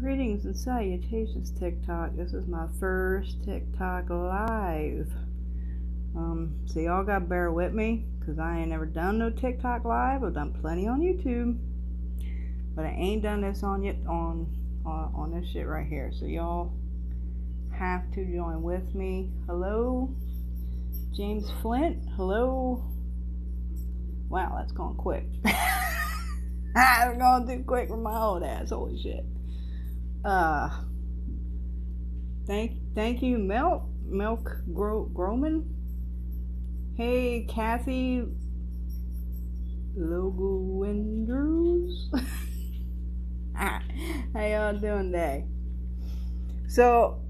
Greetings and salutations, TikTok. This is my first TikTok live. So y'all gotta bear with me, because I ain't never done no TikTok live. I've done plenty on YouTube, but I ain't done this on this shit right here. So y'all have to join with me. Hello, James Flint. Hello. Wow, that's going quick. I'm going too quick for my old ass. Holy shit. Thank you, Milk Groman. Hey, Kathy Logoendrews. How y'all doing today? So,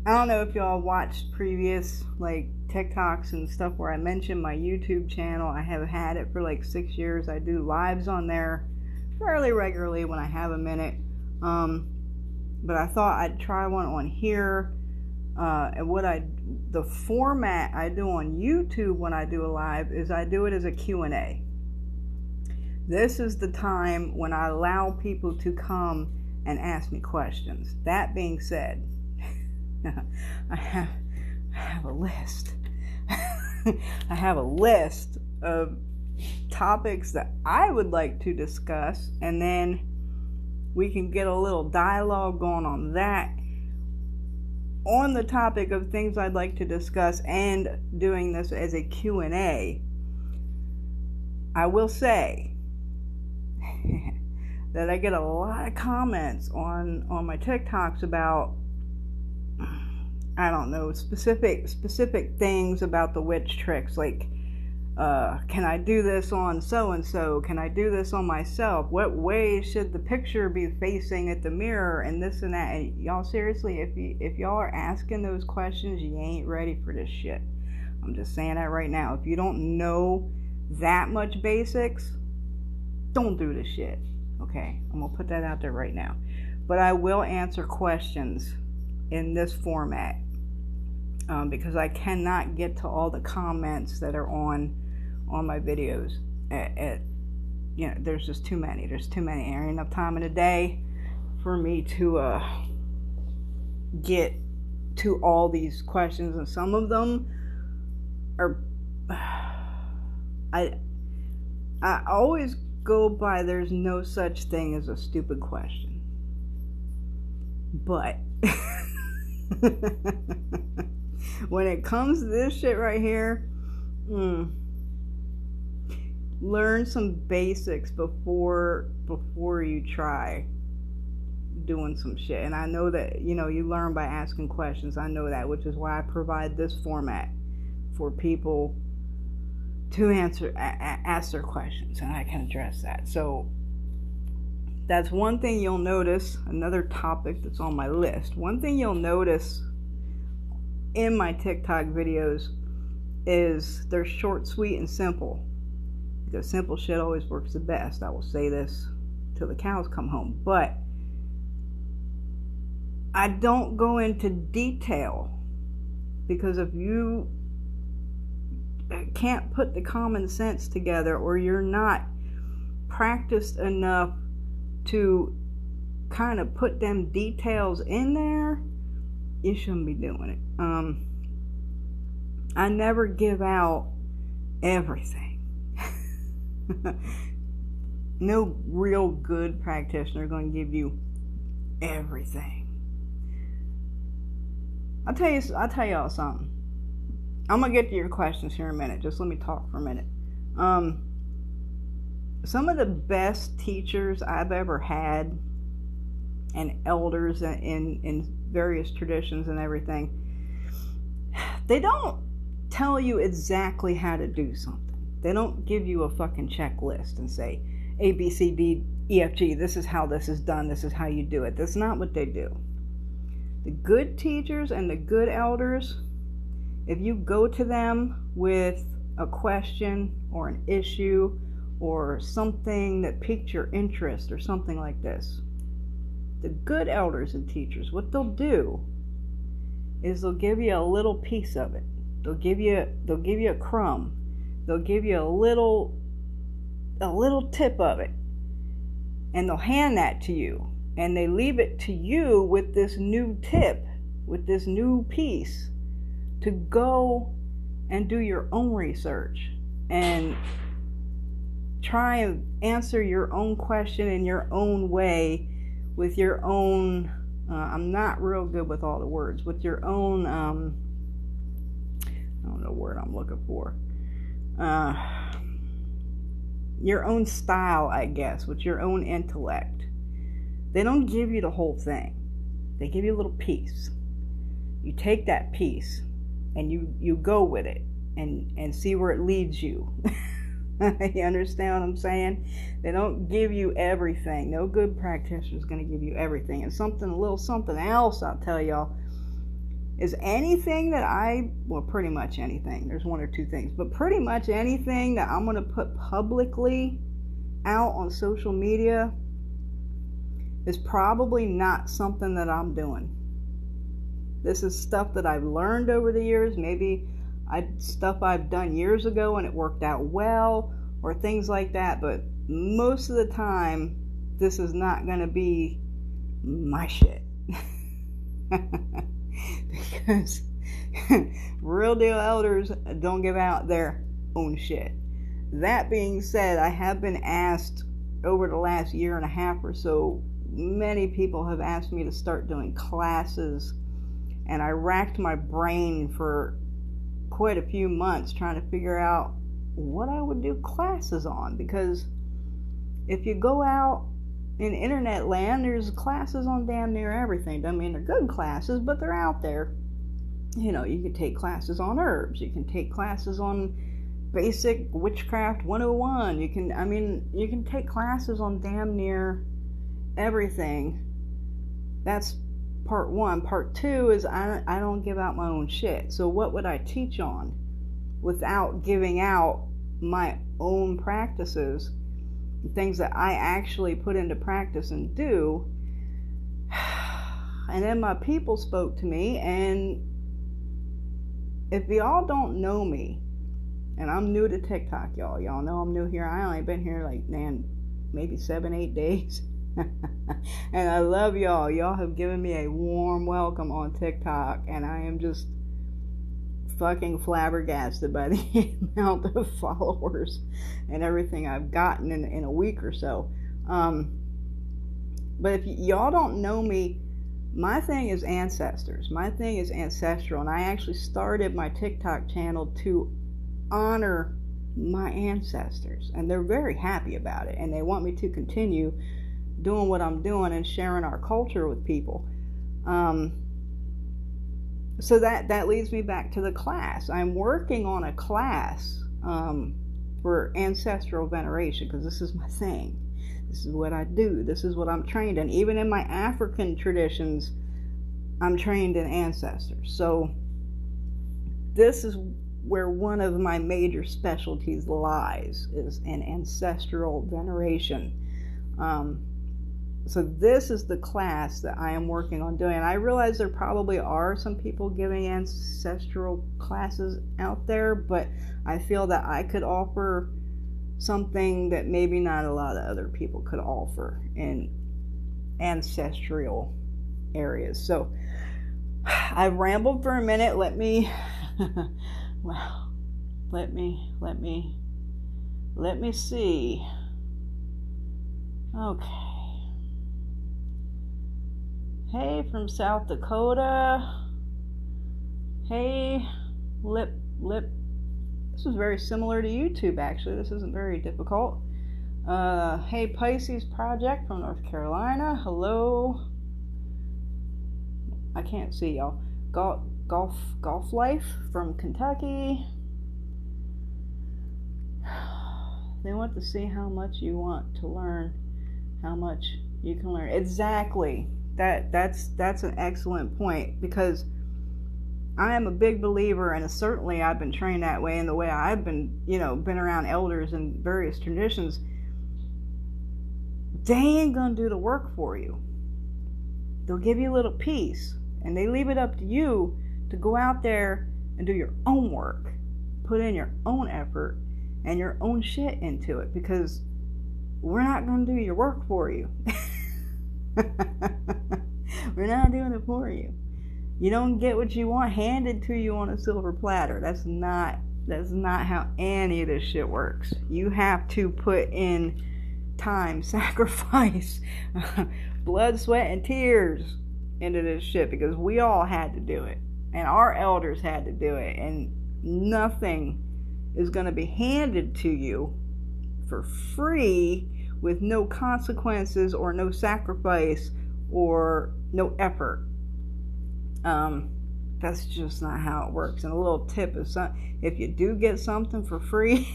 I don't know if y'all watched previous TikToks and stuff where I mentioned my YouTube channel. I have had it for 6 years. I do lives on there fairly regularly when I have a minute. But I thought I'd try one on here. And the format I do on YouTube when I do a live is I do it as a Q&A. This is the time when I allow people to come and ask me questions. That being said, I have a list. I have a list of topics that I would like to discuss, and then we can get a little dialogue going on that, on the topic of things I'd like to discuss, and doing this as a Q&A. I will say that I get a lot of comments on my TikToks about, I don't know, specific things about the witch tricks, can I do this on so-and-so? Can I do this on myself? What way should the picture be facing at the mirror? And this and that. And y'all, seriously, if y'all are asking those questions, you ain't ready for this shit. I'm just saying that right now. If you don't know that much basics, don't do this shit. Okay? I'm going to put that out there right now. But I will answer questions in this format. Because I cannot get to all the comments that are on my videos. There's just too many. There's too many. There ain't enough time in the day for me to get to all these questions, and some of them are. I always go by there's no such thing as a stupid question, but. When it comes to this shit right here, learn some basics before you try doing some shit. And I know that, you learn by asking questions. I know that, which is why I provide this format for people to ask their questions, and I can address that. So that's one thing you'll notice. Another topic that's on my list. One thing you'll notice in my TikTok videos is they're short, sweet, and simple. Because simple shit always works the best. I will say this till the cows come home. But I don't go into detail, because if you can't put the common sense together, or you're not practiced enough to kind of put them details in there, you shouldn't be doing it. I never give out everything. No real good practitioner is going to give you everything. I'll tell y'all something. I'm gonna get to your questions here in a minute. Just let me talk for a minute. Some of the best teachers I've ever had, and elders in various traditions and everything, they don't tell you exactly how to do something. They don't give you a fucking checklist and say A, B, C, D, E, F, G, this is how this is done, this is how you do it. That's not what they do. The good teachers and the good elders, if you go to them with a question or an issue or something that piqued your interest or something like this, the good elders and teachers, what they'll do is they'll give you a little piece of it. They'll give you a crumb. They'll give you a little tip of it, and they'll hand that to you. And they leave it to you with this new tip, with this new piece, to go and do your own research and try and answer your own question in your own way, with your own, I'm not real good with all the words, with your own, I don't know what word I'm looking for, your own style, I guess, with your own intellect. They don't give you the whole thing. They give you a little piece. You take that piece and you go with it and see where it leads you. You understand what I'm saying? They don't give you everything. No good practitioner is going to give you everything. And a little something else I'll tell y'all is anything that pretty much anything. There's one or two things, but pretty much anything that I'm going to put publicly out on social media is probably not something that I'm doing. This is stuff that I've learned over the years. Maybe stuff I've done years ago and it worked out well, or things like that. But most of the time, this is not going to be my shit. Because real deal elders don't give out their own shit. That being said, I have been asked over the last year and a half or so, many people have asked me to start doing classes, and I racked my brain for quite a few months trying to figure out what I would do classes on, because if you go out in internet land, there's classes on damn near everything. I mean, they're good classes, but they're out there. You know, you can take classes on herbs, you can take classes on basic witchcraft 101, you can take classes on damn near everything. That's part one. Part two is I don't give out my own shit. So what would I teach on without giving out my own practices, things that I actually put into practice and do? And then my people spoke to me, and if y'all don't know me, and I'm new to TikTok, y'all know I'm new here. I only been here like, maybe 7-8 days. And I love y'all. Y'all have given me a warm welcome on TikTok, and I am just fucking flabbergasted by the amount of followers and everything I've gotten in a week or so. But if y'all don't know me, my thing is ancestors. My thing is ancestral, and I actually started my TikTok channel to honor my ancestors, and they're very happy about it, and they want me to continue doing what I'm doing and sharing our culture with people. So that leads me back to the class. I'm working on a class for ancestral veneration, because this is my thing. This is what I do. This is what I'm trained in. Even in my African traditions, I'm trained in ancestors. So this is where one of my major specialties lies, is in ancestral veneration. So this is the class that I am working on doing. And I realize there probably are some people giving ancestral classes out there, but I feel that I could offer something that maybe not a lot of other people could offer in ancestral areas. So I've rambled for a minute. Let me see. Okay. Hey, from South Dakota. Hey, Lip. This is very similar to YouTube, actually. This isn't very difficult. Hey, Pisces Project from North Carolina. Hello. I can't see y'all. Golf Life from Kentucky. They want to see how much you want to learn, how much you can learn. Exactly. That's an excellent point, because I am a big believer, and certainly I've been trained that way, and the way I've been, been around elders in various traditions, they ain't gonna do the work for you. They'll give you a little piece, and they leave it up to you to go out there and do your own work, put in your own effort and your own shit into it, because we're not gonna do your work for you. We're not doing it for you. You don't get what you want handed to you on a silver platter. That's not how any of this shit works. You have to put in time, sacrifice, blood, sweat, and tears into this shit, because we all had to do it. And our elders had to do it. And nothing is going to be handed to you for free with no consequences or no sacrifice or no effort. That's just not how it works. And a little tip is, if you do get something for free,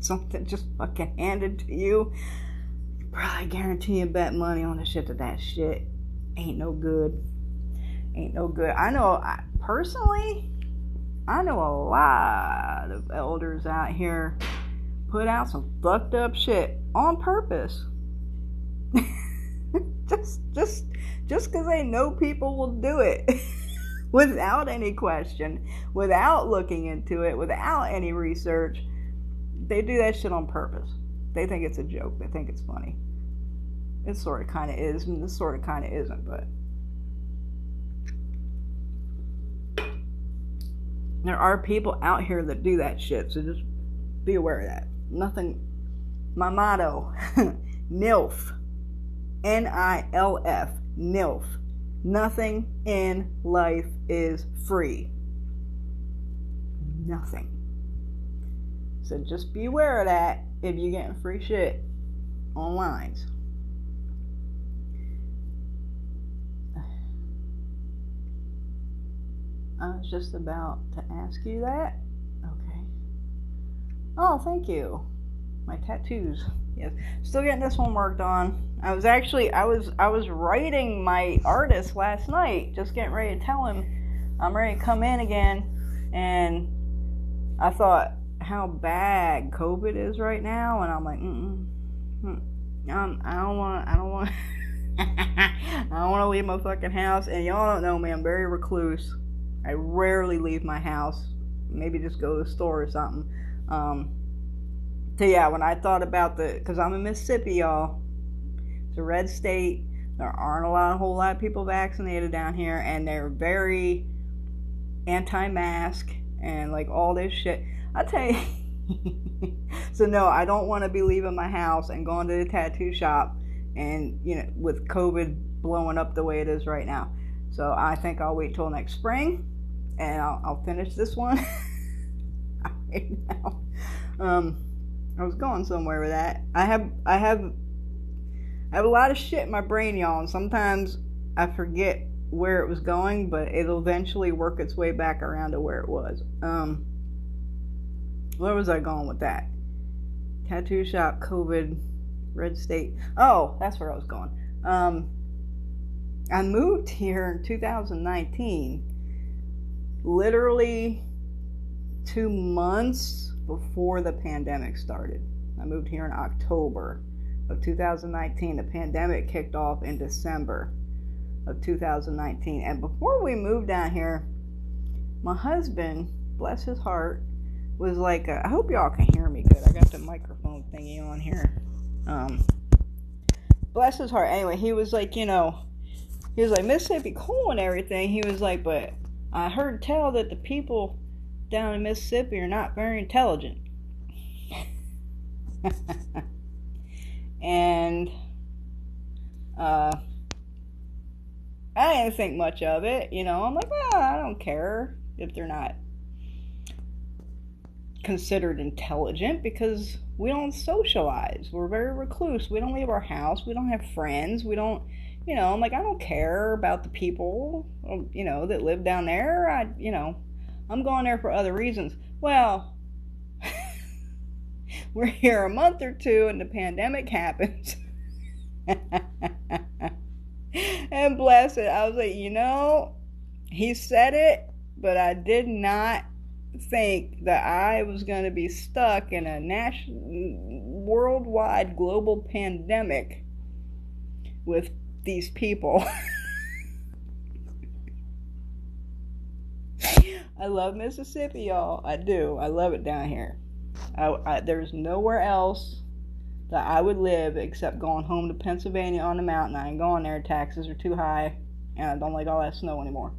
something just fucking handed to you, probably guarantee you bet money on the shit that shit ain't no good. Ain't no good. Personally, I know a lot of elders out here put out some fucked up shit on purpose. just because they know people will do it without any question, without looking into it, without any research. They do that shit on purpose. They think it's a joke. They think it's funny. It sort of kind of is, and this sort of kind of isn't, but there are people out here that do that shit, so just be aware of that. Nothing. My motto, NILF. NILF. NILF. Nothing in life is free. Nothing. So just be aware of that if you're getting free shit online. I was just about to ask you that. Okay. Oh, thank you. My tattoos. Yes. Still getting this one worked on. I was writing my artist last night, just getting ready to tell him I'm ready to come in again, and I thought how bad COVID is right now, and I'm like, I don't want I don't want to leave my fucking house, and y'all don't know me, I'm very recluse. I rarely leave my house. Maybe just go to the store or something. So yeah, when I thought about because I'm in Mississippi, y'all. It's a red state. There aren't a whole lot of people vaccinated down here, and they're very anti-mask and like all this shit. I tell you. So no, I don't want to be leaving my house and going to the tattoo shop, and with COVID blowing up the way it is right now. So I think I'll wait till next spring, and I'll finish this one right now. I was going somewhere with that. I have a lot of shit in my brain, y'all, and sometimes I forget where it was going, but it'll eventually work its way back around to where it was. Where was I going with that? Tattoo shop, COVID, red state. Oh, that's where I was going. I moved here in 2019, literally 2 months before the pandemic started. I moved here in October of 2019. The pandemic kicked off in December of 2019. And before we moved down here, my husband, bless his heart, was like, I hope y'all can hear me good. I got the microphone thingy on here. Bless his heart. Anyway, he was like, he was like, Mississippi cool and everything. He was like, but I heard tell that the people down in Mississippi are not very intelligent. And I didn't think much of it. I'm like, well, I don't care if they're not considered intelligent, because we don't socialize. We're very recluse. We don't leave our house. We don't have friends. We don't, I'm like, I don't care about the people, that live down there. I'm going there for other reasons. Well, we're here a month or two and the pandemic happens. And bless it, I was like, he said it, but I did not think that I was going to be stuck in a worldwide global pandemic with these people. I love Mississippi, y'all. I do. I love it down here. There's nowhere else that I would live except going home to Pennsylvania on the mountain. I ain't going there. Taxes are too high, and I don't like all that snow anymore.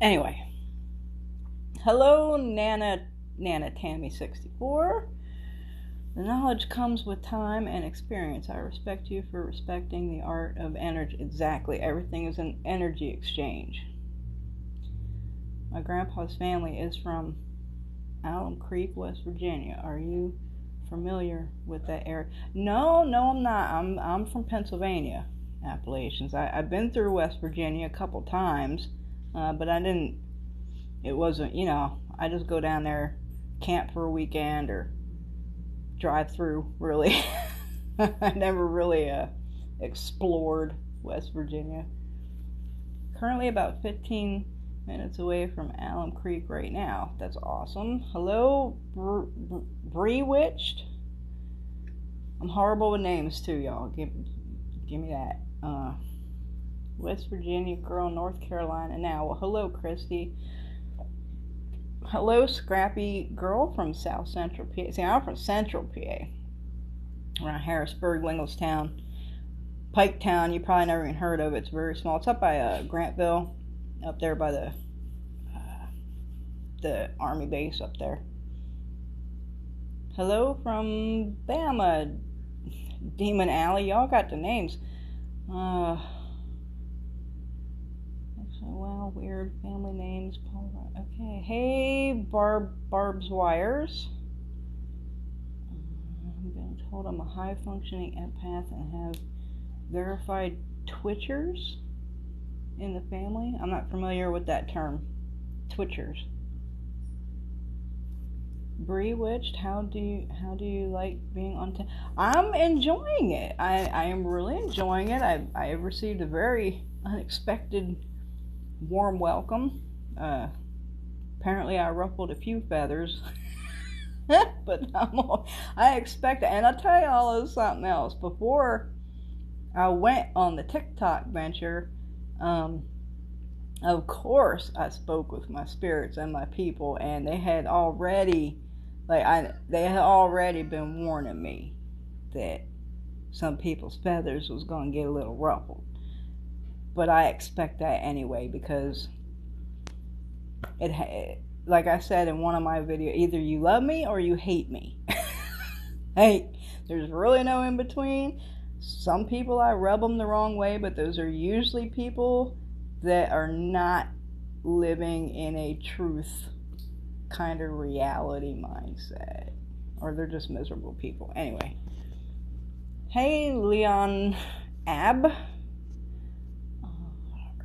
Anyway. Hello, Nana Tammy 64. The knowledge comes with time and experience. I respect you for respecting the art of energy. Exactly. Everything is an energy exchange. My grandpa's family is from Alum Creek, West Virginia. Are you familiar with that area? No, I'm not. I'm from Pennsylvania, Appalachians. I've been through West Virginia a couple times, but I didn't. It wasn't, I just go down there, camp for a weekend, or drive through, really. I never really explored West Virginia. Currently about 15 minutes away from Alum Creek right now. That's awesome. Hello, Brewitched. I'm horrible with names too, y'all. Give me that. West Virginia girl, North Carolina now. Well, hello, Christy. Hello, Scrappy girl from South Central PA. See, I'm from Central PA. Around Harrisburg, Linglestown, Piketown. You probably never even heard of it. It's very small. It's up by Grantville, up there by the Army base up there. Hello from Bama, Demon Alley. Y'all got the names. Wow, weird family names. Okay, hey, Barb's Wires. I've been told I'm a high-functioning empath and have verified twitchers in the family. I'm not familiar with that term, twitchers. Brewitched, how do you like being on? I'm enjoying it. I am really enjoying it. I have received a very unexpected warm welcome. Apparently I ruffled a few feathers. But I expect it. And I'll tell you all of something else. Before I went on the TikTok venture, of course I spoke with my spirits and my people, and they had already been warning me that some people's feathers was going to get a little ruffled. But I expect that anyway, because like I said in one of my videos, either you love me or you hate me. Hey, there's really no in between. Some people I rub them the wrong way, but those are usually people that are not living in a truth kind of reality mindset, or they're just miserable people. Anyway, hey, Leon Ab.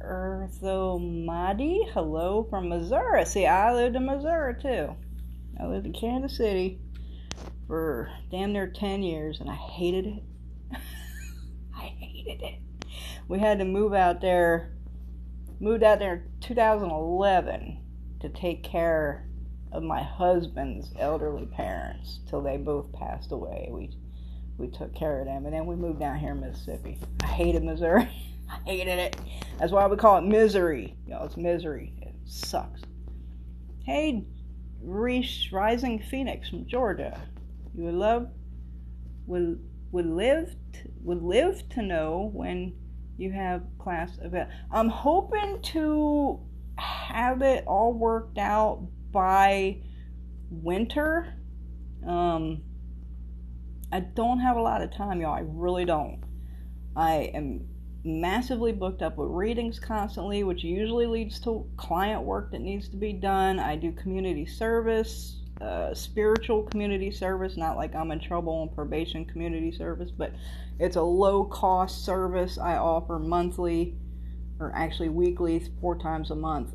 Earthomadi, hello from Missouri. See, I lived in Missouri too. I lived in Kansas City for damn near 10 years, and I hated it. I hated it. We had to moved out there in 2011 to take care of my husband's elderly parents till they both passed away. We took care of them, and then we moved down here in Mississippi. I hated Missouri. I hated it. That's why we call it misery. It's misery. It sucks. Hey, Rising Phoenix from Georgia. You would live to know when you have class event. I'm hoping to have it all worked out by winter. I don't have a lot of time, y'all. I really don't. I am massively booked up with readings constantly, which usually leads to client work that needs to be done. I do community service, spiritual community service, not like I'm in trouble on probation community service, but it's a low cost service I offer monthly, or actually weekly, 4 times a month,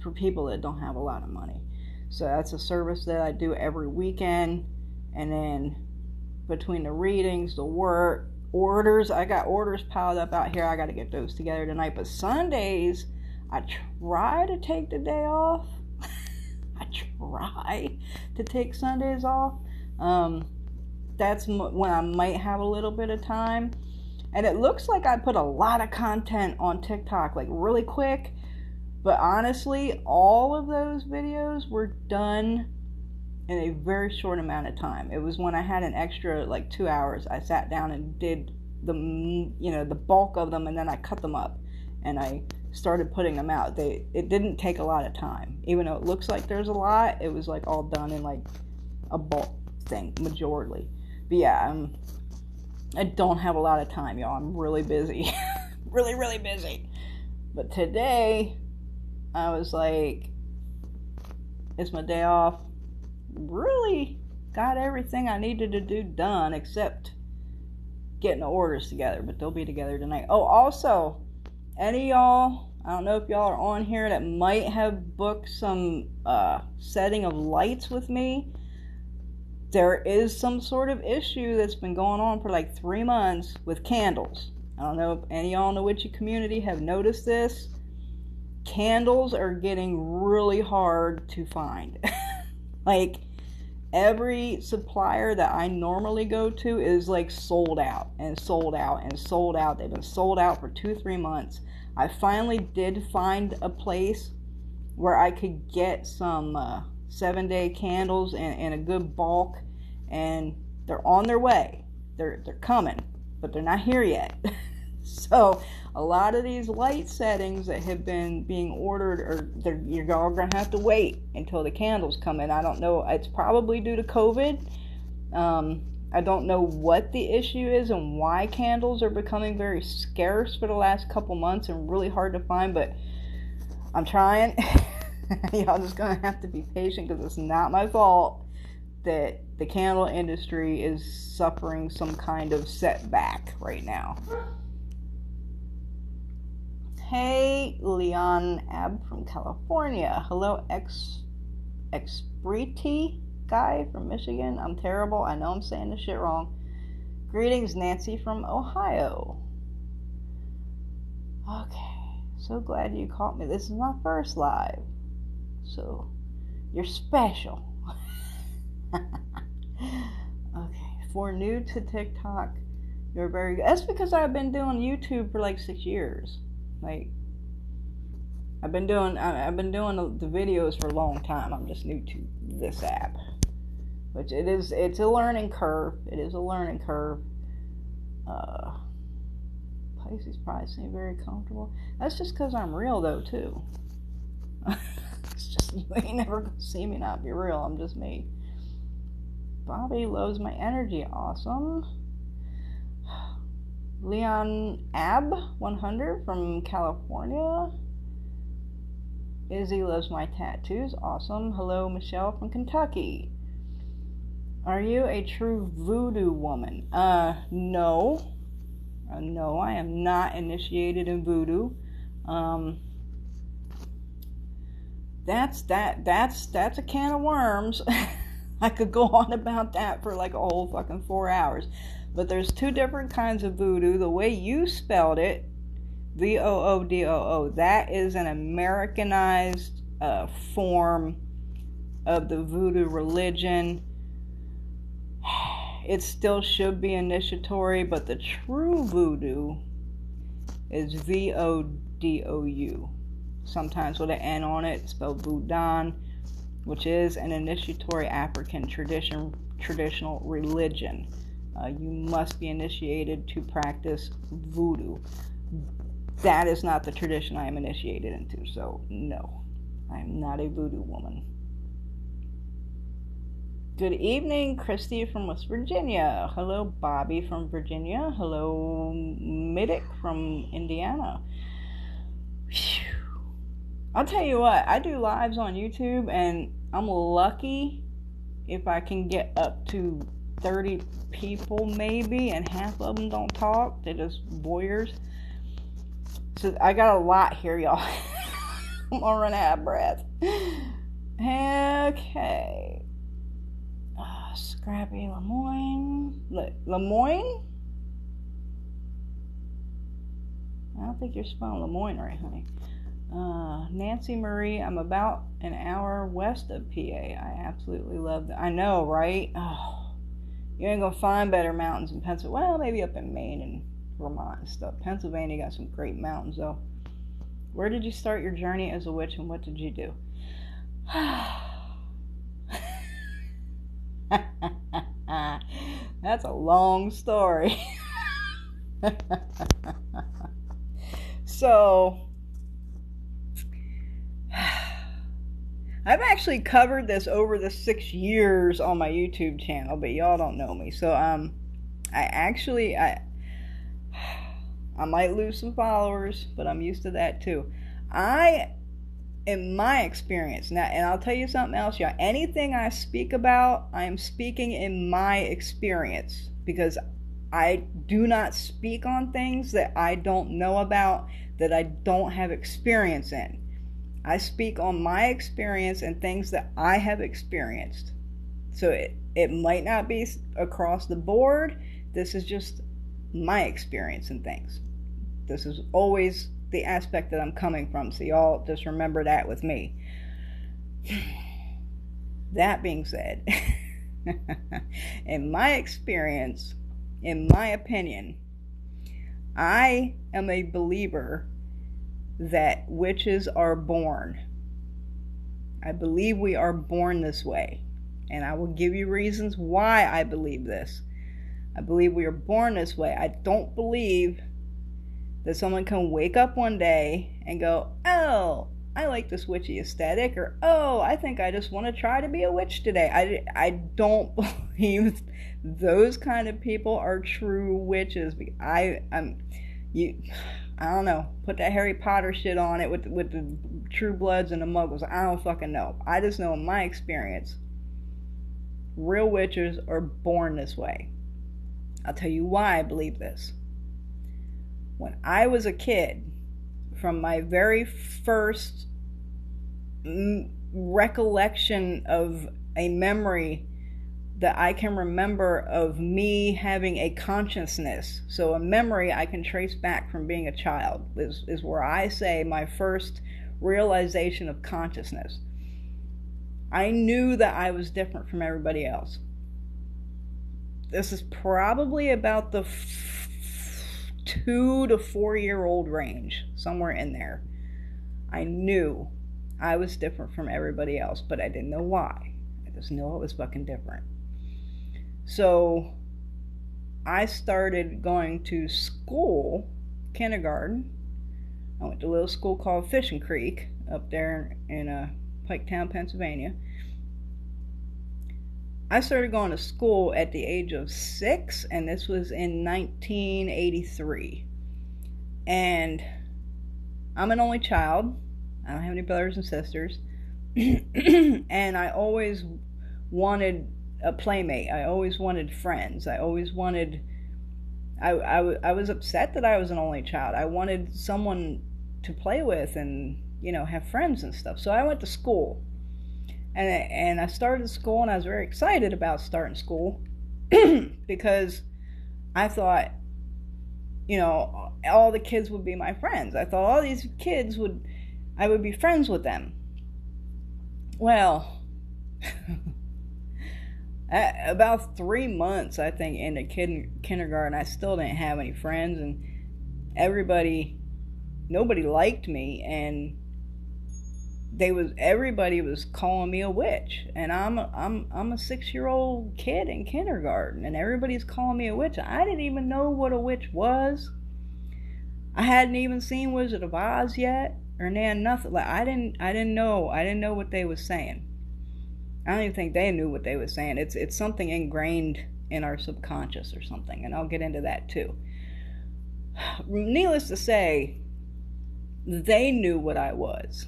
for people that don't have a lot of money. So that's a service that I do every weekend, and then between the readings, the work, orders, I got orders piled up out here. I got to get those together tonight. But Sundays, I try to take the day off. I try to take Sundays off. That's when I might have a little bit of time. And it looks like I put a lot of content on TikTok, like really quick. But honestly, all of those videos were done in a very short amount of time. It was when I had an extra like 2 hours. I sat down and did the bulk of them, and then I cut them up and I started putting them out. It didn't take a lot of time. Even though it looks like there's a lot, it was like all done in like a bulk thing, majorly. But yeah, I don't have a lot of time, y'all. I'm really busy. Really, really busy. But today, I was like, it's my day off. Really got everything I needed to do done except getting the orders together, but they'll be together tonight. Oh, also, any of y'all, I don't know if y'all are on here that might have booked some setting of lights with me. There is some sort of issue that's been going on for like 3 months with candles. I don't know if any of y'all in the witchy community have noticed this. Candles are getting really hard to find. Like, every supplier that I normally go to is like sold out and sold out and sold out. They've been sold out for 2-3 months. I finally did find a place where I could get some 7-day candles in a good bulk, and they're on their way. They're coming, but they're not here yet. So a lot of these light settings that have been being ordered, you're all going to have to wait until the candles come in. I don't know. It's probably due to COVID. I don't know what the issue is and why candles are becoming very scarce for the last couple months and really hard to find, but I'm trying. Y'all just going to have to be patient because it's not my fault that the candle industry is suffering some kind of setback right now. Hey, Leon Ab from California. Hello, Expriti guy from Michigan. I'm terrible. I know I'm saying this shit wrong. Greetings, Nancy from Ohio. Okay, so glad you caught me. This is my first live, so you're special. Okay, for new to TikTok, you're very good. That's because I've been doing YouTube for like 6 years. Like, I've been doing the videos for a long time. I'm just new to this app, which it's a learning curve. It is a learning curve. Pisces probably seem very comfortable. That's just because I'm real though too. It's just, you ain't never gonna see me not be real. I'm just me. Bobby loves my energy. Awesome. Leon Ab 100 from California. Izzy loves my tattoos. Awesome. Hello, Michelle from Kentucky. Are you a true voodoo woman? No. No, I am not initiated in voodoo. That's a can of worms. I could go on about that for like a whole fucking 4 hours. But there's 2 different kinds of voodoo. The way you spelled it, Voodoo, that is an Americanized form of the voodoo religion. It still should be initiatory, but the true voodoo is Vodou. Sometimes with an N on it, spelled Voodoo, which is an initiatory African traditional religion. You must be initiated to practice voodoo. That is not the tradition I am initiated into, so no, I am not a voodoo woman. Good evening, Christy from West Virginia. Hello, Bobby from Virginia. Hello, Middick from Indiana. Whew. I'll tell you what, I do lives on YouTube, and I'm lucky if I can get up to 30 people maybe, and half of them don't talk. They're just voyeurs. So I got a lot here, y'all. I'm gonna run out of breath. Okay. Scrappy Lemoyne. Lemoyne? I don't think you're spelling Lemoyne right, honey. Nancy Marie, I'm about an hour west of PA. I absolutely love that. I know, right? Oh, you ain't gonna find better mountains in Pennsylvania. Well, maybe up in Maine and Vermont and stuff. Pennsylvania got some great mountains, though. Where did you start your journey as a witch, and what did you do? That's a long story. So, I've actually covered this over the 6 years on my YouTube channel, but y'all don't know me. So, I might lose some followers, but I'm used to that too. In my experience, now, and I'll tell you something else, y'all. Anything I speak about, I am speaking in my experience, because I do not speak on things that I don't know about, that I don't have experience in. I speak on my experience and things that I have experienced. So it might not be across the board. This is just my experience in things. This is always the aspect that I'm coming from. So y'all just remember that with me. That being said, in my experience, in my opinion, I am a believer that witches are born. I believe we are born this way. And I will give you reasons why I believe this. I believe we are born this way. I don't believe that someone can wake up one day and go, oh, I like this witchy aesthetic, or oh, I think I just want to try to be a witch today. I don't believe those kind of people are true witches. I don't know. Put that Harry Potter shit on it with the True Bloods and the Muggles. I don't fucking know. I just know in my experience, real witches are born this way. I'll tell you why I believe this. When I was a kid, from my very first recollection of a memory that I can remember of me having a consciousness, so a memory I can trace back from being a child, is where I say my first realization of consciousness. I knew that I was different from everybody else. This is probably about the 2 to 4 year old range, somewhere in there. I knew I was different from everybody else, but I didn't know why. I just knew I was fucking different. So I started going to school, kindergarten. I went to a little school called Fishing Creek up there in Piketown, Pennsylvania. I started going to school at the age of 6, and this was in 1983. And I'm an only child. I don't have any brothers and sisters. And I always wanted a playmate. I always wanted friends. I always wanted... I was upset that I was an only child. I wanted someone to play with and, have friends and stuff. So I went to school. And I started school, and I was very excited about starting school because I thought, all the kids would be my friends. I thought all these kids I would be friends with them. Well, about 3 months, I think, into kindergarten, I still didn't have any friends, and nobody liked me, and everybody was calling me a witch, and I'm a 6-year-old kid in kindergarten, and everybody's calling me a witch. I didn't even know what a witch was. I hadn't even seen Wizard of Oz yet, or nothing. Like I didn't know what they was saying. I don't even think they knew what they was saying. It's something ingrained in our subconscious or something, and I'll get into that too. Needless to say, they knew what I was.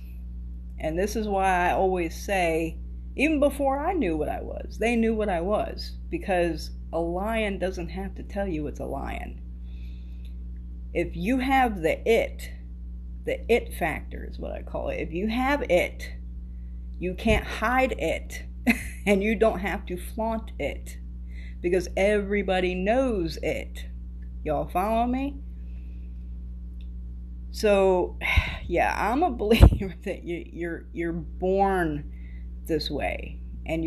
And this is why I always say, even before I knew what I was, they knew what I was. Because a lion doesn't have to tell you it's a lion. If you have the it factor is what I call it. If you have it, you can't hide it. And you don't have to flaunt it. Because everybody knows it. Y'all follow me? So, yeah, I'm a believer that you're born this way, and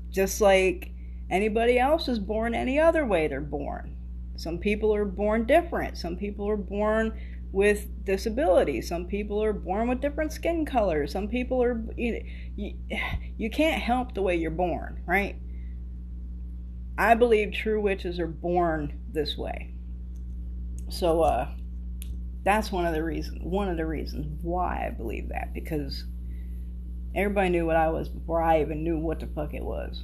just like anybody else is born any other way they're born. Some people are born different. Some people are born with disabilities. Some people are born with different skin colors. Some people are, you can't help the way you're born, right? I believe true witches are born this way. So that's one of the reasons why I believe that, because everybody knew what I was before I even knew what the fuck it was.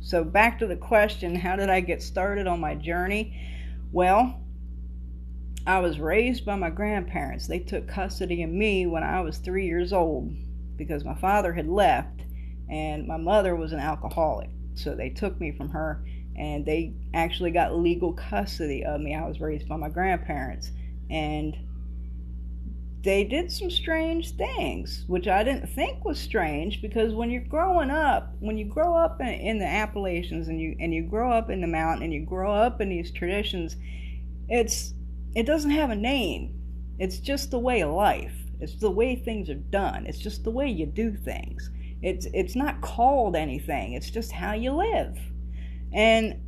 So back to the question, how did I get started on my journey? Well, I was raised by my grandparents. They took custody of me when I was 3 years old because my father had left and my mother was an alcoholic. So they took me from her and they actually got legal custody of me. I was raised by my grandparents and they did some strange things, which I didn't think was strange, because when you grow up in the Appalachians and you grow up in the mountain and you grow up in these traditions, it doesn't have a name. It's just the way of life. It's the way things are done. It's just the way you do things. It's not called anything. It's just how you live. And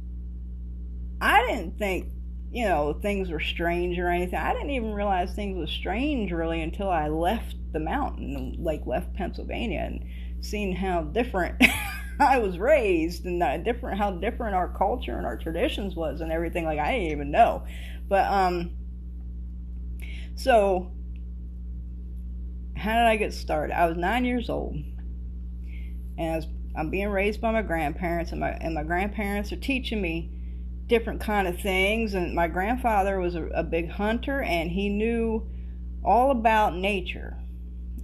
I didn't think, things were strange or anything. I didn't even realize things were strange really until I left the mountain, like left Pennsylvania, and seen how different I was raised and how different our culture and our traditions was and everything. Like, I didn't even know. But so how did I get started? I was 9 years old, and I'm being raised by my grandparents, and my grandparents are teaching me different kind of things. And my grandfather was a big hunter, and he knew all about nature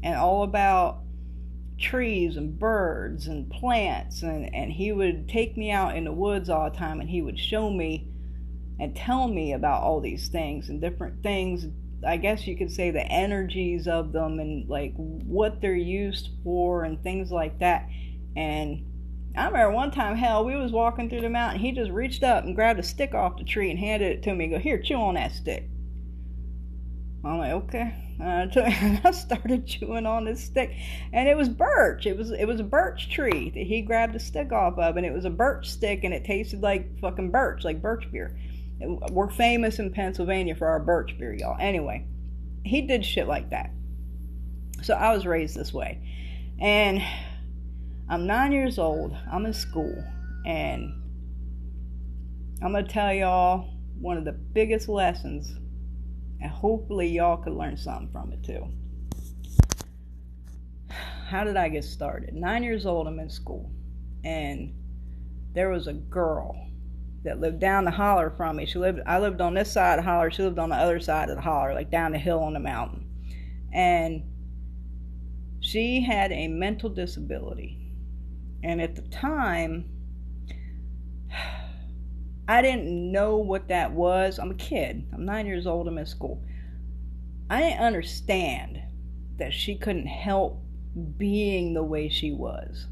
and all about trees and birds and plants, and he would take me out in the woods all the time, and he would show me and tell me about all these things and different things. I guess you could say the energies of them and like what they're used for and things like that. And I remember one time, we was walking through the mountain. He just reached up and grabbed a stick off the tree and handed it to me and go, "Here, chew on that stick." I'm like, okay. I started chewing on this stick, and it was birch. It was a birch tree that he grabbed a stick off of, and it was a birch stick, and it tasted like fucking birch, like birch beer. We're famous in Pennsylvania for our birch beer, y'all. Anyway, he did shit like that. So I was raised this way, and I'm 9 years old. I'm in school, and I'm gonna tell y'all one of the biggest lessons, and hopefully y'all could learn something from it too. How did I get started? 9 years old, I'm in school, and there was a girl that lived down the holler from me. I lived on this side of the holler. She lived on the other side of the holler, like down the hill on the mountain. And she had a mental disability. And at the time, I didn't know what that was. I'm a kid. I'm 9 years old. I'm in school. I didn't understand that she couldn't help being the way she was.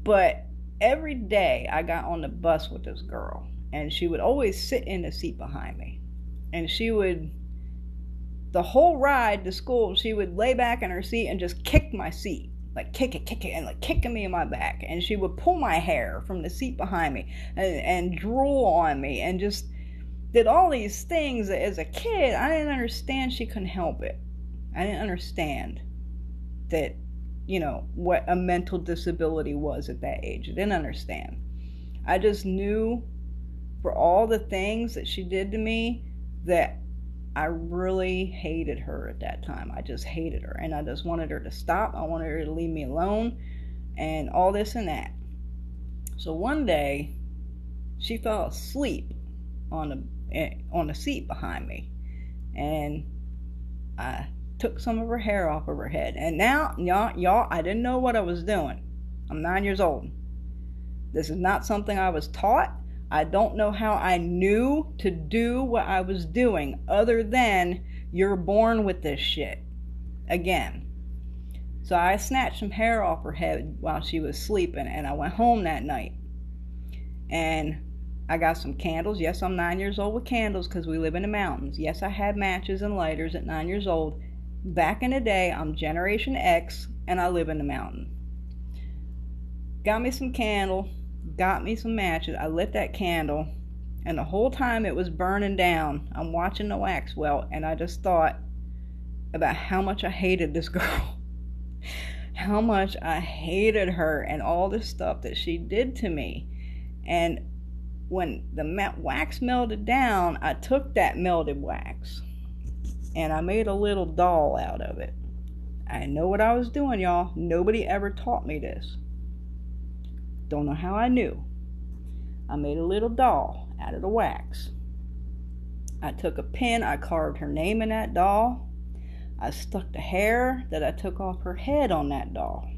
But every day I got on the bus with this girl, and she would always sit in the seat behind me. And she would, the whole ride to school, she would lay back in her seat and just kick my seat. Like kick it, and like kicking me in my back. And she would pull my hair from the seat behind me and drool on me and just did all these things. As a kid, I didn't understand she couldn't help it. I didn't understand that, what a mental disability was at that age. I didn't understand. I just knew for all the things that she did to me that I really hated her at that time. I just hated her, and I just wanted her to stop. I wanted her to leave me alone and all this and that. So one day she fell asleep on the seat behind me, and I took some of her hair off of her head. And now, y'all, I didn't know what I was doing. I'm 9 years old. This is not something I was taught. I don't know how I knew to do what I was doing other than you're born with this shit. Again. So I snatched some hair off her head while she was sleeping, and I went home that night. And I got some candles. Yes, I'm 9 years old with candles because we live in the mountains. Yes, I had matches and lighters at 9 years old. Back in the day, I'm Generation X, and I live in the mountain. Got me some candle, got me some matches. I lit that candle, And the whole time it was burning down, I'm watching the wax melt, and I just thought about how much I hated this girl. How much I hated her and all the stuff that she did to me. And when the wax melted down, I took that melted wax and I made a little doll out of it. I know what I was doing, y'all. Nobody ever taught me this. Don't know how I knew. I made a little doll out of the wax. I took a pin, I carved her name in that doll. I stuck the hair that I took off her head on that doll.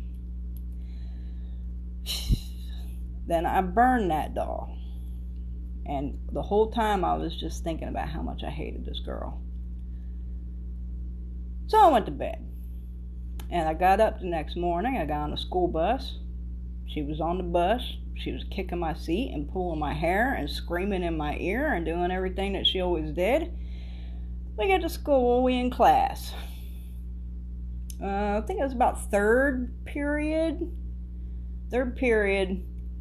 Then I burned that doll. And the whole time I was just thinking about how much I hated this girl. So I went to bed. And I got up the next morning. I got on the school bus. She was on the bus. She was kicking my seat and pulling my hair and screaming in my ear and doing everything that she always did. We get to school, we in class. I think it was about third period,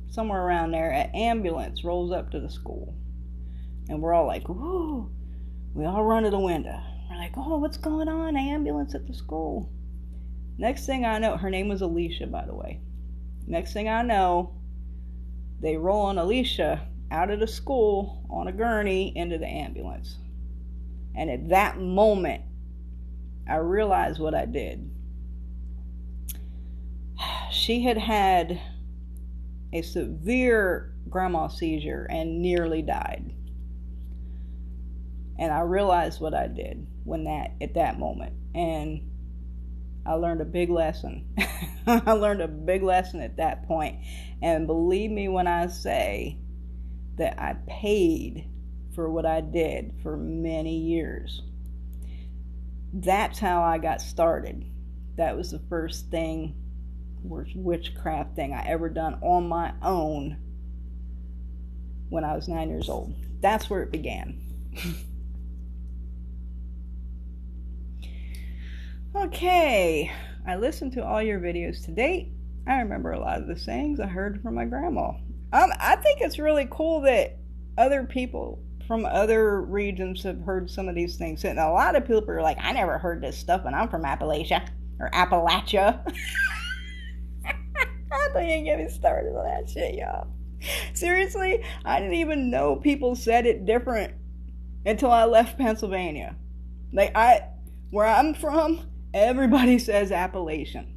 somewhere around there. An ambulance rolls up to the school. And we're all like, whoa. We all run to the window. We're like, oh, what's going on? Ambulance at the school. Next thing I know, her name was Alicia, by the way. Next thing I know, they roll on Alicia out of the school on a gurney into the ambulance. And at that moment, I realized what I did. She had had a severe grandma seizure and nearly died. And I realized what I did at that moment. And I learned a big lesson. I learned a big lesson at that point. And believe me when I say that I paid for what I did for many years. That's how I got started. That was the first thing, witchcraft thing I ever done on my own when I was 9 years old. That's where it began. Okay, I listened to all your videos to date. I remember a lot of the sayings I heard from my grandma. I think it's really cool that other people from other regions have heard some of these things. And a lot of people are like, I never heard this stuff when I'm from Appalachia. Don't even get me started on that shit, y'all. Seriously, I didn't even know people said it different until I left Pennsylvania. Where I'm from, everybody says Appalachian.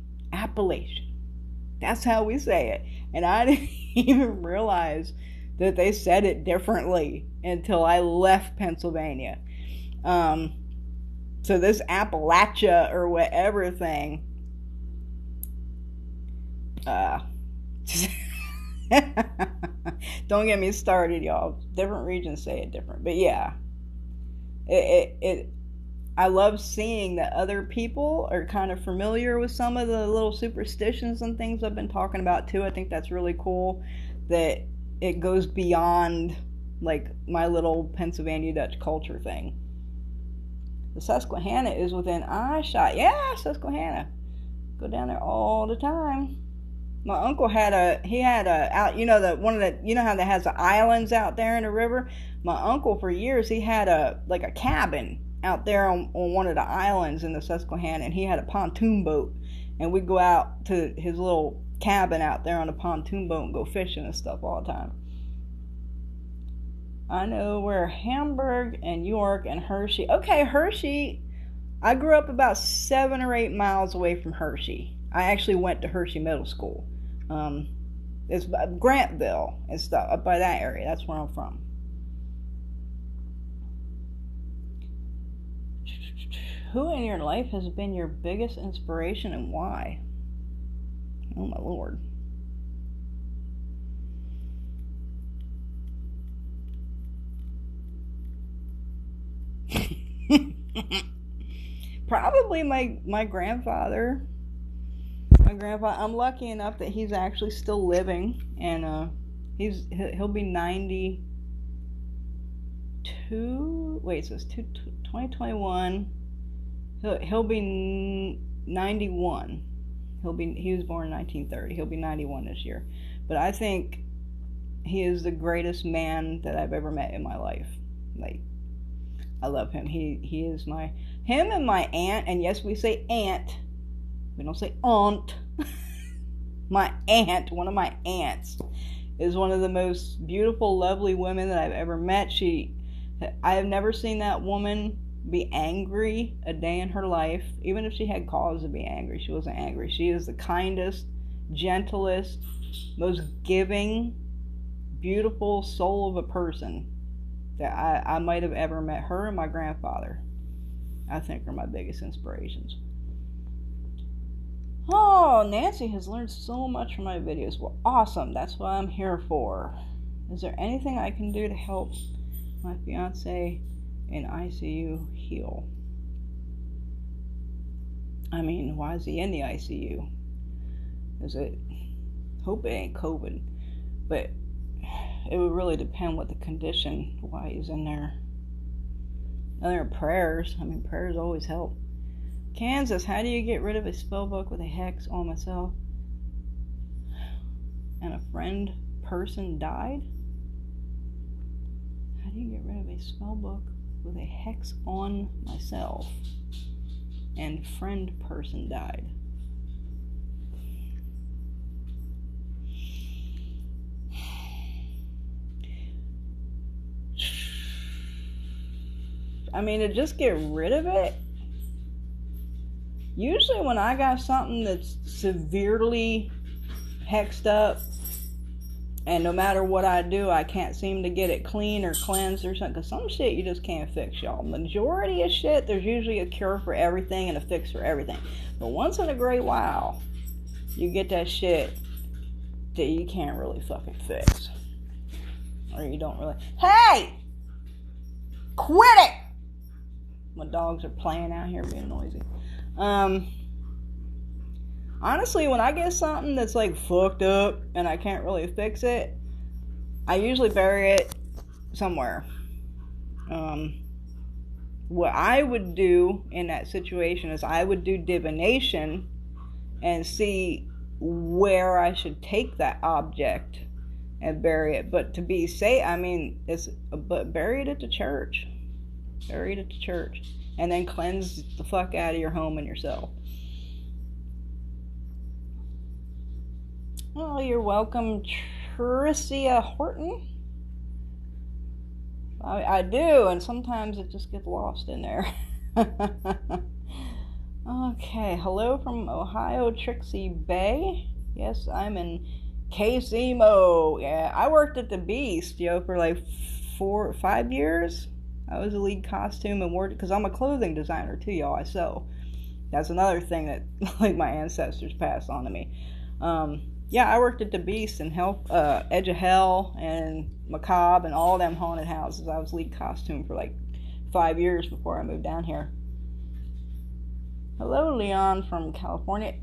That's how we say it. And I didn't even realize that they said it differently until I left Pennsylvania. So this Appalachia or whatever thing, don't get me started, y'all. Different regions say it different. But yeah, I love seeing that other people are kind of familiar with some of the little superstitions and things I've been talking about too. I think that's really cool that it goes beyond like my little Pennsylvania Dutch culture thing. The Susquehanna is within eyeshot. Yeah, Susquehanna. Go down there all the time. My uncle had how that has the islands out there in the river? My uncle for years, he had a cabin out there on one of the islands in the Susquehanna, and he had a pontoon boat, and we'd go out to his little cabin out there on a pontoon boat and go fishing and stuff all the time. I know where Hamburg and York and Hershey. Okay, Hershey. I grew up about 7 or 8 miles away from Hershey. I actually went to Hershey Middle School. It's Grantville and stuff up by that area. That's where I'm from. Who in your life has been your biggest inspiration and why? Oh my Lord. Probably my grandfather. My grandpa. I'm lucky enough that he's actually still living, and he'll be 92. Wait, so it's 2021. He'll be 91. He was born in 1930. He'll be 91 this year. But I think he is the greatest man that I've ever met in my life. Like, I love him. He is him and my aunt, and yes, we say aunt. We don't say aunt. My aunt, one of my aunts, is one of the most beautiful, lovely women that I've ever met. I have never seen that woman be angry a day in her life. Even if she had cause to be angry, she wasn't angry. She is the kindest, gentlest, most giving, beautiful soul of a person that I might have ever met. Her and my grandfather, I think, are my biggest inspirations. Oh, Nancy has learned so much from my videos. Well, awesome. That's what I'm here for. Is there anything I can do to help my fiance in ICU heal? I mean, why is he in the ICU? Hope it ain't COVID, but it would really depend what the condition, why he's in there. And there are prayers. I mean, prayers always help. Kansas, how do you get rid of a spell book with a hex on myself and a friend person died? How do you get rid of a spell book with a hex on myself and friend person died? I mean, to just get rid of it, usually when I got something that's severely hexed up, and no matter what I do, I can't seem to get it clean or cleansed or something, because some shit you just can't fix, y'all. Majority of shit, there's usually a cure for everything and a fix for everything. But once in a great while, you get that shit that you can't really fucking fix. Or you don't really... Hey! Quit it! My dogs are playing out here being noisy. Honestly, when I get something that's like fucked up and I can't really fix it, I usually bury it somewhere. What I would do in that situation is I would do divination and see where I should take that object and bury it. But to be safe, I mean, but bury it at the church. Bury it at the church. And then cleanse the fuck out of your home and yourself. Oh, you're welcome, Tricia Horton. I do, and sometimes it just gets lost in there. Okay, hello from Ohio, Trixie Bay. Yes, I'm in KCMO. Yeah, I worked at the Beast, for like 4 or 5 years. I was a lead costume and wardrobe, because I'm a clothing designer too, y'all. I sew. That's another thing that like my ancestors passed on to me. Yeah, I worked at the Beast and Edge of Hell and Macabre and all them haunted houses. I was lead costume for like 5 years before I moved down here. Hello, Leon from California.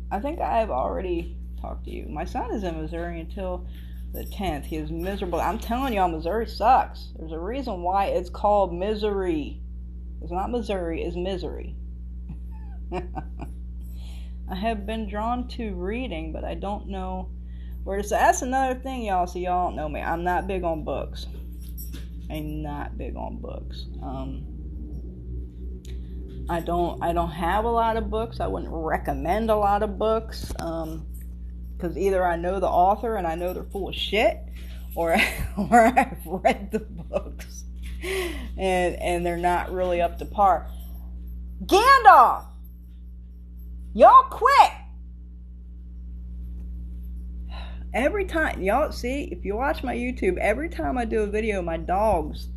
I think I've already talked to you. My son is in Missouri until the 10th. He is miserable. I'm telling y'all, Missouri sucks. There's a reason why it's called Misery. It's not Missouri, it's Misery. I have been drawn to reading, but I don't know where to say. That's another thing, y'all. So y'all don't know me. I'm not big on books. I'm not big on books. I don't have a lot of books. I wouldn't recommend a lot of books. Because either I know the author and I know they're full of shit, or I've read the books and they're not really up to par. Gandalf! Y'all quit! Every time, y'all see, if you watch my YouTube, every time I do a video, my dogs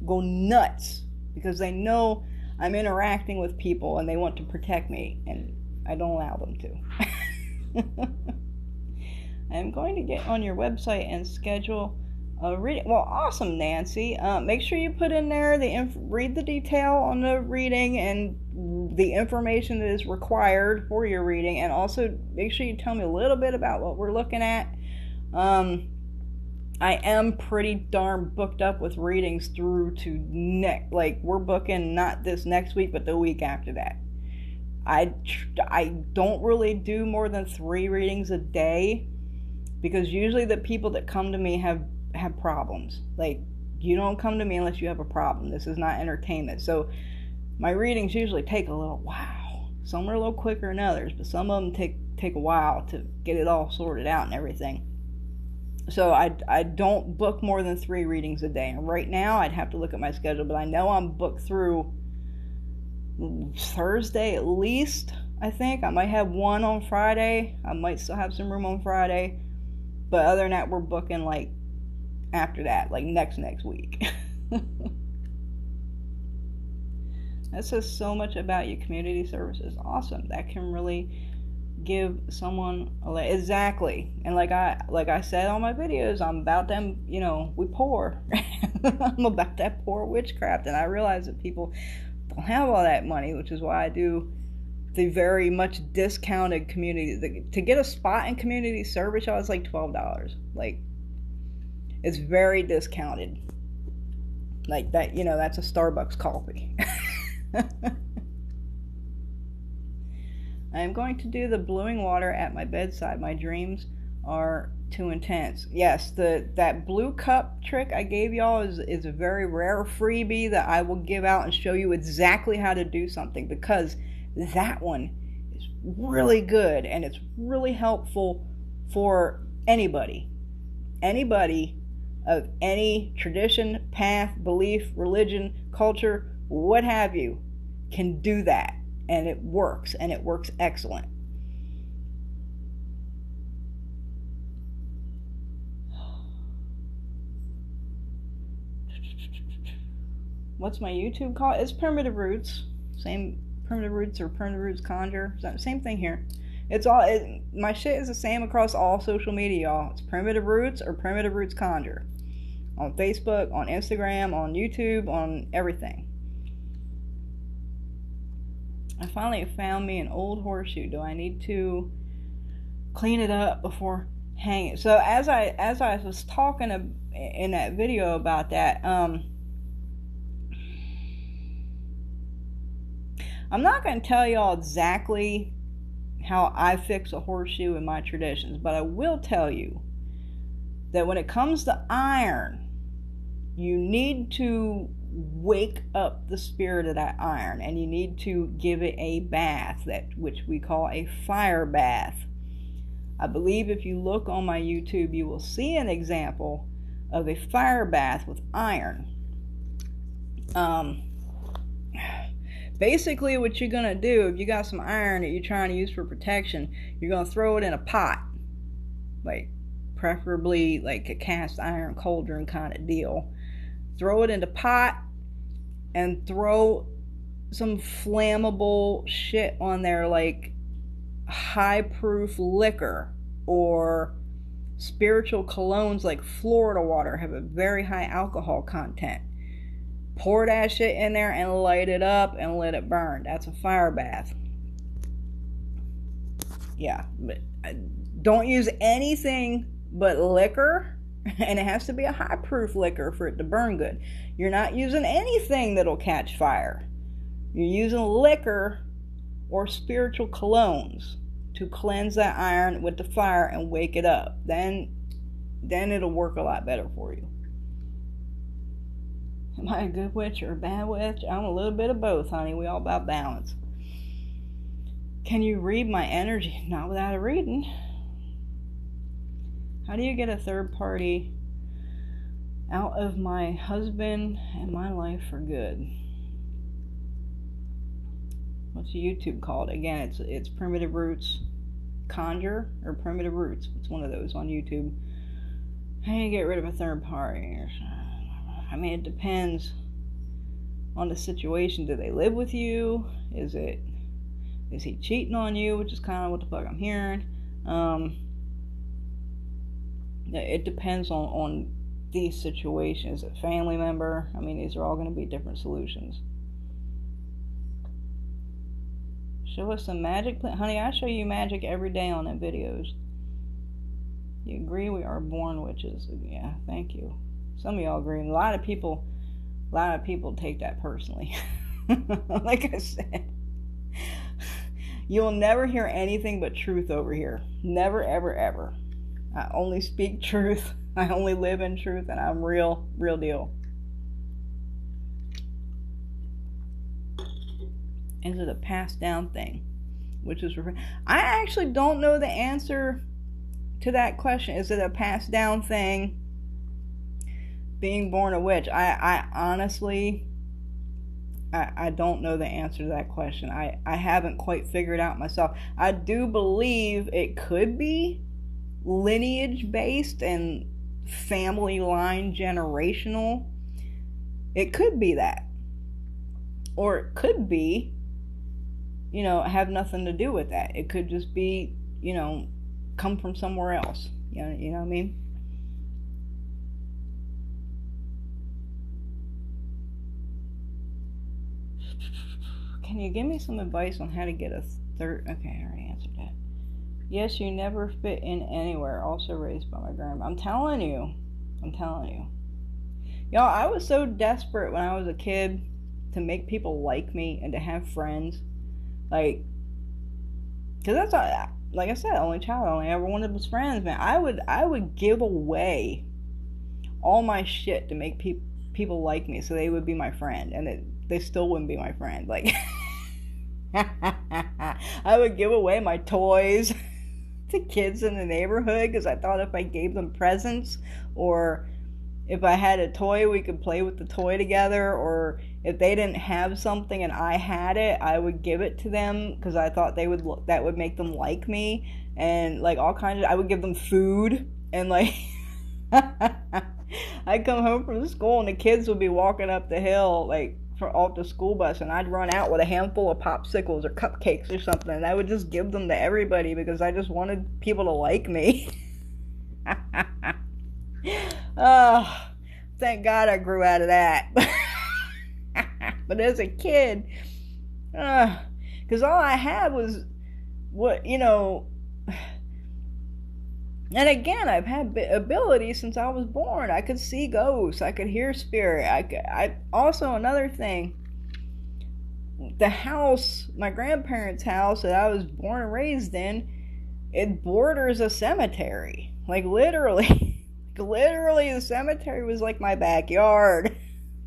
go nuts because they know I'm interacting with people and they want to protect me, and I don't allow them to. I'm going to get on your website and schedule a reading. Well, awesome, Nancy. Make sure you put in there read the detail on the reading and the information that is required for your reading, and also make sure you tell me a little bit about what we're looking at. I am pretty darn booked up with readings through to we're booking not this next week, but the week after that. I don't really do more than 3 readings a day. Because usually the people that come to me have problems. Like, you don't come to me unless you have a problem. This is not entertainment. So my readings usually take a little while. Some are a little quicker than others, but some of them take a while to get it all sorted out and everything. So I don't book more than 3 readings a day. And right now I'd have to look at my schedule, but I know I'm booked through Thursday at least, I think. I might have one on Friday. I might still have some room on Friday. But other than that, we're booking like after that, like next week. That says so much about you. Community service is awesome. That can really give someone exactly. And like I said on my videos, I'm about them, we pour. I'm about that poor witchcraft, and I realize that people don't have all that money, which is why I do the very much discounted community. To get a spot in community service, y'all, it's like $12. Like, it's very discounted. Like that, that's a Starbucks coffee. I am going to do the bluing water at my bedside. My dreams are too intense. Yes, that blue cup trick I gave y'all is a very rare freebie that I will give out and show you exactly how to do something, because that one is really good and it's really helpful for anybody of any tradition, path, belief, religion, culture, what have you, can do that. And it works excellent. What's my YouTube called? It's Primitive Roots. Same Primitive Roots or Primitive Roots Conjure. Same thing here. It's all my shit is the same across all social media, y'all. It's Primitive Roots or Primitive Roots Conjure. On Facebook, on Instagram, on YouTube, on everything. I finally found me an old horseshoe. Do I need to clean it up before hanging it? So as I was talking in that video about that, I'm not going to tell y'all exactly how I fix a horseshoe in my traditions, but I will tell you that when it comes to iron, you need to wake up the spirit of that iron, and you need to give it a bath, which we call a fire bath. I believe if you look on my YouTube, you will see an example of a fire bath with iron. Basically what you're gonna do, if you got some iron that you're trying to use for protection, you're gonna throw it in a pot, like preferably like a cast iron cauldron kind of deal. Throw it in the pot and throw some flammable shit on there, like high proof liquor or spiritual colognes like Florida water have a very high alcohol content. Pour that shit in there and light it up and let it burn. That's a fire bath. Yeah, but don't use anything but liquor, and it has to be a high proof liquor for it to burn good. You're not using anything that'll catch fire. You're using liquor or spiritual colognes to cleanse that iron with the fire and wake it up. Then it'll work a lot better for you. Am I a good witch or a bad witch? I'm a little bit of both, honey. We all about balance. Can you read my energy? Not without a reading. How do you get a third party out of my husband and my life for good? What's the YouTube called? Again, it's Primitive Roots Conjure or Primitive Roots. It's one of those on YouTube. How do you get rid of a third party? I mean, it depends on the situation. Do they live with you? Is he cheating on you? Which is kind of what the fuck I'm hearing. It depends on these situations. A family member. I mean, these are all going to be different solutions. Show us some magic. Honey, I show you magic every day on them videos. You agree we are born witches? Yeah, thank you. Some of y'all agree. A lot of people take that personally. Like I said, you'll never hear anything but truth over here. Never, ever, ever. I only speak truth. I only live in truth, and I'm real deal. Is it a passed down thing? Which is, I actually don't know the answer to that question. Is it a passed down thing? Being born a witch? I honestly, I don't know the answer to that question. I haven't quite figured out myself. I do believe it could be lineage based and family line generational. It could be that. Or it could be, have nothing to do with that. It could just be, come from somewhere else. You know what I mean? Can you give me some advice on how to get a third? Okay, I already answered that. Yes, you never fit in anywhere. Also raised by my grandma. I'm telling you. Y'all, I was so desperate when I was a kid to make people like me and to have friends. Like, because that's all, like I said, only child, only ever wanted was friends, man. I would give away all my shit to make people like me, so they would be my friend, and they still wouldn't be my friend. Like, I would give away my toys to kids in the neighborhood because I thought if I gave them presents, or if I had a toy, we could play with the toy together, or if they didn't have something and I had it, I would give it to them because I thought that would make them like me, and like all kinds of, I would give them food, and like I'd come home from school and the kids would be walking up the hill like off the school bus, and I'd run out with a handful of popsicles or cupcakes or something, and I would just give them to everybody because I just wanted people to like me. Oh, thank God I grew out of that. But as a kid, because all I had was what, and again, I've had abilities since I was born. I could see ghosts. I could hear spirit. I also, another thing, the house, my grandparents' house that I was born and raised in, it borders a cemetery. Like literally, the cemetery was like my backyard.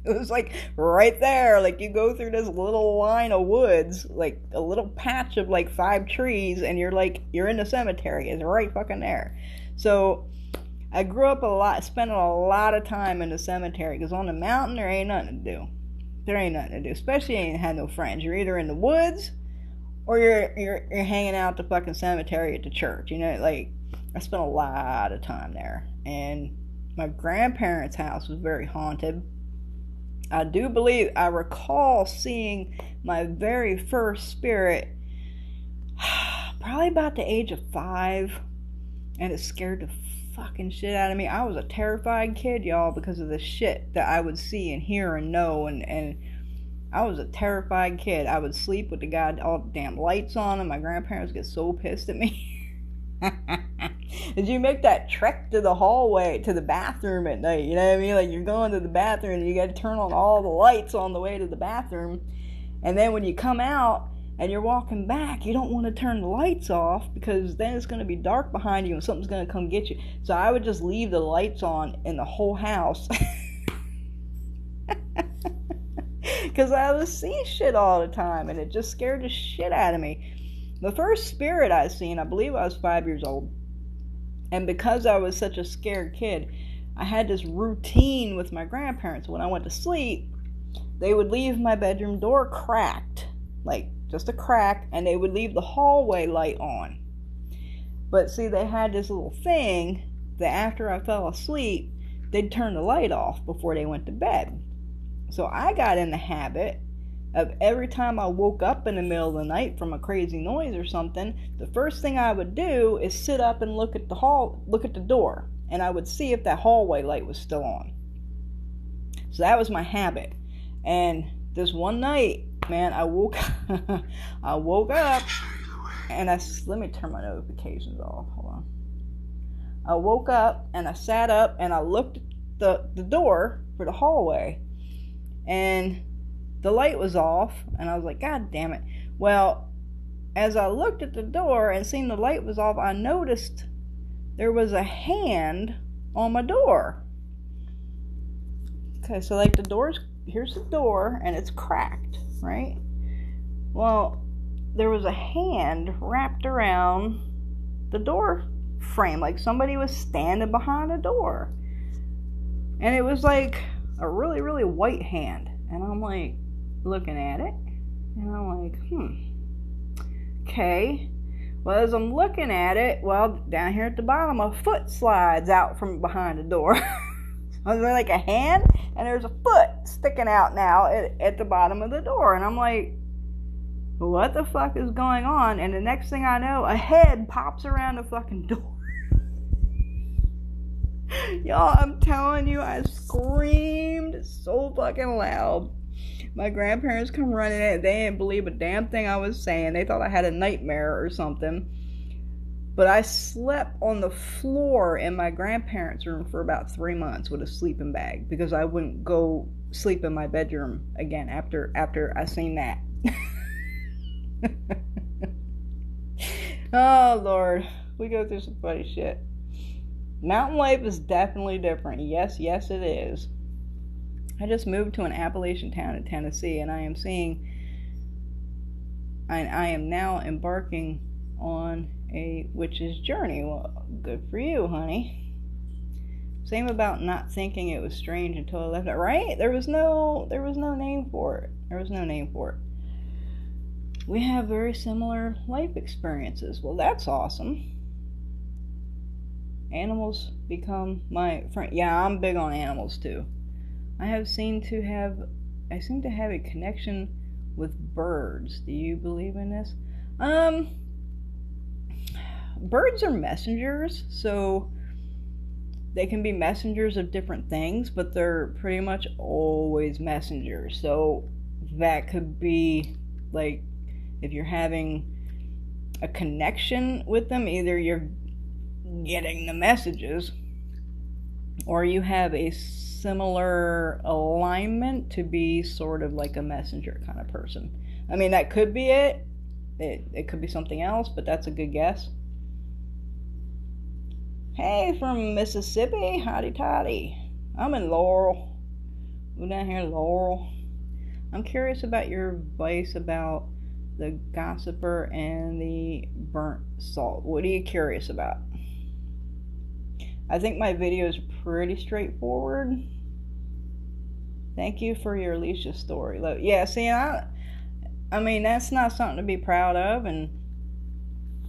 It was like right there. Like you go through this little line of woods, like a little patch of like 5 trees, and you're in the cemetery. It's right fucking there. So I grew up spending a lot of time in the cemetery because on the mountain there ain't nothing to do. There ain't nothing to do, especially you ain't had no friends. You're either in the woods or you're hanging out at the fucking cemetery at the church. Like I spent a lot of time there, and my grandparents' house was very haunted. I recall seeing my very first spirit probably about the age of 5, and it scared the fucking shit out of me. I was a terrified kid, y'all, because of the shit that I would see and hear and know, and I was a terrified kid. I would sleep with all the damn lights on, and my grandparents get so pissed at me. Did you make that trek to the hallway, to the bathroom at night? You know what I mean? Like you're going to the bathroom and you got to turn on all the lights on the way to the bathroom. And then when you come out and you're walking back, you don't want to turn the lights off because then it's going to be dark behind you and something's going to come get you. So I would just leave the lights on in the whole house. Because I was seeing shit all the time and it just scared the shit out of me. The first spirit I seen, I believe I was 5 years old. And because I was such a scared kid, I had this routine with my grandparents. When I went to sleep, they would leave my bedroom door cracked, like just a crack, and they would leave the hallway light on. But see, they had this little thing that after I fell asleep, they'd turn the light off before they went to bed. So I got in the habit of every time I woke up in the middle of the night from a crazy noise or something, the first thing I would do is sit up and look at the door, and I would see if that hallway light was still on. So that was my habit. And this one night, man, I woke up and let me turn my notifications off. Hold on. I woke up and I sat up and I looked at the door for the hallway, and the light was off, and I was like, God damn it. Well, as I looked at the door and seen the light was off, I noticed there was a hand on my door. Okay, so like here's the door, and it's cracked, right? Well, there was a hand wrapped around the door frame, like somebody was standing behind the door. And it was like a really, really white hand. And I'm like looking at it, and I'm like, okay. Well, as I'm looking at it, well, down here at the bottom, a foot slides out from behind the door. I was like a hand, and there's a foot sticking out now at the bottom of the door. And I'm like, what the fuck is going on? And the next thing I know, a head pops around the fucking door. Y'all, I'm telling you, I screamed so fucking loud. My grandparents come running in. They didn't believe a damn thing I was saying. They thought I had a nightmare or something. But I slept on the floor in my grandparents' room for about 3 months with a sleeping bag, because I wouldn't go sleep in my bedroom again after I seen that. Oh Lord, we go through some funny shit. Mountain life is definitely different. Yes, it is. I just moved to an Appalachian town in Tennessee, and I am now embarking on a witch's journey. Well, good for you, honey. Same about not thinking it was strange until I left it, right? There was no name for it. We have very similar life experiences. Well, that's awesome. Animals become my friend. Yeah, I'm big on animals too. I seem to have a connection with birds. Do you believe in this? Birds are messengers, so they can be messengers of different things, but they're pretty much always messengers. So that could be like, if you're having a connection with them, either you're getting the messages, or you have a similar alignment to be sort of like a messenger kind of person. I mean, that could be it. It could be something else, but that's a good guess. Hey, from Mississippi, howdy toddy. I'm in Laurel. We're down here in Laurel. I'm curious about your advice about the gossiper and the burnt salt. What are you curious about? I think my video is pretty straightforward. Thank you for your Alicia story. Look, yeah, see, I mean, that's not something to be proud of, and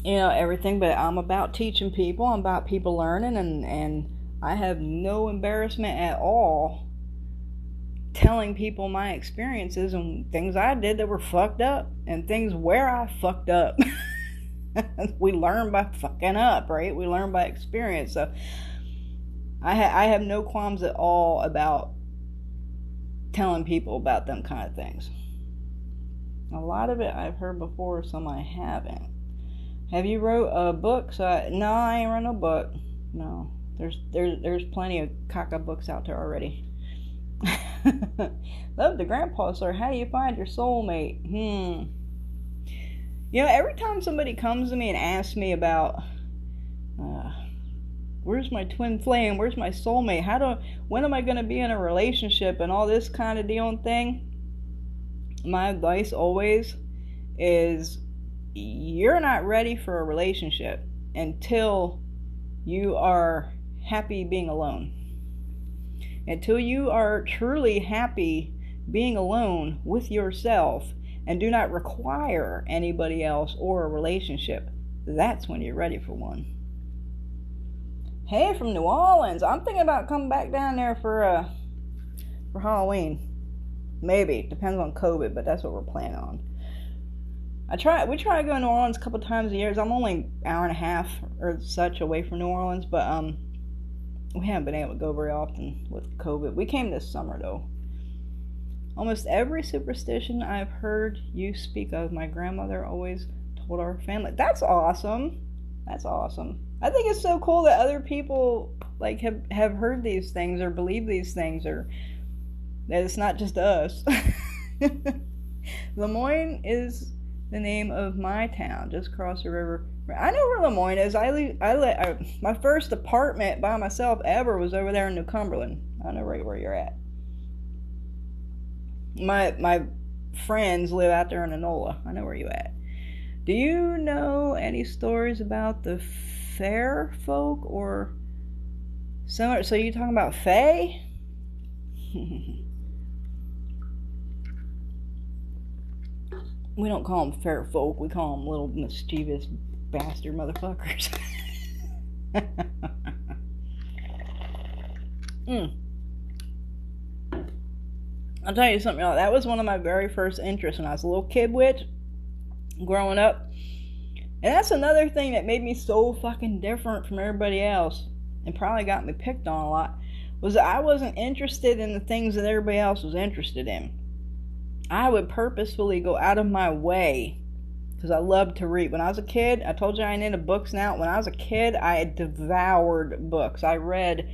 everything, but I'm about teaching people. I'm about people learning, and I have no embarrassment at all telling people my experiences and things I did that were fucked up, and things where I fucked up. We learn by fucking up, right? We learn by experience. So I have no qualms at all about telling people about them kind of things. A lot of it I've heard before, some I haven't. Have you wrote a book? No, I ain't wrote no book. No, there's plenty of caca books out there already. Love the grandpa, sir. How do you find your soulmate? Every time somebody comes to me and asks me about where's my twin flame, where's my soulmate, when am I going to be in a relationship and all this kind of deal and thing, my advice always is, you're not ready for a relationship until you are happy being alone. Until you are truly happy being alone with yourself and do not require anybody else or a relationship, that's when you're ready for one. Hey, from New Orleans. I'm thinking about coming back down there for Halloween. Maybe. Depends on COVID, but that's what we're planning on. We try to go to New Orleans a couple times a year. I'm only an hour and a half or such away from New Orleans, but we haven't been able to go very often with COVID. We came this summer though. Almost every superstition I've heard you speak of, my grandmother always told our family. That's awesome. I think it's so cool that other people like have heard these things or believe these things, or that it's not just us. Lemoyne is the name of my town, just across the river. I know where Lemoyne is. My first apartment by myself ever was over there in New Cumberland. I know right where you're at. My friends live out there in Enola. I know where you at. Do you know any stories about the fair folk or similar? So you talking about fae? We don't call them fair folk. We call them little mischievous bastard motherfuckers. I'll tell you something else. That was one of my very first interests when I was a little kid witch growing up. And that's another thing that made me so fucking different from everybody else and probably got me picked on a lot, was that I wasn't interested in the things that everybody else was interested in. I would purposefully go out of my way because I loved to read. When I was a kid, I told you I ain't into books now. When I was a kid, I devoured books. I read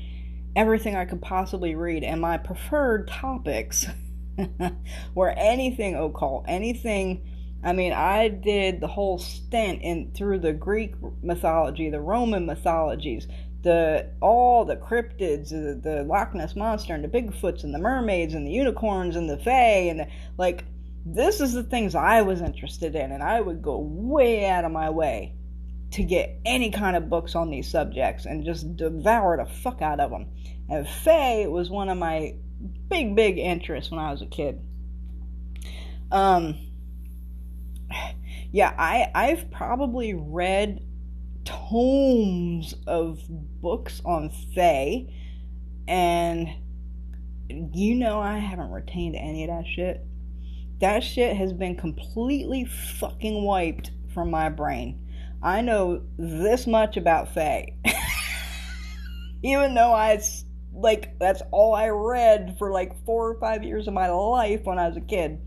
everything I could possibly read, and my preferred topics were anything occult, anything. I mean, I did the whole stint through the Greek mythology, the Roman mythologies, all the cryptids, the Loch Ness Monster, and the Bigfoots, and the mermaids, and the unicorns, and the fae, and this is the things I was interested in, and I would go way out of my way to get any kind of books on these subjects and just devour the fuck out of them. And fae was one of my big interests when I was a kid. Yeah, I've probably read tomes of books on fae, and I haven't retained any of that shit. That shit has been completely fucking wiped from my brain. I know this much about fae. Even though that's all I read for 4 or 5 years of my life when I was a kid.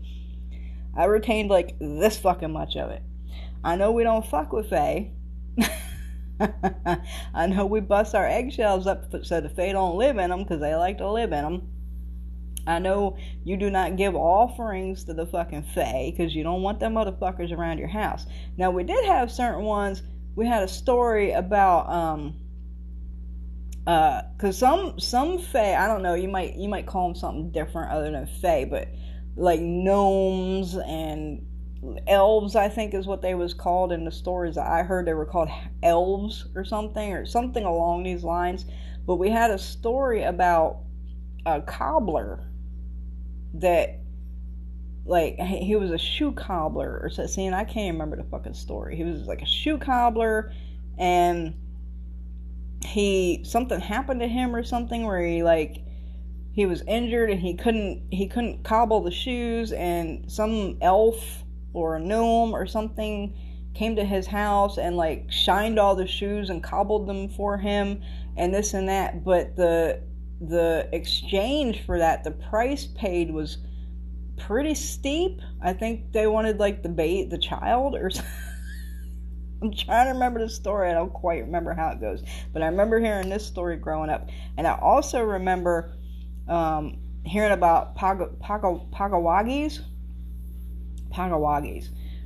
I retained this fucking much of it. I know we don't fuck with fae. I know we bust our eggshells up so the fae don't live in them because they like to live in them. I know you do not give offerings to the fucking fae because you don't want them motherfuckers around your house. Now, we did have certain ones. We had a story about because some fae, I don't know, you might call them something different other than fae, but gnomes and elves, I think is what they was called in the stories that I heard. They were called elves or something along these lines. But we had a story about a cobbler that he was a shoe cobbler or something. I can't remember the fucking story. He was a shoe cobbler, and something happened to him or something where he was injured and he couldn't cobble the shoes, and some elf or a gnome or something came to his house and shined all the shoes and cobbled them for him and this and that. But the exchange for that, the price paid was pretty steep. I think they wanted the child or something. I'm trying to remember the story. I don't quite remember how it goes, but I remember hearing this story growing up. And I also remember hearing about Pagawagis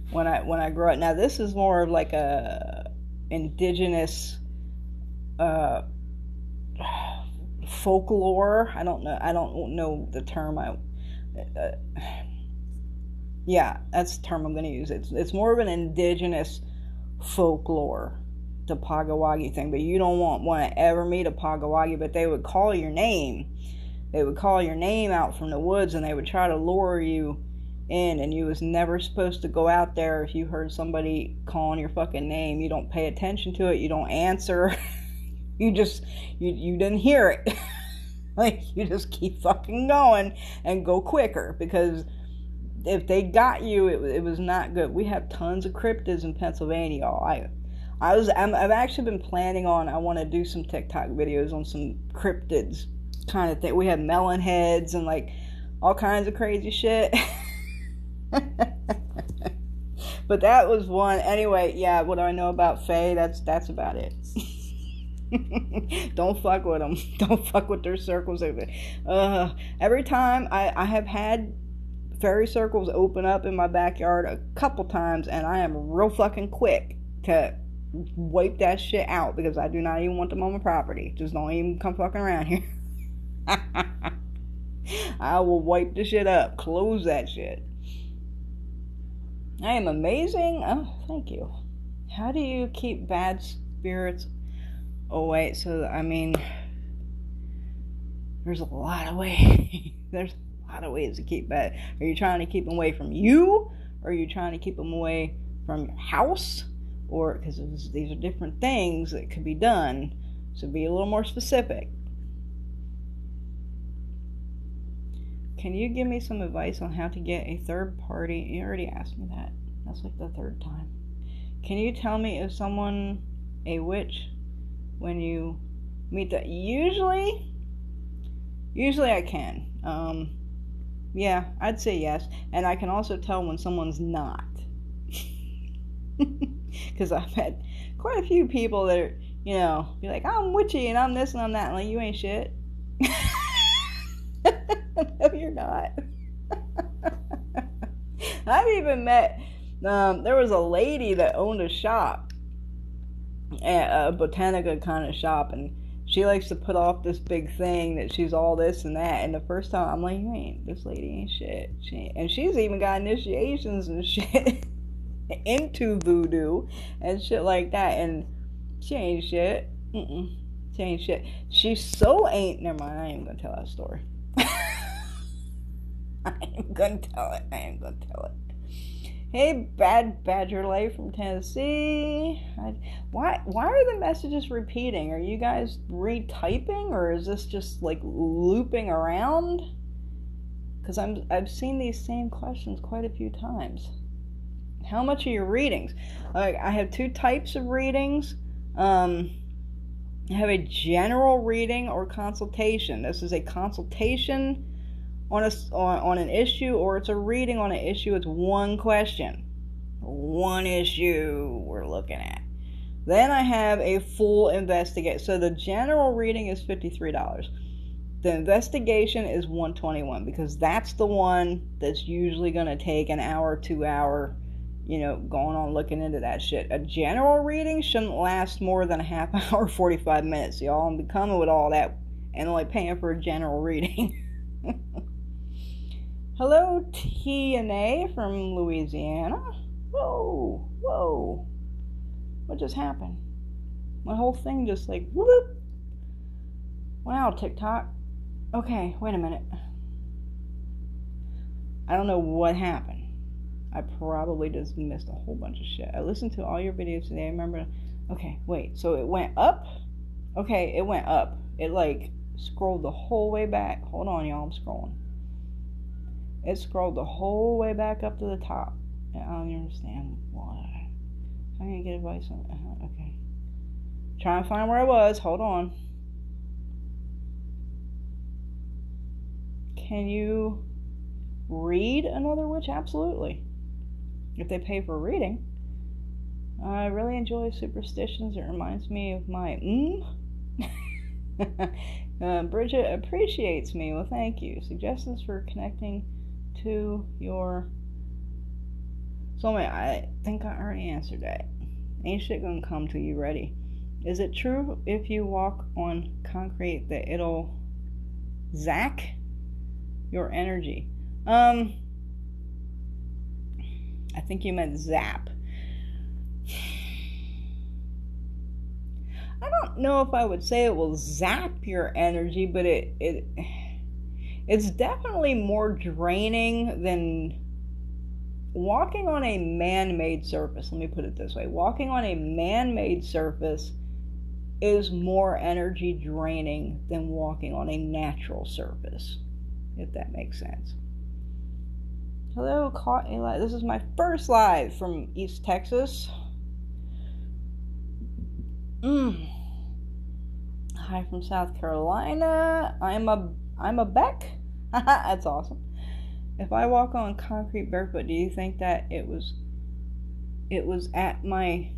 when I grew up. Now this is more of a indigenous folklore. I don't know the term. Yeah, that's the term I'm going to use. It's more of an indigenous folklore, the Pagawagi thing. But you don't want to ever meet a Pagawagi, but they would call your name. They would call your name out from the woods, and they would try to lure you in, and you was never supposed to go out there. If you heard somebody calling your fucking name, you don't pay attention to it, you don't answer. you didn't hear it. You just keep fucking going and go quicker, because if they got you, it was not good. We have tons of cryptids in Pennsylvania, y'all. I've actually been planning on, I want to do some TikTok videos on some cryptids kind of thing. We have melon heads and all kinds of crazy shit. But that was one. Anyway, yeah, what I know about fae, that's about it. Don't fuck with them. Don't fuck with their circles. Every time I have had fairy circles open up in my backyard a couple times, and I am real fucking quick to wipe that shit out because I do not even want them on my property. Just don't even come fucking around here. I will wipe the shit up. Close that shit. I am amazing. Oh, thank you. How do you keep bad spirits away? So, I mean, there's a lot of ways. There's a lot of ways to keep bad. Are you trying to keep them away from you? Or are you trying to keep them away from your house? Or, because these are different things that could be done. So be a little more specific. Can you give me some advice on how to get a third party? You already asked me that. That's like the third time. Can you tell me if someone a witch when you meet that? Usually I can. Yeah, I'd say yes. And I can also tell when someone's not. Because I've had quite a few people that are, be like, I'm witchy and I'm this and I'm that. And like, you ain't shit. No, you're not. I've even met, there was a lady that owned a shop, a botanica kind of shop, and she likes to put off this big thing that she's all this and that. And the first time I'm like, this lady ain't shit. And she's even got initiations and shit into voodoo and shit like that. And she ain't shit. She ain't shit. She's so ain't. Never mind. I ain't gonna tell that story. I am gonna tell it. Hey, Bad Badger Life from Tennessee. Why are the messages repeating? Are you guys retyping, or is this just like looping around? Because I've seen these same questions quite a few times. How much are your readings? I have two types of readings. I have a general reading or consultation. This is a consultation on an issue, or it's a reading on an issue. It's one question, one issue we're looking at. Then I have a full investigation. So the general reading is $53. The investigation is $121 because that's the one that's usually going to take an hour, 2 hour, going on looking into that shit. A general reading shouldn't last more than a half hour, 45 minutes. Y'all be coming with all that and only paying for a general reading. Hello, TNA from Louisiana. Whoa. What just happened? My whole thing just like, whoop. Wow, TikTok. Okay, wait a minute. I don't know what happened. I probably just missed a whole bunch of shit. I listened to all your videos today. I remember. Okay, wait. So it went up? Okay, it went up. It like scrolled the whole way back. Hold on, y'all. I'm scrolling. It scrolled the whole way back up to the top. And I don't understand why. I'm going to get advice on it. Okay. Trying to find where I was. Hold on. Can you read another witch? Absolutely. If they pay for a reading. I really enjoy superstitions. It reminds me of my Bridget appreciates me. Well, thank you. Suggestions for connecting to your soulmate. I think I already answered that. Ain't shit gonna come till you ready. Is it true if you walk on concrete that it'll zap your energy? I think you meant zap. I don't know if I would say it will zap your energy, but it's definitely more draining than walking on a man-made surface. Let me put it this way. Walking on a man-made surface is more energy draining than walking on a natural surface, if that makes sense. Hello, this is my first live from East Texas. Hi from South Carolina. I'm a Beck. That's awesome. If I walk on concrete barefoot, do you think that it was at my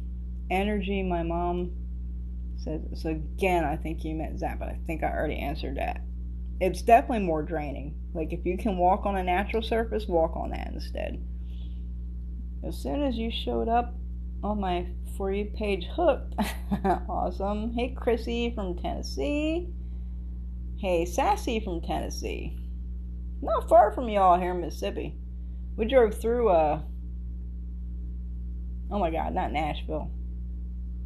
energy? My mom said so. Again, I think you meant zap, but I think I already answered that. it's definitely more draining. Like, if you can walk on a natural surface, walk on that instead. As soon as you showed up on my For You page hooked. Awesome. Hey, Chrissy from Tennessee. Hey, Sassy from Tennessee. Not far from y'all here in Mississippi. We drove through, oh my God, not Nashville.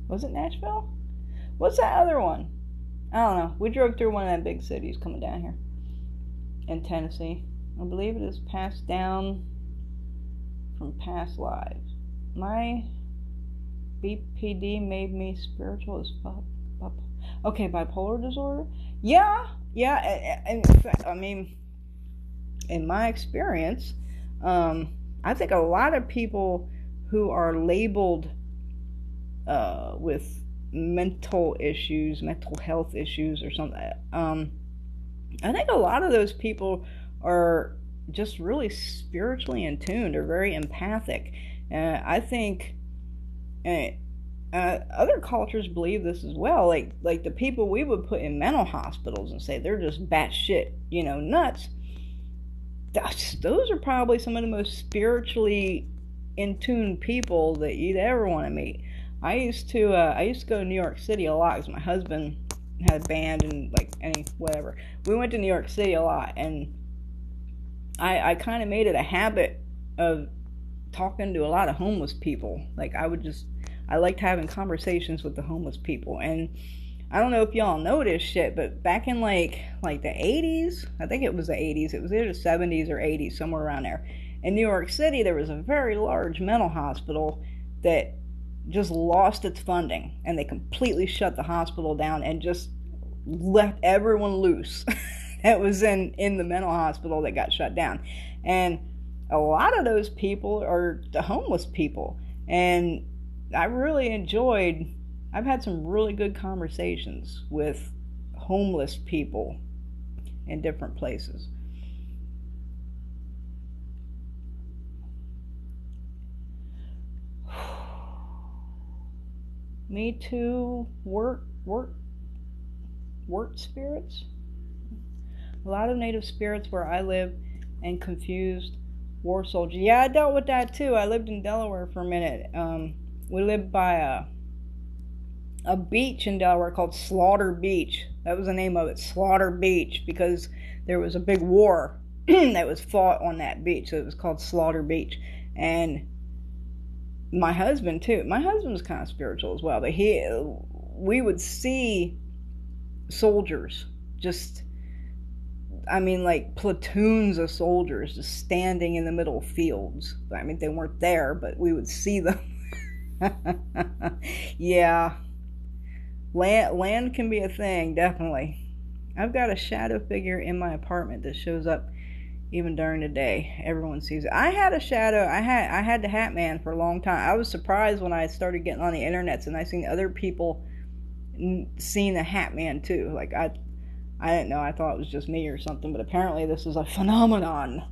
Was it Nashville? What's that other one? I don't know. We drove through one of them big cities coming down here in Tennessee. I believe it is passed down from past lives. My BPD made me spiritual as fuck. Okay, bipolar disorder? Yeah. In fact, I mean, in my experience, I think a lot of people who are labeled with mental issues, mental health issues or something, I think a lot of those people are just really spiritually in tune. They're very empathic. I think other cultures believe this as well. Like the people we would put in mental hospitals and say they're just batshit, nuts. Those are probably some of the most spiritually in tune people that you'd ever want to meet. I used to go to New York City a lot because my husband had a band and whatever. We went to New York City a lot, and I kind of made it a habit of talking to a lot of homeless people. Like, I liked having conversations with the homeless people. And I don't know if y'all know this shit, but back in like the 80s, I think it was the 80s, it was either the 70s or 80s, somewhere around there. In New York City, there was a very large mental hospital that just lost its funding, and they completely shut the hospital down and just left everyone loose that was in the mental hospital that got shut down. And a lot of those people are the homeless people. And I really I've had some really good conversations with homeless people in different places. Me too. Wort spirits. A lot of native spirits where I live, and confused war soldiers. Yeah, I dealt with that too. I lived in Delaware for a minute. We lived by a beach in Delaware called Slaughter Beach. That was the name of it, Slaughter Beach, because there was a big war that was fought on that beach, so it was called Slaughter Beach. And my husband too. My husband was kind of spiritual as well, but we would see soldiers like platoons of soldiers just standing in the middle of fields. I mean, they weren't there, but we would see them. Yeah. Land can be a thing, definitely. I've got a shadow figure in my apartment that shows up even during the day. Everyone sees it. I had a shadow. I had the Hat Man for a long time. I was surprised when I started getting on the internet and I seen other people seeing the Hat Man too. Like, I didn't know. I thought it was just me or something, but apparently this is a phenomenon.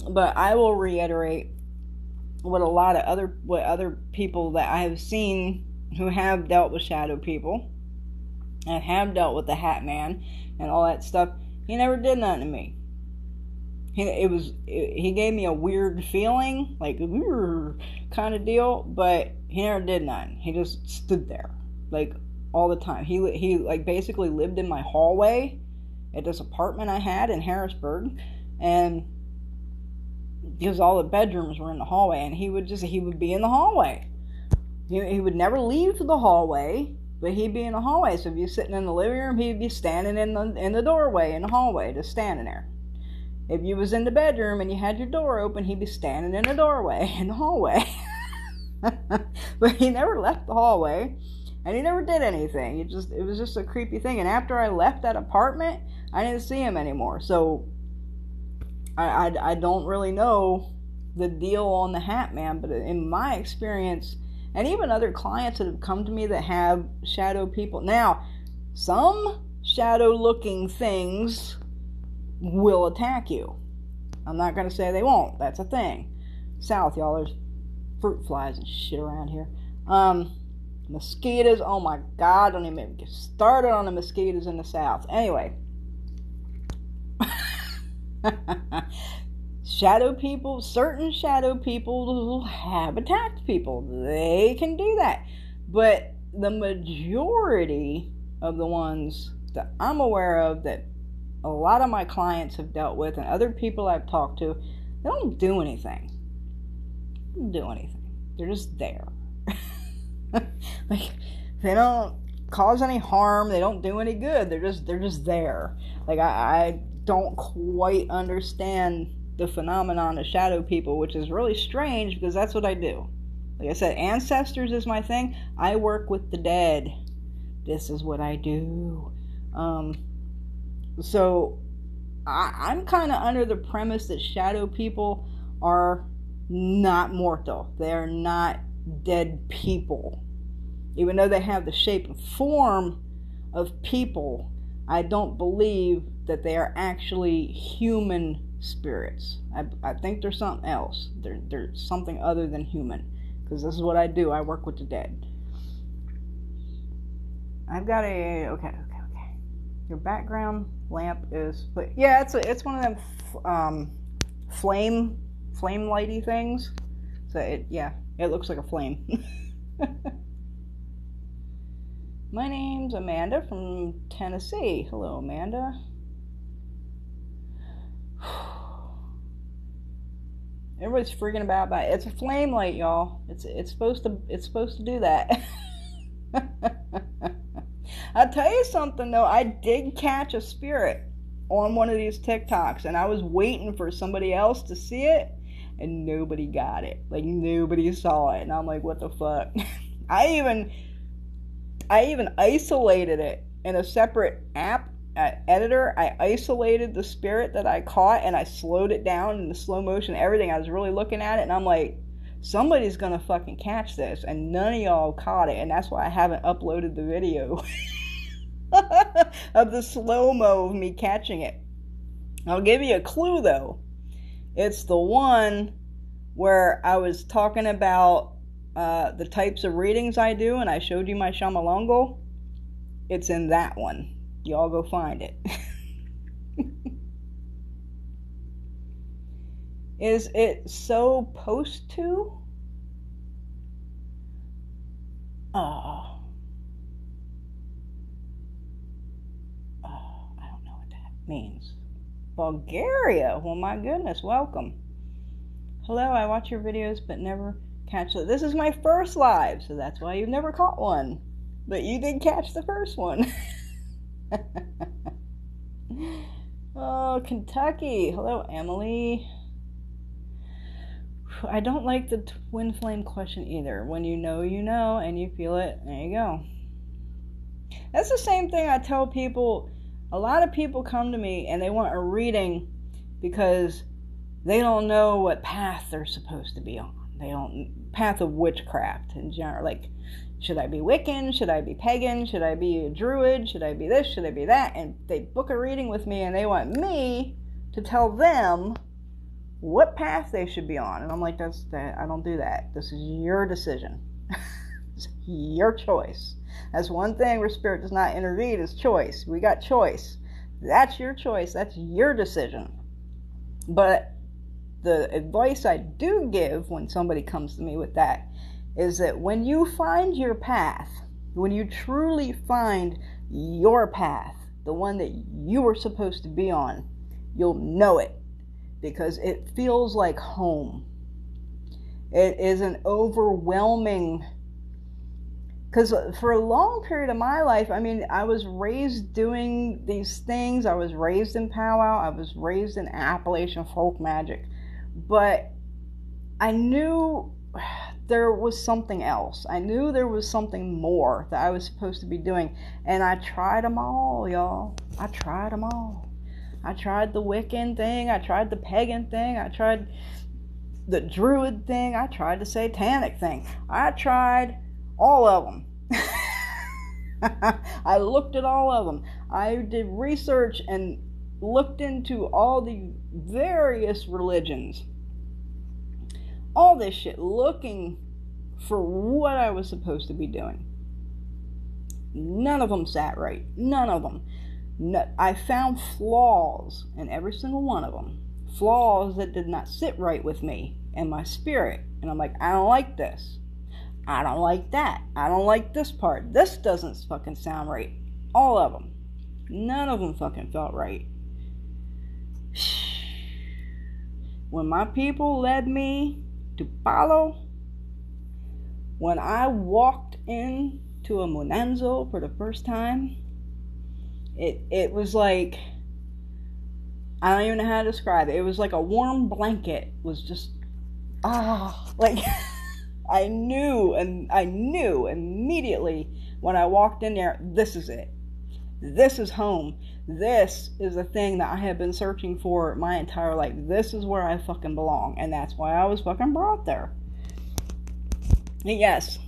But I will reiterate what other people that I have seen who have dealt with shadow people and have dealt with the Hat Man and all that stuff. He never did nothing to me. He gave me a weird feeling, like kind of deal, but he never did nothing. He just stood there, like, all the time. He like basically lived in my hallway at this apartment I had in Harrisburg, and because all the bedrooms were in the hallway, and he would be in the hallway. He would never leave the hallway, but he'd be in the hallway. So if you're sitting in the living room, he'd be standing in the doorway in the hallway, just standing there. If you was in the bedroom and you had your door open, he'd be standing in the doorway in the hallway. But he never left the hallway, and he never did anything. It was just a creepy thing. And after I left that apartment, I didn't see him anymore. So I don't really know the deal on the Hat Man, but in my experience, and even other clients that have come to me that have shadow people. Now, some shadow-looking things will attack you. I'm not going to say they won't. That's a thing. South, y'all, there's fruit flies and shit around here. Mosquitoes, oh my God, don't even get started on the mosquitoes in the South. Anyway. Shadow people, certain shadow people have attacked people. They can do that. But the majority of the ones that I'm aware of, that a lot of my clients have dealt with and other people I've talked to, they don't do anything. They don't do anything. They're just there. Like, they don't cause any harm. They don't do any good. They're just there. Like, I don't quite understand the phenomenon of shadow people, which is really strange because that's what I do. Like I said, ancestors is my thing. I work with the dead. This is what I do. So I'm kind of under the premise that shadow people are not mortal. They're not dead people. Even though they have the shape and form of people, I don't believe that they are actually human spirits. I think there's something else. There's something other than human. Because this is what I do. I work with the dead. I've got a... Okay. Your background lamp is... Yeah, it's one of them flame lighty things. So, it looks like a flame. My name's Amanda from Tennessee. Hello, Amanda. Everybody's freaking about it. It's a flame light, y'all. It's supposed to do that. I'll tell you something though. I did catch a spirit on one of these TikToks, and I was waiting for somebody else to see it, and nobody got it. Like, nobody saw it, and I'm like, what the fuck? I even isolated it in a separate app editor. I isolated the spirit that I caught, and I slowed it down in the slow motion, everything. I was really looking at it, and I'm like, somebody's gonna fucking catch this, and none of y'all caught it, and that's why I haven't uploaded the video of the slow-mo of me catching it. I'll give you a clue though. It's the one where I was talking about the types of readings I do, and I showed you my Shamalongo. It's in that one. Y'all go find it. Is it supposed to? I don't know what that means. Bulgaria. Well, my goodness, welcome. Hello, I watch your videos but never catch it. This is my first live, so that's why you've never caught one. But you did catch the first one. Oh, Kentucky. Hello, Emily. I don't like the twin flame question either. When you know, and you feel it, there you go. That's the same thing I tell people. A lot of people come to me and they want a reading because they don't know what path they're supposed to be on. They don't, path of witchcraft in general. Like, should I be Wiccan? Should I be pagan? Should I be a druid? Should I be this? Should I be that? And they book a reading with me and they want me to tell them what path they should be on. And I'm like, I don't do that. This is your decision. It's your choice. That's one thing where spirit does not intervene, is choice. We got choice. That's your choice. That's your decision. But the advice I do give when somebody comes to me with that is that when you find your path, when you truly find your path, the one that you were supposed to be on, you'll know it because it feels like home. It is an overwhelming, because for a long period of my life, I mean, I was raised doing these things. I was raised in powwow. I was raised in Appalachian folk magic. But I knew there was something else. I knew there was something more that I was supposed to be doing. And I tried them all, y'all. I tried them all. I tried the Wiccan thing. I tried the pagan thing. I tried the druid thing. I tried the satanic thing. I tried all of them. I looked at all of them. I did research and looked into all the various religions. All this shit, looking for what I was supposed to be doing. None of them sat right. None of them. No, I found flaws in every single one of them. Flaws that did not sit right with me and my spirit. And I'm like, I don't like this. I don't like that. I don't like this part. This doesn't fucking sound right. All of them. None of them fucking felt right. When my people led me to Palo, when I walked into a Monanzo for the first time, it was like, I don't even know how to describe it. It was like a warm blanket was just, like, I knew immediately when I walked in there, this is it. This is home. This is the thing that I have been searching for my entire life. This is where I fucking belong. And that's why I was fucking brought there. And yes,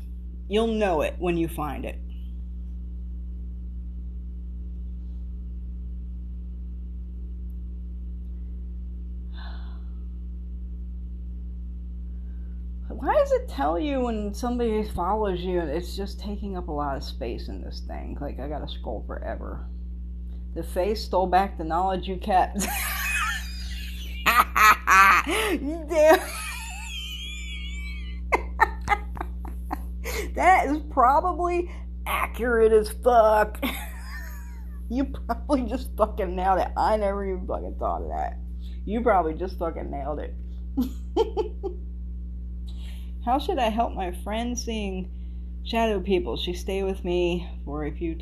you'll know it when you find it. Why does it tell you when somebody follows you and it's just taking up a lot of space in this thing? Like, I gotta scroll forever. The face stole back the knowledge you kept. Damn. That is probably accurate as fuck. You probably just fucking nailed it. I never even fucking thought of that. You probably just fucking nailed it. How should I help my friend seeing shadow people? She stayed with me for a few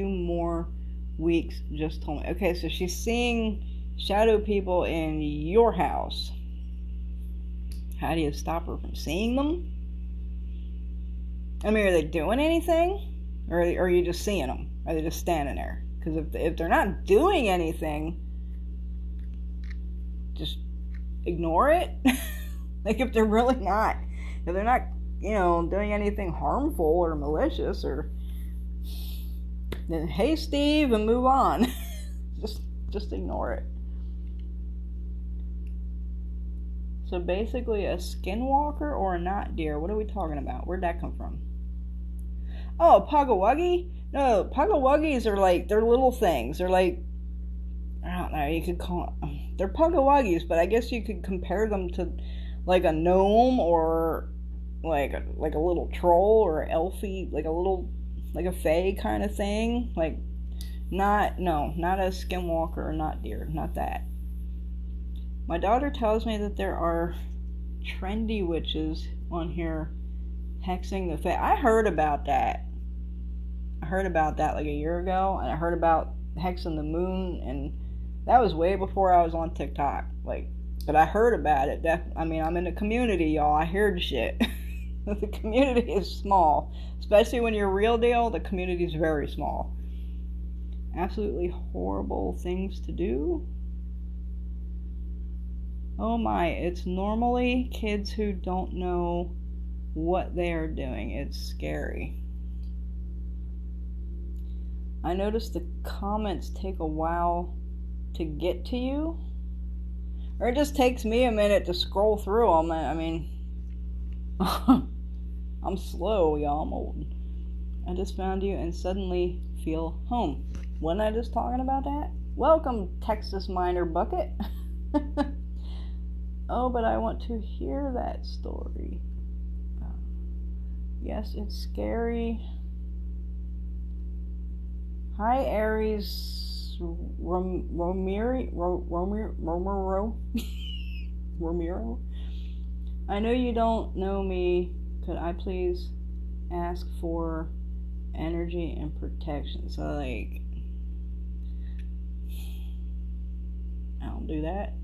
more weeks, just told me. Okay, so she's seeing shadow people in your house. How do you stop her from seeing them? I mean, are they doing anything? Or are you just seeing them? Are they just standing there? Because if they're not doing anything, just ignore it. Like, if they're really not, if they're not, doing anything harmful or malicious, or then hey Steve, and move on. just ignore it. So basically, a skinwalker or a knot deer. What are we talking about? Where'd that come from? Oh, Pugawuggy? No, Pugawuggies are like, they're little things. They're like, I don't know, you could call them, they're Pugawuggies, but I guess you could compare them to like a gnome, or like a little troll, or elfie, like a fae kind of thing. Like, not a skinwalker or not deer, not that. My daughter tells me that there are trendy witches on here hexing the fae. I heard about that like a year ago, and I heard about hexing the moon, and that was way before I was on TikTok. Like, but I heard about it. I'm in the community, y'all. I hear the shit. The community is small. Especially when you're real deal, the community is very small. Absolutely horrible things to do. Oh my, it's normally kids who don't know what they are doing. It's scary. I noticed the comments take a while to get to you. Or it just takes me a minute to scroll through them. I mean, I'm slow, y'all. I'm old. I just found you and suddenly feel home. Wasn't I just talking about that? Welcome, Texas Miner Bucket. Oh, but I want to hear that story. Yes, it's scary. Hi, Aries. Romero. I know you don't know me. Could I please ask for energy and protection? So, like, I don't do that.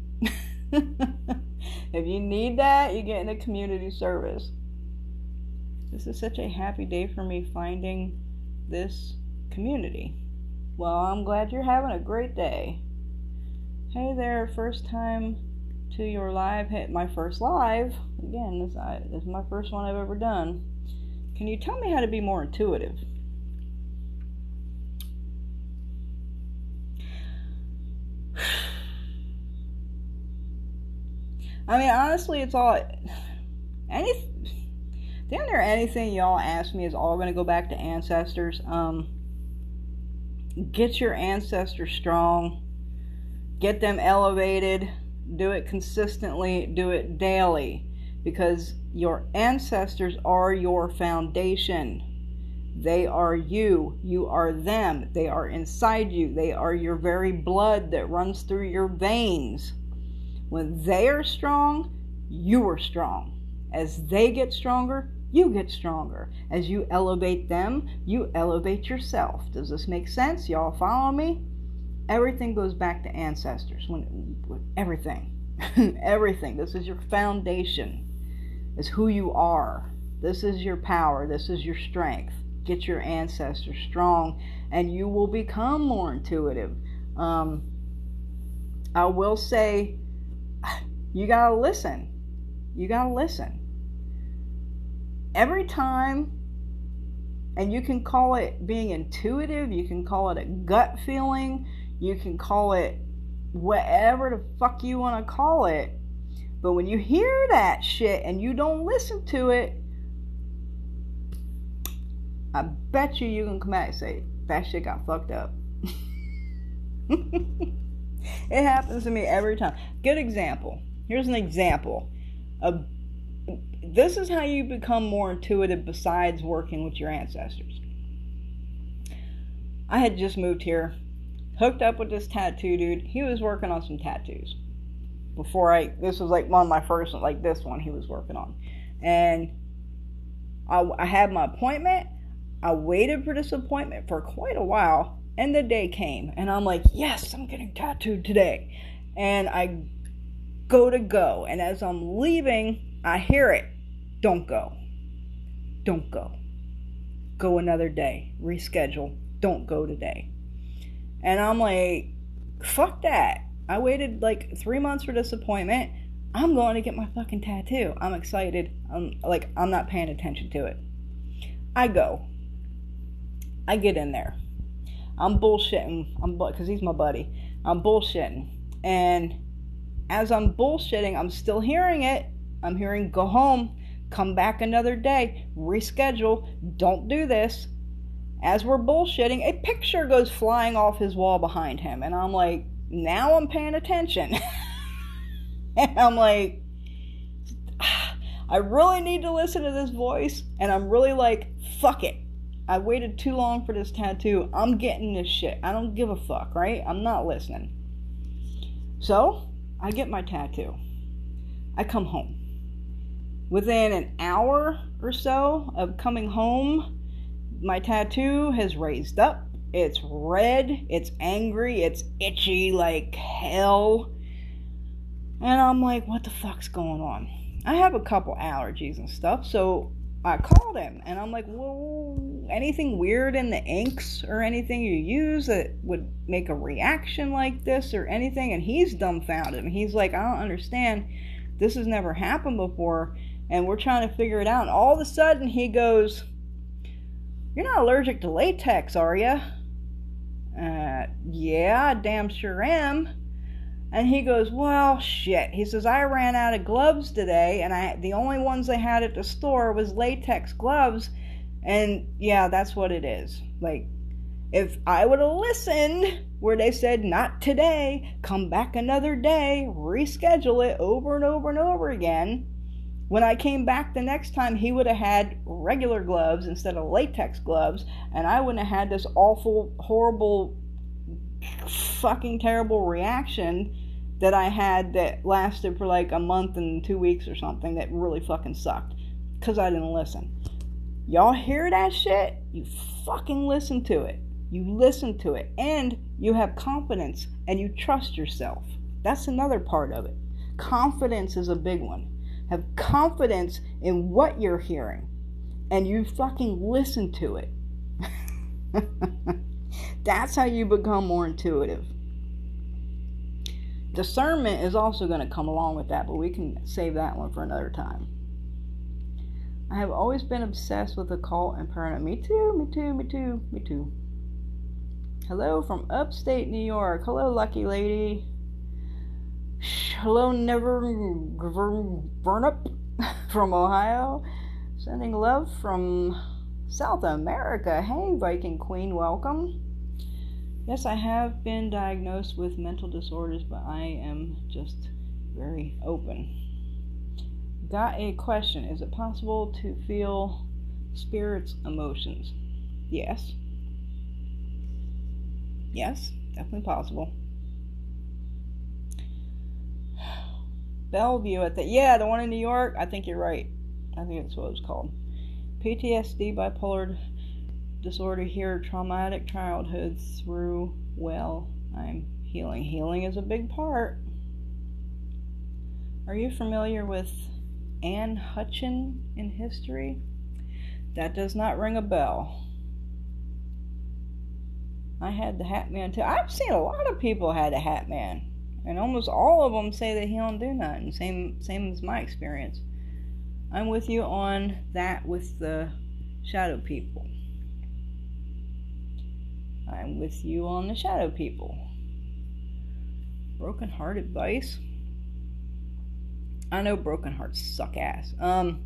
If you need that, you get into community service. This is such a happy day for me finding this community. Well, I'm glad you're having a great day. Hey there, first time to your live. Hey, my first live. Again, this is my first one I've ever done. Can you tell me how to be more intuitive? I mean, honestly, it's all... The damn near anything y'all ask me is all going to go back to ancestors. Get your ancestors strong. Get them elevated. Do it consistently. Do it daily. Because your ancestors are your foundation. They are you. You are them. They are inside you. They are your very blood that runs through your veins. When they are strong, you are strong. As they get stronger, you get stronger. As you elevate them, you elevate yourself. Does this make sense? Y'all follow me? Everything goes back to ancestors. Everything. Everything. This is your foundation. It's who you are. This is your power. This is your strength. Get your ancestors strong and you will become more intuitive. I will say, you gotta listen. You gotta listen. Every time, and you can call it being intuitive, you can call it a gut feeling, you can call it whatever the fuck you want to call it. But when you hear that shit and you don't listen to it, I bet you can come out and say, that shit got fucked up. It happens to me every time. Good example. Here's an example of this is how you become more intuitive besides working with your ancestors. I had just moved here, hooked up with this tattoo dude. He was working on some tattoos. This was like one of my first, like this one he was working on. And I had my appointment. I waited for this appointment for quite a while. And the day came. And I'm like, yes, I'm getting tattooed today. And I go. And as I'm leaving, I hear it. Don't go. Don't go. Go another day. Reschedule. Don't go today. And I'm like, fuck that. I waited like 3 months for this appointment. I'm going to get my fucking tattoo. I'm excited. I'm not paying attention to it. I go. I get in there. I'm bullshitting. Because he's my buddy. I'm bullshitting. And as I'm bullshitting, I'm still hearing it. I'm hearing, go home. Come back another day. Reschedule. Don't do this. As we're bullshitting, a picture goes flying off his wall behind him. And I'm like, now I'm paying attention. And I'm like, I really need to listen to this voice. And I'm really like, fuck it. I waited too long for this tattoo. I'm getting this shit. I don't give a fuck, right? I'm not listening. So, I get my tattoo. I come home. Within an hour or so of coming home, my tattoo has raised up. It's red. It's angry. It's itchy like hell. And I'm like, what the fuck's going on? I have a couple allergies and stuff, so I called him. And I'm like, whoa, anything weird in the inks or anything you use that would make a reaction like this or anything? And he's dumbfounded. And he's like, I don't understand. This has never happened before. And we're trying to figure it out. And all of a sudden he goes, you're not allergic to latex, are you? Yeah, I damn sure am. And he goes, well, shit. He says, I ran out of gloves today, and the only ones they had at the store was latex gloves. And yeah, that's what it is. Like, if I would have listened where they said, not today, come back another day, reschedule it over and over and over again, when I came back the next time, he would have had regular gloves instead of latex gloves, and I wouldn't have had this awful, horrible, fucking terrible reaction that I had that lasted for like a month and 2 weeks or something that really fucking sucked, because I didn't listen. Y'all hear that shit? You fucking listen to it. You listen to it, and you have confidence, and you trust yourself. That's another part of it. Confidence is a big one. Have confidence in what you're hearing, and you fucking listen to it. That's how you become more intuitive. Discernment is also going to come along with that, but we can save that one for another time. I have always been obsessed with occult and paranormal. Me too. Hello from upstate New York. Hello, lucky lady. Hello, never burn up from Ohio. Sending love from South America. Hey, Viking Queen, welcome. Yes, I have been diagnosed with mental disorders, but I am just very open. Got a question. Is it possible to feel spirits' emotions? Yes. Yes, definitely possible. Bellevue at the one in New York. I think you're right. I think that's what it was called. PTSD, bipolar disorder here, traumatic childhood through, well, I'm healing. Healing is a big part. Are you familiar with Anne Hutchin in history? That does not ring a bell. I had the Hat Man too. I've seen a lot of people had a Hat Man, and almost all of them say that he don't do nothing. Same as my experience. I'm with you on that with the shadow people. I'm with you on the shadow people. Broken heart advice. I know broken hearts suck ass. I'll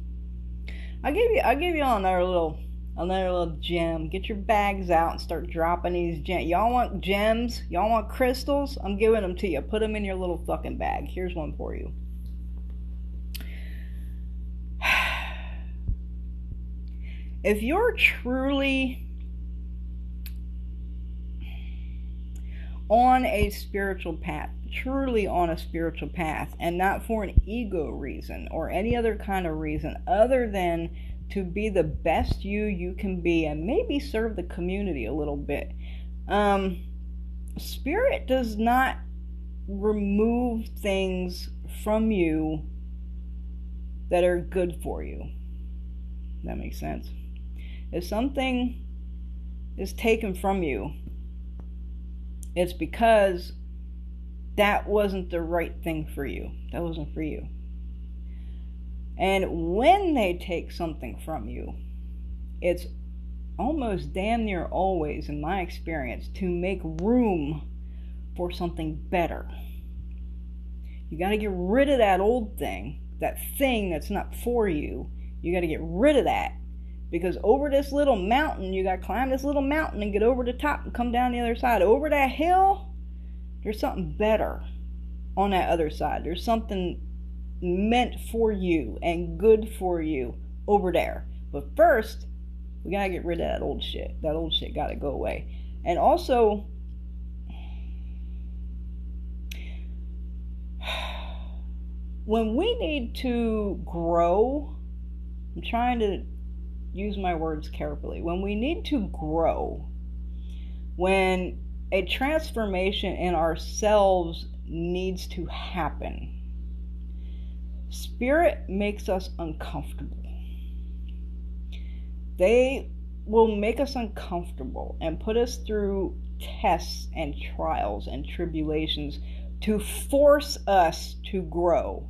give you another little gem. Get your bags out and start dropping these gems. Y'all want gems? Y'all want crystals? I'm giving them to you. Put them in your little fucking bag. Here's one for you. If you're truly on a spiritual path, and not for an ego reason or any other kind of reason other than to be the best you can be and maybe serve the community a little bit. Spirit does not remove things from you that are good for you. That makes sense. If something is taken from you, it's because that wasn't the right thing for you. That wasn't for you. And when they take something from you, it's almost damn near always, in my experience, to make room for something better. You got to get rid of that old thing, that thing that's not for you. You got to get rid of that. Because over this little mountain, you got to climb this little mountain and get over the top and come down the other side. Over that hill, there's something better on that other side. There's something meant for you and good for you over there. But first, we got to get rid of that old shit. That old shit got to go away. And also, when we need to grow, I'm trying to use my words carefully. When we need to grow, when a transformation in ourselves needs to happen, spirit makes us uncomfortable. They will make us uncomfortable and put us through tests and trials and tribulations to force us to grow,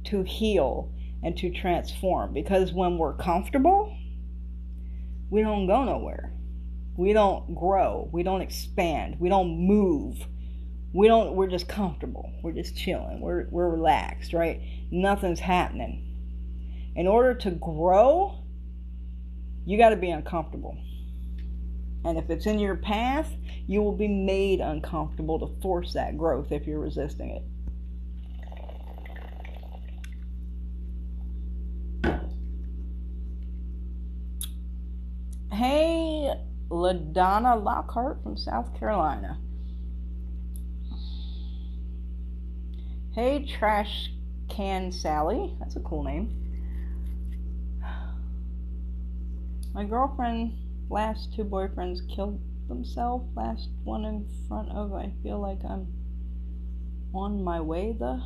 to heal, and to transform. Because when we're comfortable, we don't go nowhere. We don't grow. We don't expand. We don't move. We're just comfortable. We're just chilling. We're relaxed, right? Nothing's happening. In order to grow, you got to be uncomfortable. And if it's in your path, you will be made uncomfortable to force that growth if you're resisting it. Hey, LaDonna Lockhart from South Carolina. Hey, Trash Can Sally. That's a cool name. My girlfriend, last 2 boyfriends killed themselves. Last one in front of, I feel like I'm on my way though.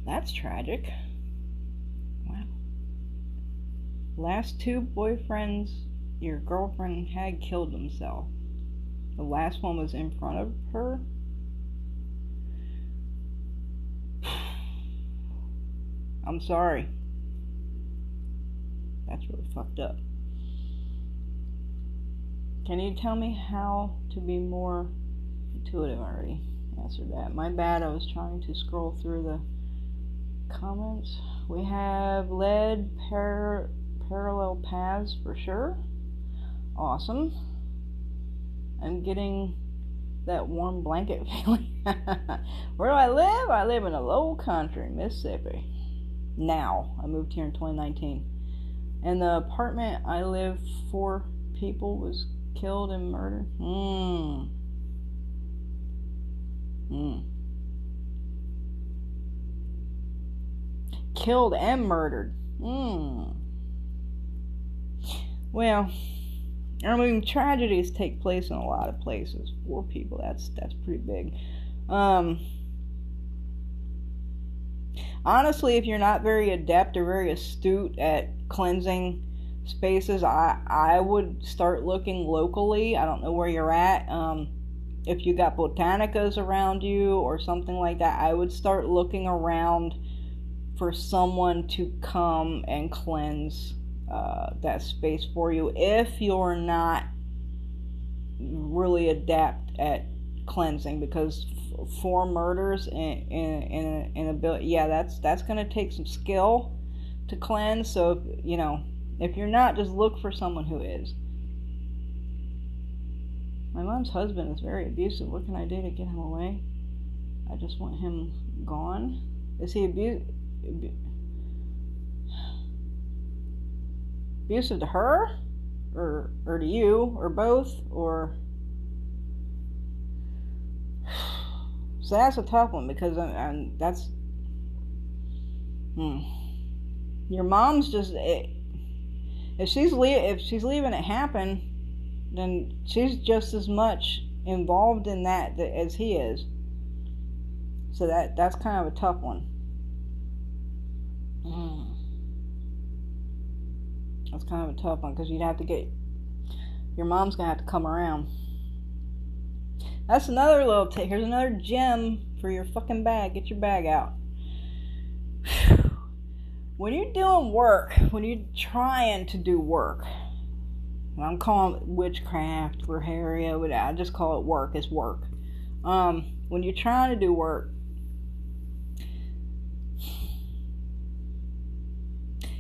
That's tragic. Wow. Last 2 boyfriends your girlfriend had killed themselves. The last one was in front of her. I'm sorry. That's really fucked up. Can you tell me how to be more intuitive already? answered that. My bad, I was trying to scroll through the comments. We have led parallel paths for sure. Awesome. I'm getting that warm blanket feeling. Where do I live? I live in a low country, Mississippi. Now, I moved here in 2019. And the apartment I live, 4 people was killed and murdered. Killed and murdered. Well, I mean, tragedies take place in a lot of places. 4 people, that's pretty big. Honestly, if you're not very adept or very astute at cleansing spaces, I would start looking locally. I don't know where you're at. If you got botanicas around you or something like that, I would start looking around for someone to come and cleanse that space for you if you're not really adept at cleansing, because 4 murders in a building, yeah, that's going to take some skill to cleanse. So if you're not, just look for someone who is. My mom's husband is very abusive. What can I do to get him away? I just want him gone. Is he abusive to her, or to you, or both, or? So that's a tough one, because that's your mom's just, if she's leaving it happen, then she's just as much involved in that as he is. So that's kind of a tough one. That's kind of a tough one, because you'd have to get, your mom's gonna have to come around. That's another little here's another gem for your fucking bag. Get your bag out. When you're doing work, when you're trying to do work, and I'm calling it witchcraft for area, I just call it work. It's work. When you're trying to do work,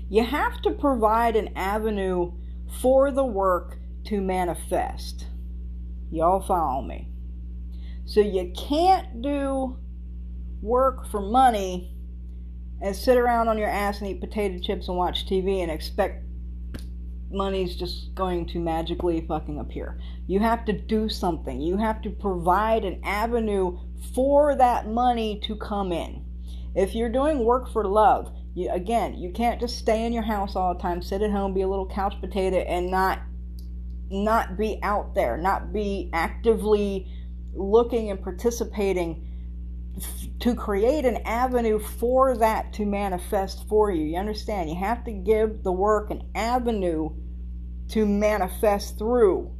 you have to provide an avenue for the work to manifest. Y'all follow me? So you can't do work for money and sit around on your ass and eat potato chips and watch TV and expect money's just going to magically fucking appear. You have to do something. You have to provide an avenue for that money to come in. If you're doing work for love, you can't just stay in your house all the time, sit at home, be a little couch potato, and not be out there, not be actively looking and participating to create an avenue for that to manifest for you. You understand? You have to give the work an avenue to manifest through.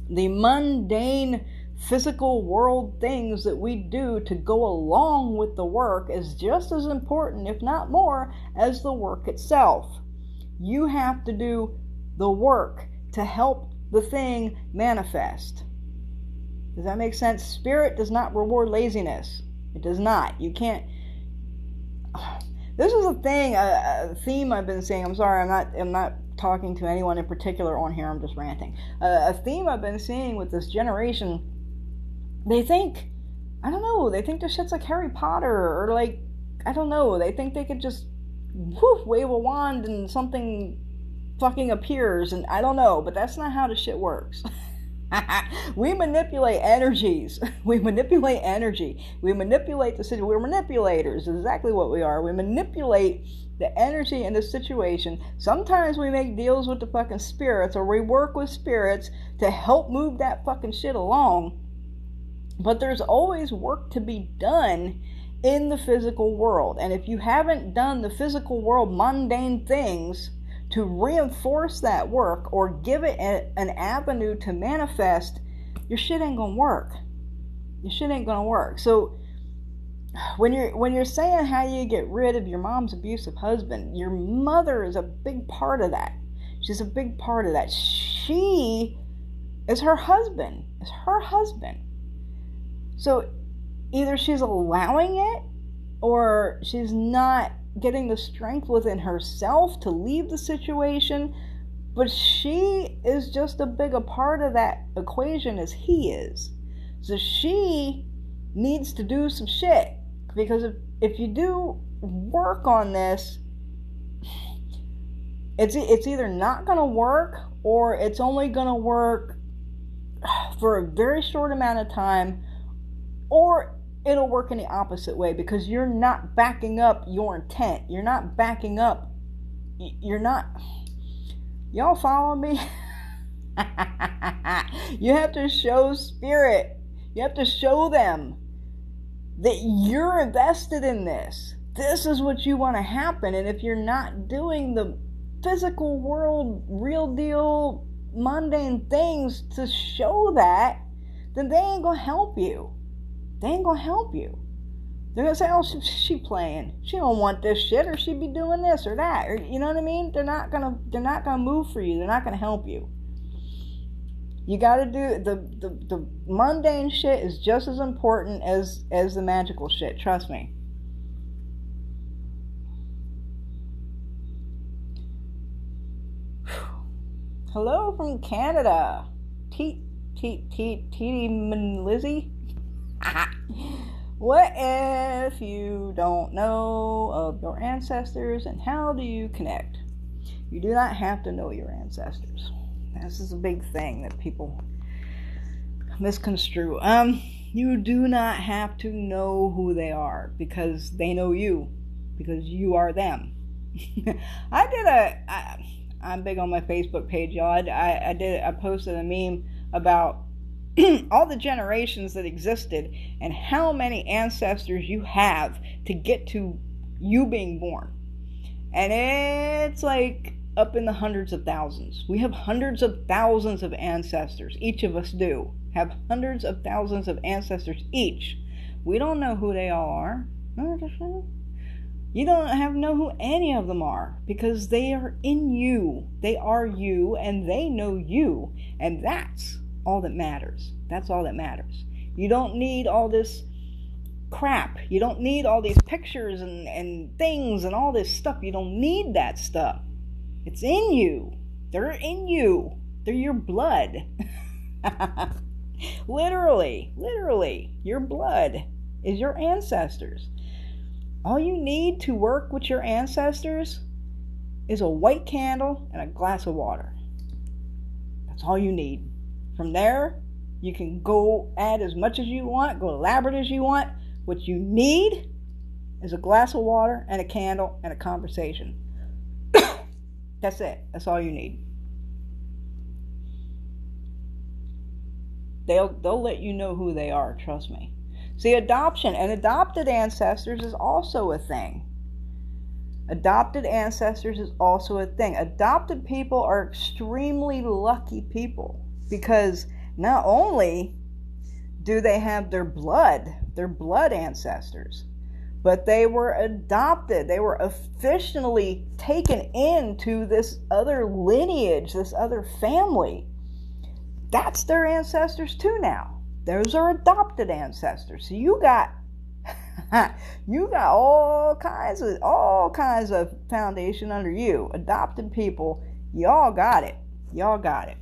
The mundane physical world things that we do to go along with the work is just as important, if not more, as the work itself. You have to do the work to help the thing manifest. Does that make sense? Spirit does not reward laziness. It does not. You can't. This is a thing, a theme I've been seeing. I'm sorry, I'm not talking to anyone in particular on here. I'm just ranting. A theme I've been seeing with this generation. They think, I don't know. They think this shit's like Harry Potter, or like, I don't know. They think they could just wave a wand and something fucking appears, and I don't know, but that's not how the shit works. We manipulate energies. We manipulate energy. We manipulate the situation. We're manipulators. Is exactly what we are. We manipulate the energy in the situation. Sometimes we make deals with the fucking spirits, or we work with spirits to help move that fucking shit along. But there's always work to be done in the physical world. And if you haven't done the physical world mundane things to reinforce that work or give it an avenue to manifest, your shit ain't gonna work. Your shit ain't gonna work. So when you're saying how you get rid of your mom's abusive husband, your mother is a big part of that. She's a big part of that. She is her husband. It's her husband. So either she's allowing it, or she's not getting the strength within herself to leave the situation, but she is just as big a part of that equation as he is. So she needs to do some shit, because if you do work on this, it's either not going to work, or it's only going to work for a very short amount of time, or it'll work in the opposite way, because you're not backing up your intent. You're not backing up. You're not. Y'all follow me? You have to show spirit. You have to show them that you're invested in this. This is what you want to happen. And if you're not doing the physical world, real deal, mundane things to show that, then they ain't going to help you. They ain't going to help you. They're going to say, oh, she playing. She don't want this shit, or she be doing this or that. Or, you know what I mean? They're not going to move for you. They're not going to help you. You got to do the mundane shit is just as important as the magical shit. Trust me. Hello from Canada. Lizzie. What if you don't know of your ancestors, and how do you connect? You do not have to know your ancestors. This is a big thing that people misconstrue. You do not have to know who they are, because they know you, because you are them. I'm big on my Facebook page, y'all. I posted a meme about all the generations that existed and how many ancestors you have to get to you being born. And it's like up in the hundreds of thousands. We have hundreds of thousands of ancestors. Each of us do have hundreds of thousands of ancestors each. We don't know who they all are. You don't know who any of them are, because they are in you. They are you, and they know you. And that's all that matters. That's all that matters. You don't need all this crap. You don't need all these pictures and things and all this stuff. You don't need that stuff. It's in you. They're in you. They're your blood. Literally, your blood is your ancestors. All you need to work with your ancestors is a white candle and a glass of water. That's all you need. From there, you can go add as much as you want, go elaborate as you want. What you need is a glass of water and a candle and a conversation. That's it. That's all you need. They'll let you know who they are, trust me. See, adoption and adopted ancestors is also a thing. Adopted ancestors is also a thing. Adopted people are extremely lucky people, because not only do they have their blood ancestors, but they were adopted. They were officially taken into this other lineage, this other family. That's their ancestors too now. Those are adopted ancestors. So you got all kinds of foundation under you. Adopted people, y'all got it. Y'all got it.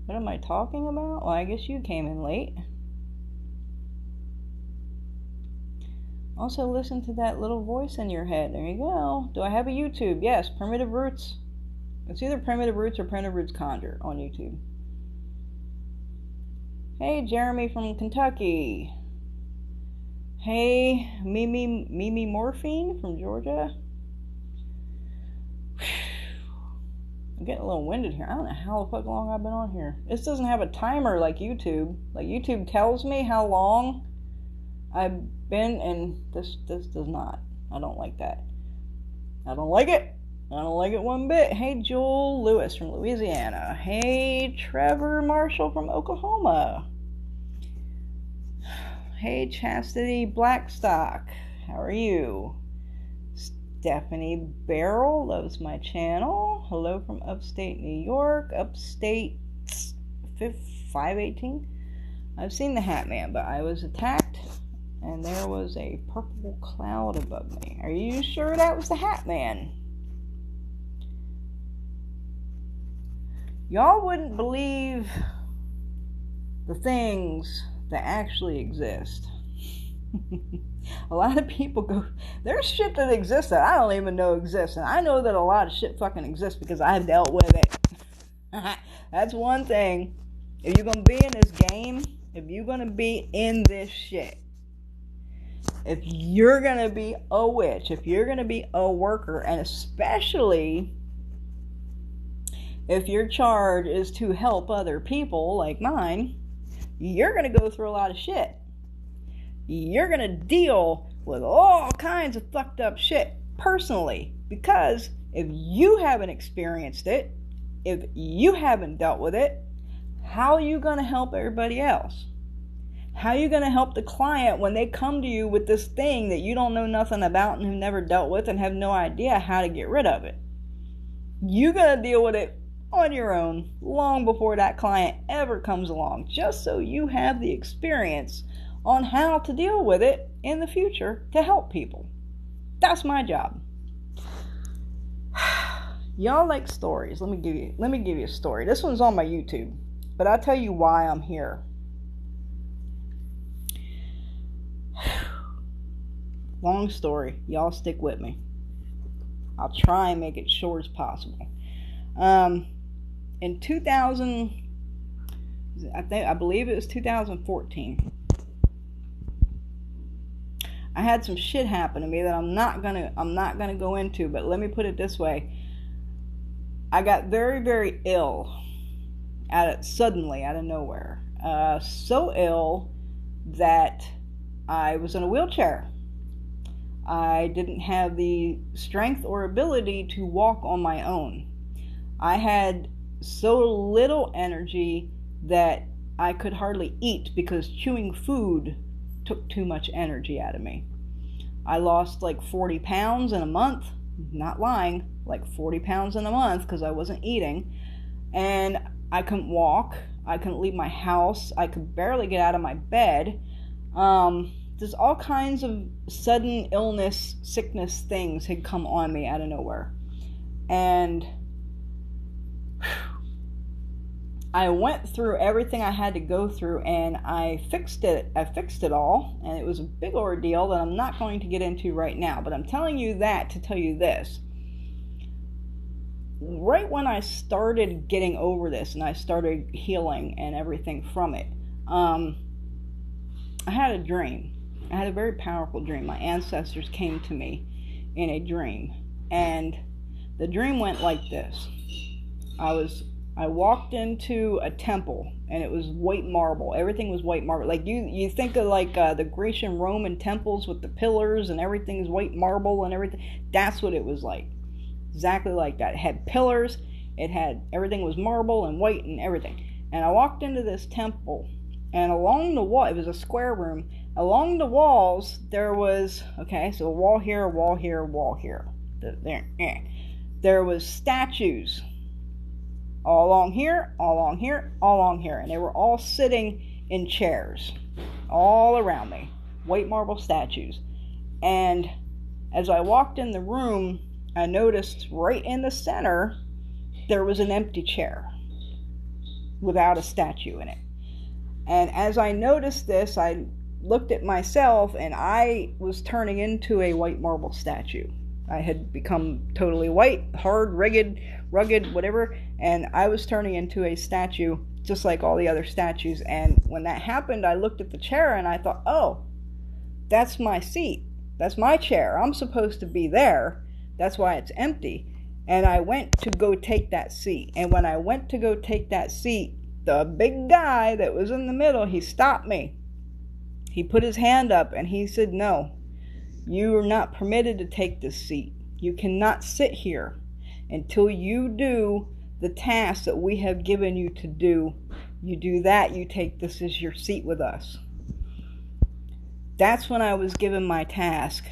What am I talking about? Well, I guess you came in late. Also, listen to that little voice in your head. There you go. Do I have a YouTube? Yes, Primitive Roots. It's either Primitive Roots or Primitive Roots Conjure on YouTube. Hey, Jeremy from Kentucky. Hey, Mimi Morphine from Georgia. I'm getting a little winded here. I don't know how the fuck long I've been on here. This doesn't have a timer like YouTube. Like YouTube tells me how long I've been, and this does not. I don't like that. I don't like it. I don't like it one bit. Hey, Joel Lewis from Louisiana. Hey, Trevor Marshall from Oklahoma. Hey, Chastity Blackstock. How are you? Stephanie Barrel loves my channel. Hello from upstate New York. Upstate 518. I've seen the Hat Man, but I was attacked and there was a purple cloud above me. Are you sure that was the Hat Man? Y'all wouldn't believe the things that actually exist. A lot of people go, there's shit that exists that I don't even know exists. And I know that a lot of shit fucking exists because I've dealt with it. That's one thing. If you're going to be in this game, if you're going to be in this shit, if you're going to be a witch, if you're going to be a worker, and especially if your charge is to help other people like mine, you're going to go through a lot of shit. You're going to deal with all kinds of fucked up shit personally. Because if you haven't experienced it, if you haven't dealt with it, how are you going to help everybody else? How are you going to help the client when they come to you with this thing that you don't know nothing about and have never dealt with and have no idea how to get rid of it? You're going to deal with it on your own long before that client ever comes along, just so you have the experience on how to deal with it in the future to help people. That's my job. Y'all like stories. Let me give you a story. This one's on my YouTube, but I'll tell you why I'm here. Long story. Y'all stick with me. I'll try and make it short as possible. In 2000, I believe it was 2014. I had some shit happen to me that I'm not gonna go into, but let me put it this way. I got very, very ill suddenly out of nowhere. So ill that I was in a wheelchair. I didn't have the strength or ability to walk on my own. I had so little energy that I could hardly eat because chewing food took too much energy out of me. I lost like 40 pounds in a month. Not lying, like 40 pounds in a month because I wasn't eating. And I couldn't walk. I couldn't leave my house. I could barely get out of my bed. There's all kinds of sudden illness, sickness things had come on me out of nowhere. And I went through everything I had to go through and I fixed it. I fixed it all, and it was a big ordeal that I'm not going to get into right now, but I'm telling you that to tell you this. Right when I started getting over this and I started healing and everything from it, I had a dream. I had a very powerful dream. My ancestors came to me in a dream, and the dream went like this. I walked into a temple, and it was white marble. Everything was white marble. Like you think of like the Grecian Roman temples with the pillars and everything is white marble and everything. That's what it was like. Exactly like that. It had pillars. Everything was marble and white and everything. And I walked into this temple, and along the wall, it was a square room. Along the walls, there was, so a wall here, a wall here, a wall here. There was statues. All along here, all along here, all along here. And they were all sitting in chairs all around me. White marble statues. And as I walked in the room, I noticed right in the center, there was an empty chair without a statue in it. And as I noticed this, I looked at myself and I was turning into a white marble statue. I had become totally white, hard, rugged, whatever, and I was turning into a statue just like all the other statues. And when that happened, I looked at the chair and I thought, oh, that's my seat. That's my chair. I'm supposed to be there. That's why it's empty. And I went to go take that seat. And when I went to go take that seat, the big guy that was in the middle, he stopped me. He put his hand up and he said, no, you are not permitted to take this seat. You cannot sit here until you do the task that we have given you to do. You do that, you take this as your seat with us. That's when I was given my task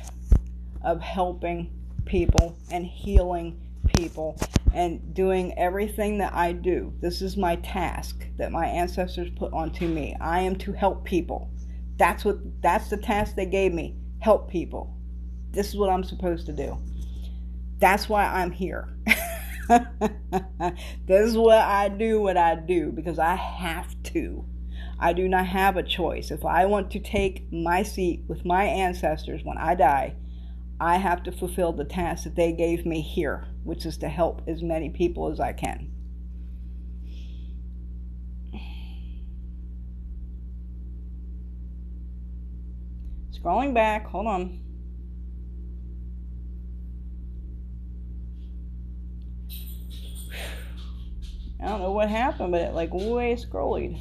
of helping people and healing people and doing everything that I do. This is my task that my ancestors put onto me. I am to help people. That's the task they gave me. Help people. This is what I'm supposed to do. That's why I'm here. This is what I do because I have to. I do not have a choice. If I want to take my seat with my ancestors when I die, I have to fulfill the task that they gave me here, which is to help as many people as I can. Scrolling back, hold on. I don't know what happened, but it like way scrolled.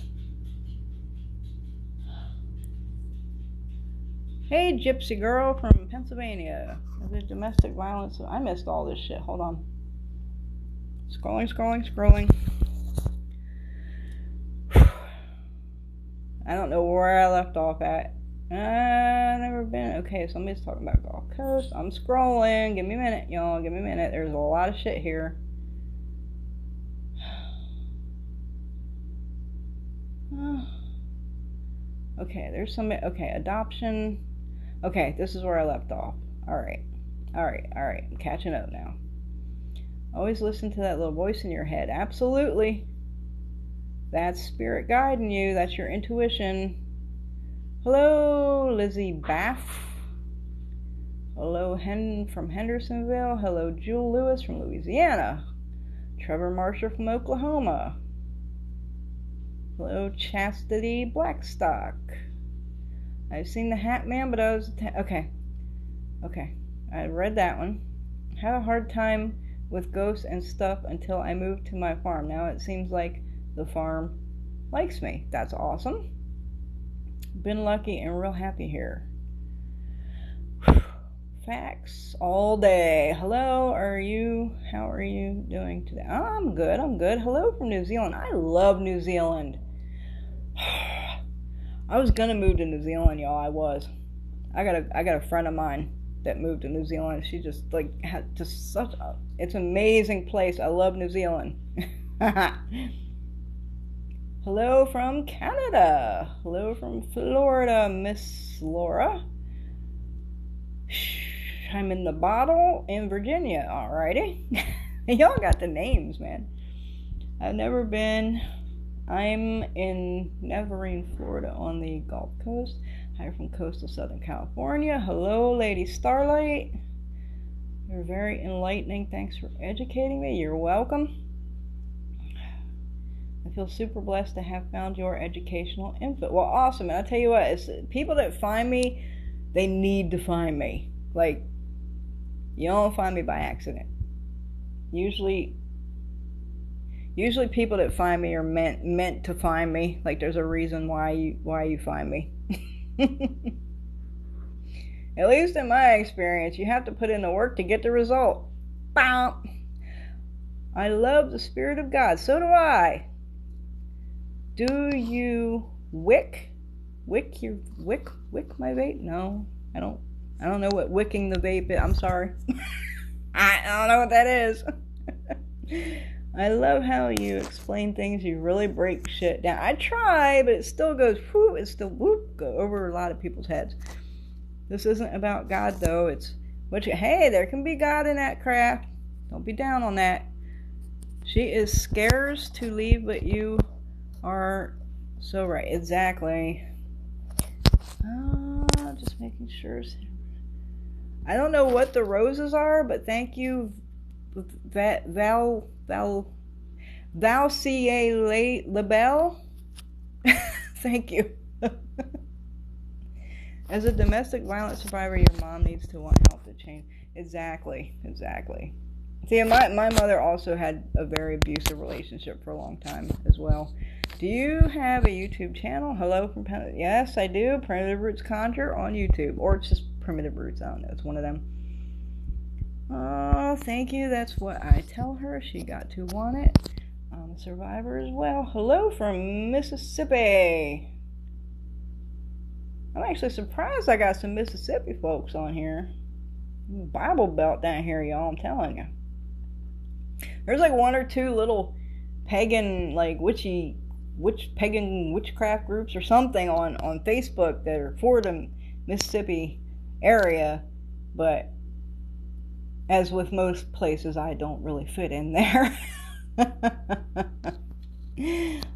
Hey, gypsy girl from Pennsylvania. There's domestic violence. I missed all this shit. Hold on. Scrolling. I don't know where I left off at. Never been. Okay, somebody's talking about Gulf Coast. I'm scrolling. Give me a minute, y'all. Give me a minute. There's a lot of shit here. Okay, there's some. Okay, adoption. Okay, this is where I left off. Alright. I'm catching up now. Always listen to that little voice in your head. Absolutely. That's spirit guiding you. That's your intuition. Hello, Lizzie Baff. Hello, from Hendersonville. Hello, Jewel Lewis from Louisiana. Trevor Marshall from Oklahoma. Hello, Chastity Blackstock. I've seen the Hat Man, but I was... Okay. I read that one. Had a hard time with ghosts and stuff until I moved to my farm. Now it seems like the farm likes me. That's awesome. Been lucky and real happy here. Facts all day. Hello, how are you doing today? Oh, I'm good. Hello from New Zealand. I love New Zealand. I was gonna move to New Zealand, y'all. I got a friend of mine that moved to New Zealand. She just had just it's an amazing place. I love New Zealand. Hello from Canada. Hello from Florida, Miss Laura. I'm in the bottle in Virginia. Alrighty. Y'all got the names, man. I've never been. I'm in Neverine, Florida on the Gulf Coast. Hi from coastal Southern California. Hello, Lady Starlight. You're very enlightening. Thanks for educating me. You're welcome. I feel super blessed to have found your educational input. Well, awesome. And I'll tell you what, it's people that find me, they need to find me. Like, you don't find me by accident. Usually people that find me are meant to find me. Like, there's a reason why you find me. At least in my experience, you have to put in the work to get the result. Bow. I love the Spirit of God. So do I. Do you wick my vape? No, I don't know what wicking the vape is. I'm sorry. I don't know what that is. I love how you explain things. You really break shit down. I try, but it still goes whoop. It still go over a lot of people's heads. This isn't about God, though. It's hey, there can be God in that craft. Don't be down on that. She is scarce to leave, but you are so right. Exactly. Just making sure. I don't know what the roses are, but thank you, Val C.A. Labelle. Thank you. As a domestic violence survivor, your mom needs to want help to change. Exactly. See, my mother also had a very abusive relationship for a long time as well. Do you have a YouTube channel? Hello from Pennsylvania. Yes, I do. Primitive Roots Conjure on YouTube. Or it's just Primitive Roots. I don't know. It's one of them. Oh, thank you. That's what I tell her. She got to want it. I'm a survivor as well. Hello from Mississippi. I'm actually surprised I got some Mississippi folks on here. Bible Belt down here, y'all, I'm telling you. There's like one or two little pagan, like pagan witchcraft groups or something on Facebook that are for the Mississippi area, but as with most places, I don't really fit in there.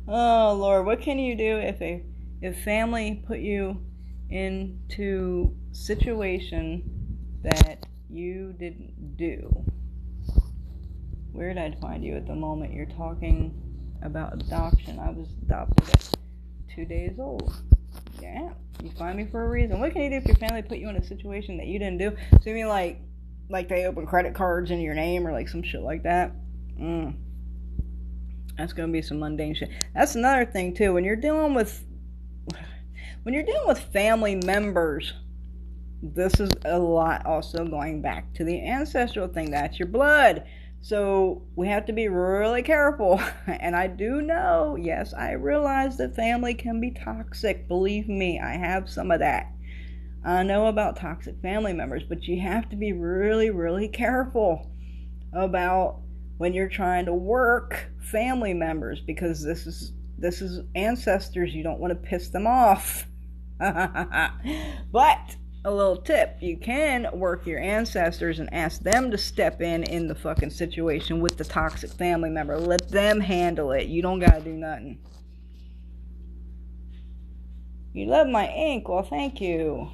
Oh Lord, what can you do if family put you into situation that you didn't do? Where did I find you at the moment? You're talking about adoption. I was adopted at 2 days old. Yeah, you find me for a reason. What can you do if your family put you in a situation that you didn't do? So you mean like they open credit cards in your name or like some shit like that? That's gonna be some mundane shit. That's another thing too. When you're dealing with family members, this is a lot also going back to the ancestral thing. That's your blood. So we have to be really careful. And I do know, yes, I realize that family can be toxic. Believe me, I have some of that. I know about toxic family members, but you have to be really, really careful about when you're trying to work family members, because this is ancestors. You don't want to piss them off. But a little tip, you can work your ancestors and ask them to step in the fucking situation with the toxic family member. Let them handle it. You don't gotta do nothing. You love my ink. Well, thank you.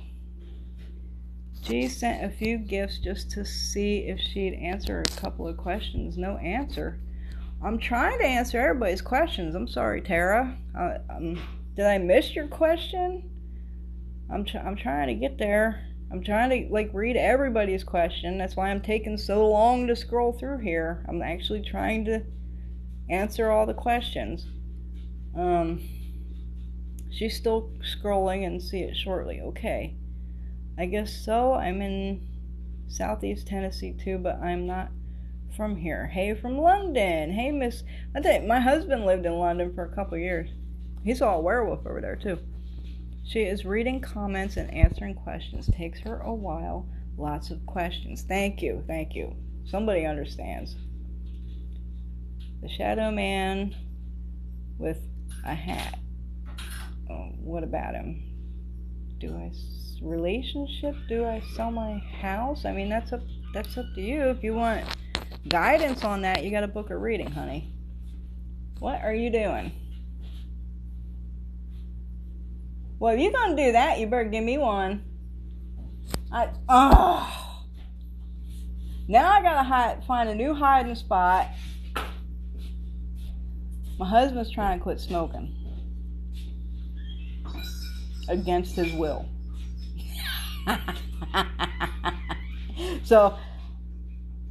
She sent a few gifts just to see if she'd answer a couple of questions. No answer. I'm trying to answer everybody's questions. I'm sorry, Tara. Did I miss your question? I'm trying to get there. I'm trying to read everybody's question. That's why I'm taking so long to scroll through here. I'm actually trying to answer all the questions. She's still scrolling and see it shortly. Okay. I guess so. I'm in Southeast Tennessee too, but I'm not from here. Hey, from London. Hey, Miss. I tell you, my husband lived in London for a couple of years. He saw a werewolf over there too. She is reading comments and answering questions. Takes her a while. Lots of questions. Thank you. Thank you. Somebody understands. The shadow man with a hat. Oh, what about him? Relationship? Do I sell my house? I mean, that's up to you. If you want guidance on that, you got to book a reading, honey. What are you doing? Well, if you're gonna do that, you better give me one. Now I gotta find a new hiding spot. My husband's trying to quit smoking against his will. So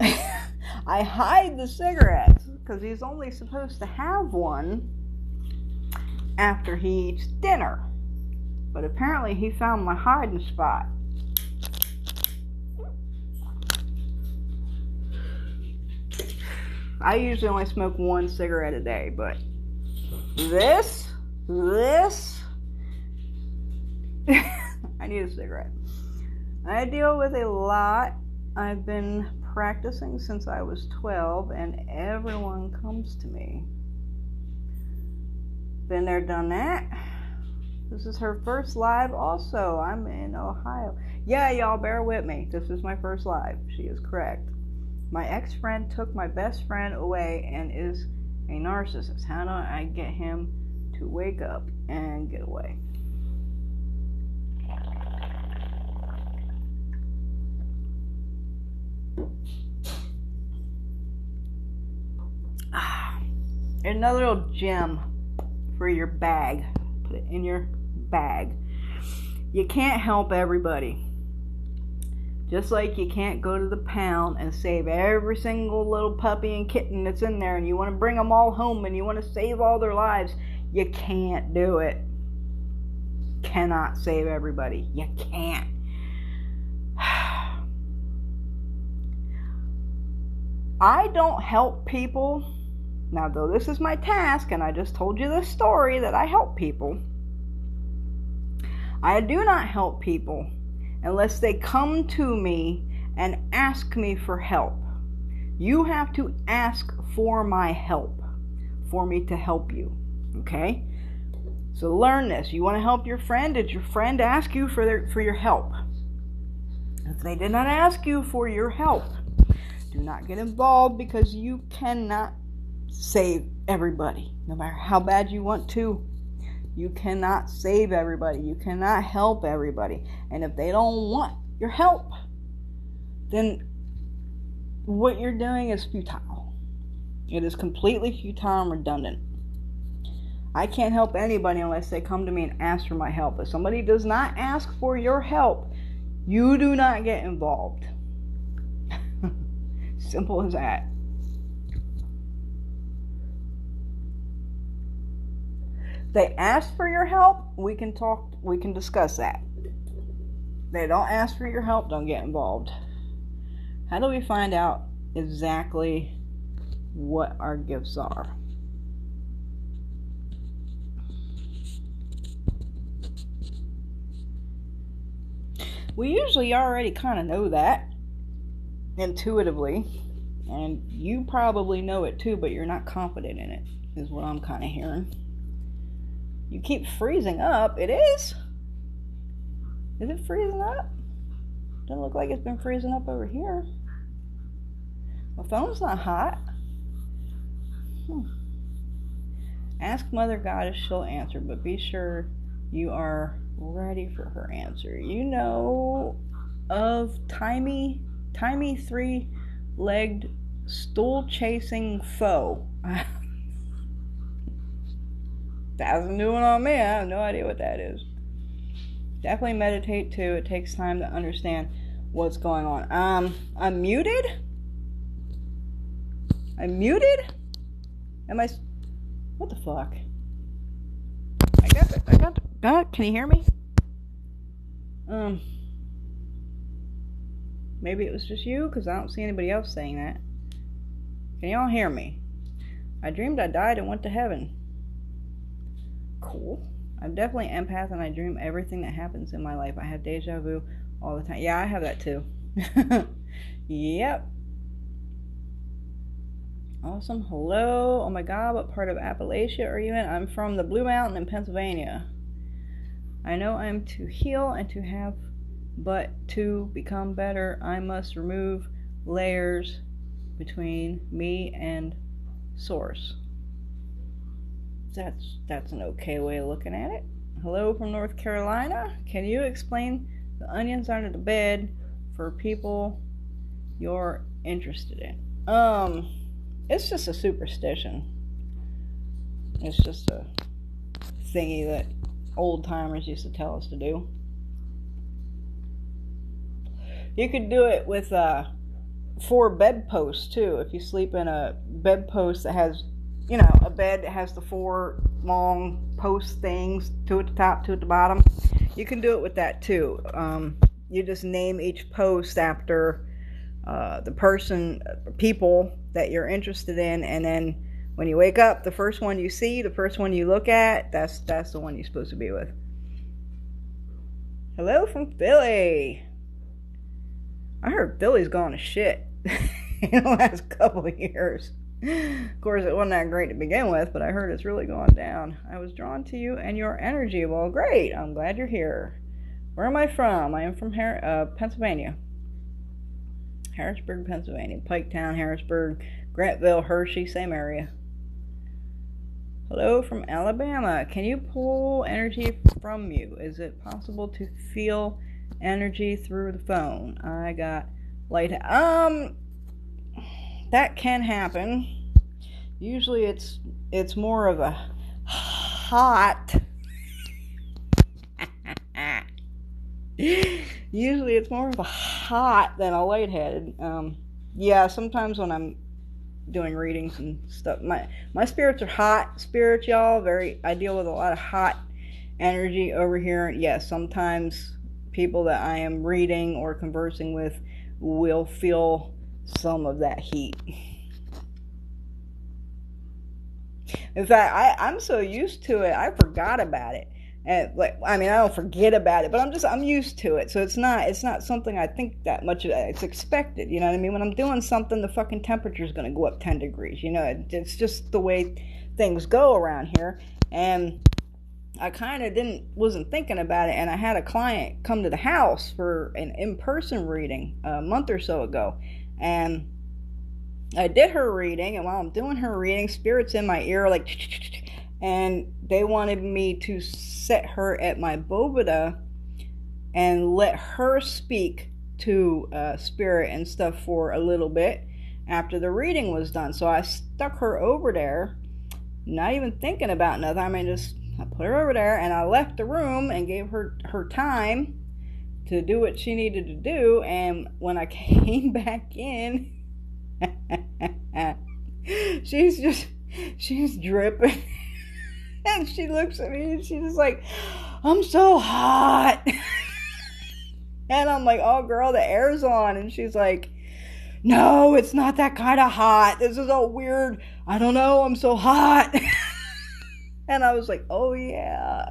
I hide the cigarettes because he's only supposed to have one after he eats dinner. But apparently he found my hiding spot. I usually only smoke one cigarette a day, but this I need a cigarette. I deal with a lot. I've been practicing since I was 12, and everyone comes to me. Been there, done that. This is her first live also. I'm in Ohio. Yeah, y'all, bear with me. This is my first live. She is correct. My ex-friend took my best friend away and is a narcissist. How do I get him to wake up and get away? Another little gem for your bag. Put it in your bag. You can't help everybody. Just like you can't go to the pound and save every single little puppy and kitten that's in there, and you want to bring them all home and you want to save all their lives. You can't do it. Cannot save everybody. You can't. I don't help people. Now, though this is my task, and I just told you this story that I help people, I do not help people unless they come to me and ask me for help. You have to ask for my help, for me to help you. Okay? So learn this. You want to help your friend? Did your friend ask you for your help? If they did not ask you for your help, do not get involved, because you cannot save everybody. No matter how bad you want to, you cannot save everybody. You cannot help everybody. And if they don't want your help, then what you're doing is futile. It is completely futile and redundant. I can't help anybody unless they come to me and ask for my help. If somebody does not ask for your help, you do not get involved. Simple as that. They ask for your help, we can talk, we can discuss that. They don't ask for your help, don't get involved. How do we find out exactly what our gifts are? We usually already kind of know that intuitively, and you probably know it too, but you're not confident in it, is what I'm kind of hearing. You keep freezing up. It is? Is it freezing up? Doesn't look like it's been freezing up over here. My phone's not hot. Ask Mother Goddess, she'll answer, but be sure you are ready for her answer. You know of Timey three-legged stool-chasing foe. That's a new one on me. I have no idea what that is. Definitely meditate too. It takes time to understand what's going on. I'm muted? I'm muted? Am I... What the fuck? I got the... Can you hear me? Maybe it was just you, because I don't see anybody else saying that. Can y'all hear me? I dreamed I died and went to heaven. Cool. I'm definitely an empath, and I dream everything that happens in my life. I have deja vu all the time. Yeah, I have that too. Yep. Awesome. Hello. Oh my God, what part of Appalachia are you in? I'm from the Blue Mountain in Pennsylvania. I know I'm to heal and to have, but to become better, I must remove layers between me and Source. That's an okay way of looking at it. Hello from North Carolina. Can you explain the onions under the bed for people you're interested in? It's just a superstition. It's just a thingy that old timers used to tell us to do. You could do it with 4 bedposts too. If you sleep in a bedpost that has, a bed that has the 4 long post things, 2 at the top, 2 at the bottom, you can do it with that too. You just name each post after the people that you're interested in, and then when you wake up, the first one you see, the first one you look at, that's the one you're supposed to be with. Hello from Philly. I heard Philly's gone to shit in the last couple of years. Of course, it wasn't that great to begin with, but I heard it's really gone down. I was drawn to you and your energy. Well, great. I'm glad you're here. Where am I from? I am from Pennsylvania. Harrisburg, Pennsylvania. Piketown, Harrisburg, Grantville, Hershey, same area. Hello from Alabama. Can you pull energy from you? Is it possible to feel energy through the phone? I got light. That can happen. Usually it's more of a hot. Usually it's more of a hot than a lightheaded. Yeah, sometimes when I'm doing readings and stuff, my spirits are hot spirits, y'all. I deal with a lot of hot energy over here. Yes, sometimes people that I am reading or conversing with will feel some of that heat. In fact, I'm so used to it, I forgot about it. And like, I mean, I don't forget about it, but I'm used to it. So it's not something I think that much of. It's expected, you know what I mean? When I'm doing something, the fucking temperature's gonna go up 10 degrees. You know, it's just the way things go around here. And I kind of wasn't thinking about it, and I had a client come to the house for an in-person reading a month or so ago, and I did her reading, and while I'm doing her reading, spirits in my ear like, and they wanted me to set her at my boveda and let her speak to spirit and stuff for a little bit after the reading was done. So I stuck her over there, not even thinking about nothing. I mean, I put her over there, and I left the room and gave her time to do what she needed to do. And when I came back in, she's dripping. And she looks at me and she's like, I'm so hot. And I'm like, oh girl, the air's on. And she's like, no, it's not that kind of hot. This is all weird. I don't know, I'm so hot. And I was like, oh yeah.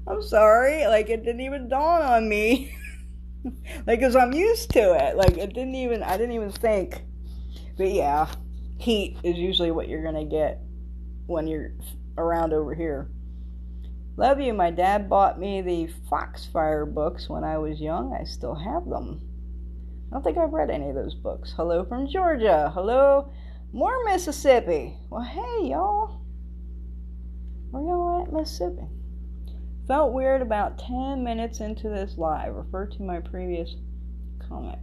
I'm sorry. Like, it didn't even dawn on me. Like, cause I'm used to it. Like, I didn't even think. But yeah, heat is usually what you're gonna get when you're around over here. Love you. My dad bought me the Foxfire books when I was young. I still have them. I don't think I've read any of those books. Hello from Georgia. Hello, more Mississippi. Well, hey, y'all. Where y'all at, Mississippi? Felt weird about 10 minutes into this live. Refer to my previous comment.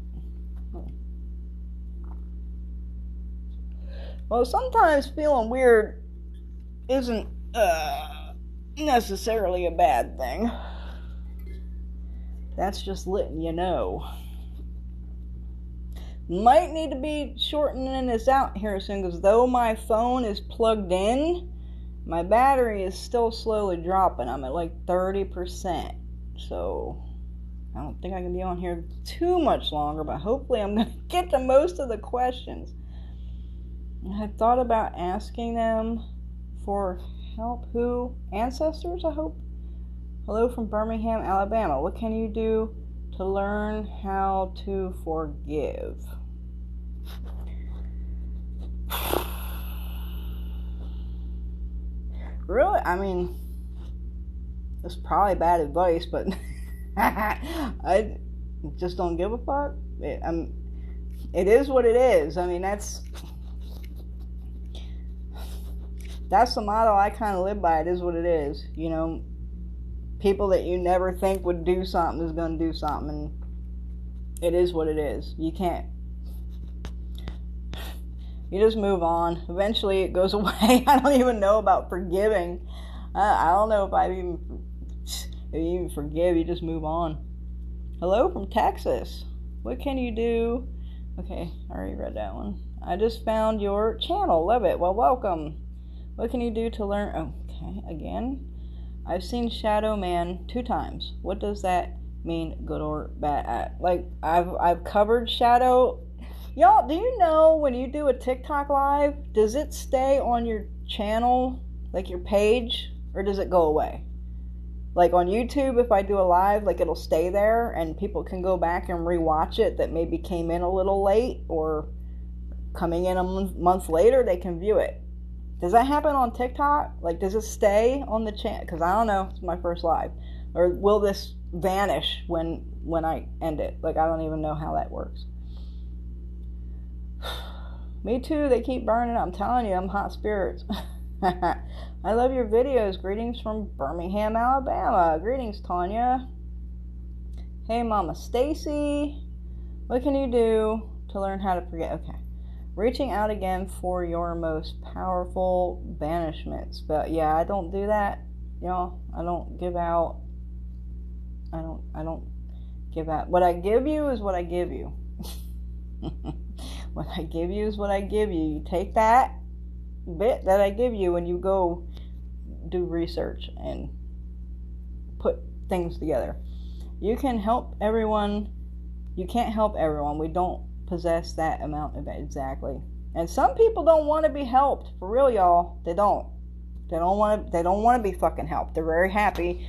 Well, sometimes feeling weird isn't necessarily a bad thing. That's just letting you know. Might need to be shortening this out here soon, because though my phone is plugged in, my battery is still slowly dropping. I'm at like 30%. So I don't think I can be on here too much longer, but hopefully I'm going to get to most of the questions. I had thought about asking them for help. Who? Ancestors, I hope? Hello from Birmingham, Alabama. What can you do to learn how to forgive? Really? I mean, it's probably bad advice, but I just don't give a fuck. It is what it is. I mean, that's the motto I kind of live by. It is what it is. You know, people that you never think would do something is going to do something, and it is what it is. You can't. You just move on. Eventually it goes away. I don't even know about forgiving. I don't know if you even forgive. You just move on. Hello from Texas. What can you do? Okay, I already read that one. I just found your channel. Love it. Well, welcome. What can you do to learn? Okay, again. I've seen Shadow Man 2 times. What does that mean, good or bad? Like, I've covered Shadow. Y'all, do you know when you do a TikTok live, does it stay on your channel, like your page, or does it go away? Like on YouTube, if I do a live, like it'll stay there and people can go back and rewatch it that maybe came in a little late, or coming in a month later, they can view it. Does that happen on TikTok? Like, does it stay on the channel? Because I don't know, it's my first live. Or will this vanish when I end it? Like, I don't even know how that works. Me too, they keep burning. I'm telling you, I'm hot spirits. I love your videos. Greetings from Birmingham, Alabama. Greetings, Tanya. Hey, Mama Stacy. What can you do to learn how to forget? Okay. Reaching out again for your most powerful banishment spell. Yeah, I don't do that. Y'all, I don't give out. I don't give out. What I give you is what I give you. What I give you is what I give you. You take that bit that I give you and you go do research and put things together. You can help everyone. You can't help everyone. We don't possess that amount of it. Exactly. And some people don't want to be helped. For real, y'all. They don't. They don't want to be fucking helped. They're very happy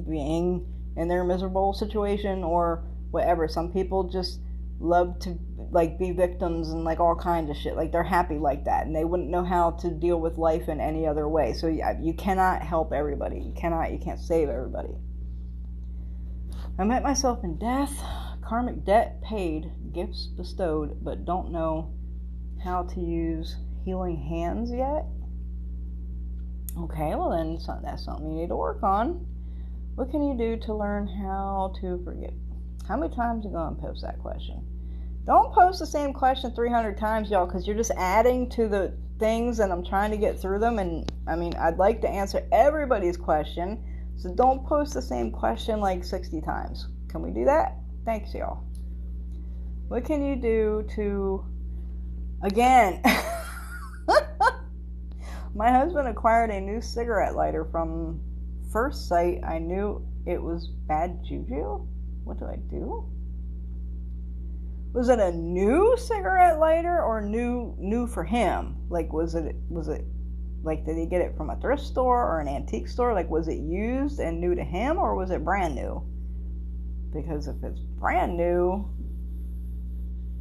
being in their miserable situation or whatever. Some people just love to like be victims and like all kinds of shit. Like they're happy like that, and they wouldn't know how to deal with life in any other way. So yeah, you cannot help everybody. You can't save everybody. I met myself in death, karmic debt paid, gifts bestowed, but don't know how to use healing hands yet. Okay, well then that's something you need to work on. What can you do to learn how to forget? How many times are you going to post that question? Don't post the same question 300 times, y'all, because you're just adding to the things and I'm trying to get through them. And I mean, I'd like to answer everybody's question. So don't post the same question like 60 times. Can we do that? Thanks, y'all. What can you do to, again, my husband acquired a new cigarette lighter. From first sight, I knew it was bad juju. What do I do? Was it a new cigarette lighter or new for him? Like, was it like, did he get it from a thrift store or an antique store? Like, was it used and new to him, or was it brand new? Because if it's brand new,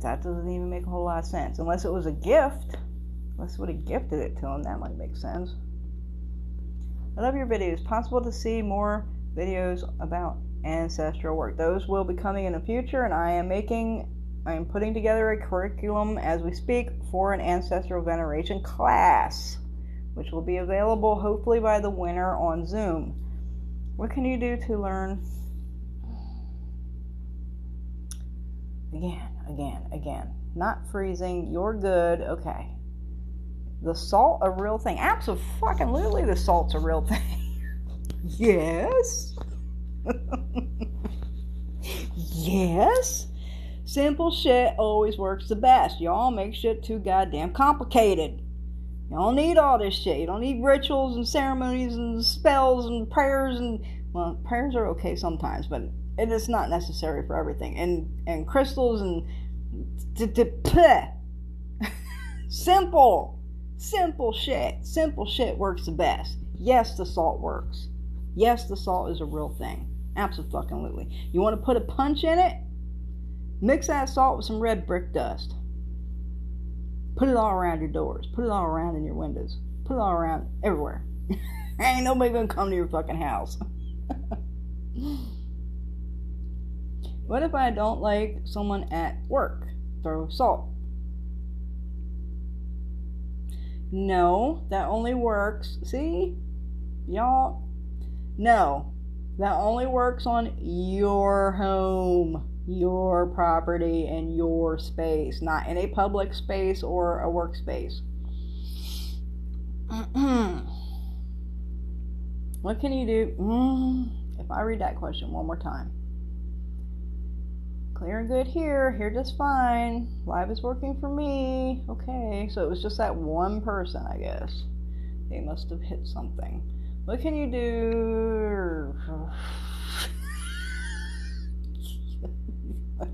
that doesn't even make a whole lot of sense. Unless it was a gift. Unless would have gifted it to him, that might make sense. I love your videos. Possible to see more videos about ancestral work. Those will be coming in the future, and I am putting together a curriculum as we speak for an ancestral veneration class, which will be available hopefully by the winter on Zoom. What can you do to learn? Again. Not freezing. You're good. Okay. The salt a real thing? Absolutely, the salt's a real thing. Yes. Yes. Simple shit always works the best. Y'all make shit too goddamn complicated. You don't need all this shit. You don't need rituals and ceremonies and spells and prayers and, well, prayers are okay sometimes, but it is not necessary for everything. And crystals and simple shit. Simple shit works the best. Yes, the salt works. Yes, the salt is a real thing. Absolutely. You want to put a punch in it? Mix that salt with some red brick dust. Put it all around your doors. Put it all around in your windows. Put it all around everywhere. Ain't nobody gonna come to your fucking house. What if I don't like someone at work? Throw salt. No, that only works. See? Y'all? No. That only works on your home, your property, and your space, not in a public space or a workspace. What can you do? If I read that question one more time. Clear and good here. Here just fine. Live is working for me. Okay, so it was just that one person, I guess. They must have hit something. What can you do?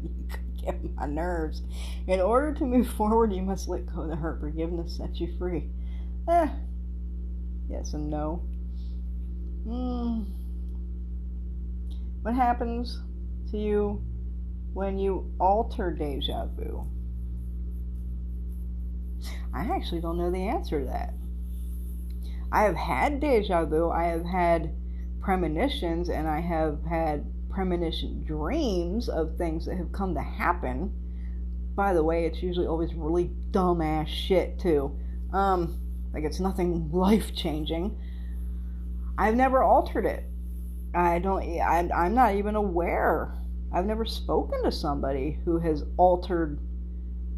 You could get my nerves. In order to move forward, you must let go of the hurt. Forgiveness sets you free. Yes and no. What happens to you when you alter deja vu? I actually don't know the answer to that. I have had deja vu, I have had premonitions, and I have had premonition dreams of things that have come to happen. By the way, it's usually always really dumbass shit too. Like it's nothing life-changing. I've never altered it. I'm not even aware. I've never spoken to somebody who has altered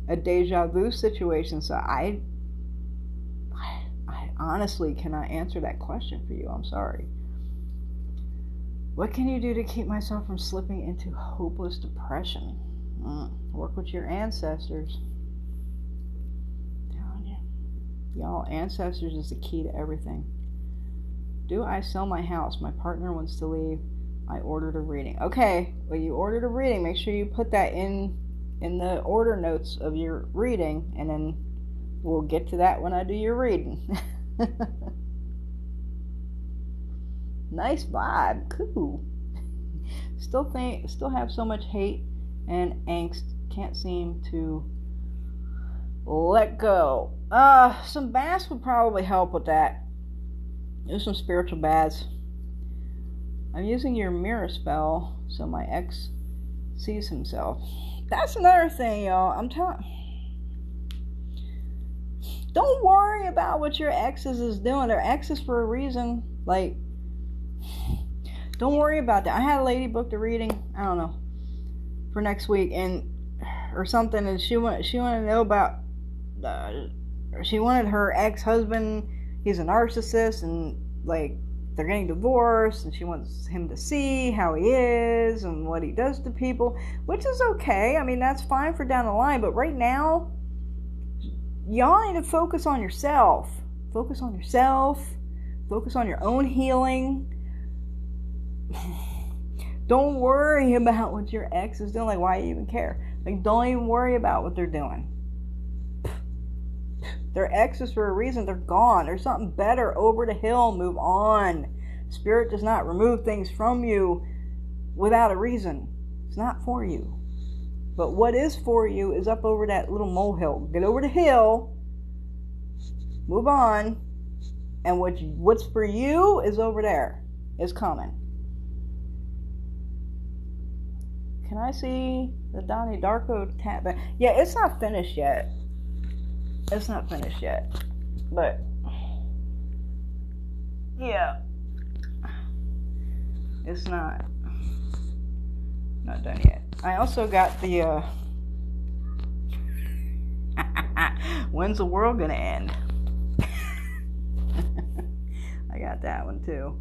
a deja vu situation, so I honestly cannot answer that question for you. I'm sorry. What can you do to keep myself from slipping into hopeless depression? Work with your ancestors. Telling you. Y'all, ancestors is the key to everything. Do I sell my house? My partner wants to leave. I ordered a reading. Okay, well, you ordered a reading. Make sure you put that in the order notes of your reading, and then we'll get to that when I do your reading. Nice vibe. Cool. Still have so much hate and angst. Can't seem to let go. Some baths would probably help with that. Do some spiritual baths. I'm using your mirror spell so my ex sees himself. That's another thing, y'all. I'm telling. Don't worry about what your exes is doing. They're exes for a reason. Like, don't worry about that. I had a lady booked a reading, I don't know, for next week or something, and she wanted to know about she wanted her ex-husband. He's a narcissist, and like they're getting divorced, and she wants him to see how he is and what he does to people, which is okay. I mean, that's fine for down the line, but right now, y'all need to focus on yourself. Focus on yourself. Focus on your own healing. Don't worry about what your ex is doing. Like, why you even care? Like, don't even worry about what they're doing. They're exes for a reason. They're gone. There's something better over the hill. Move on. Spirit does not remove things from you without a reason. It's not for you. But what is for you is up over that little molehill. Get over the hill. Move on. And what's for you is over there. It's coming. Can I see the Donnie Darko tab? Yeah, it's not finished yet. It's not finished yet. But, yeah. It's not done yet. I also got the, when's the world gonna end? I got that one too.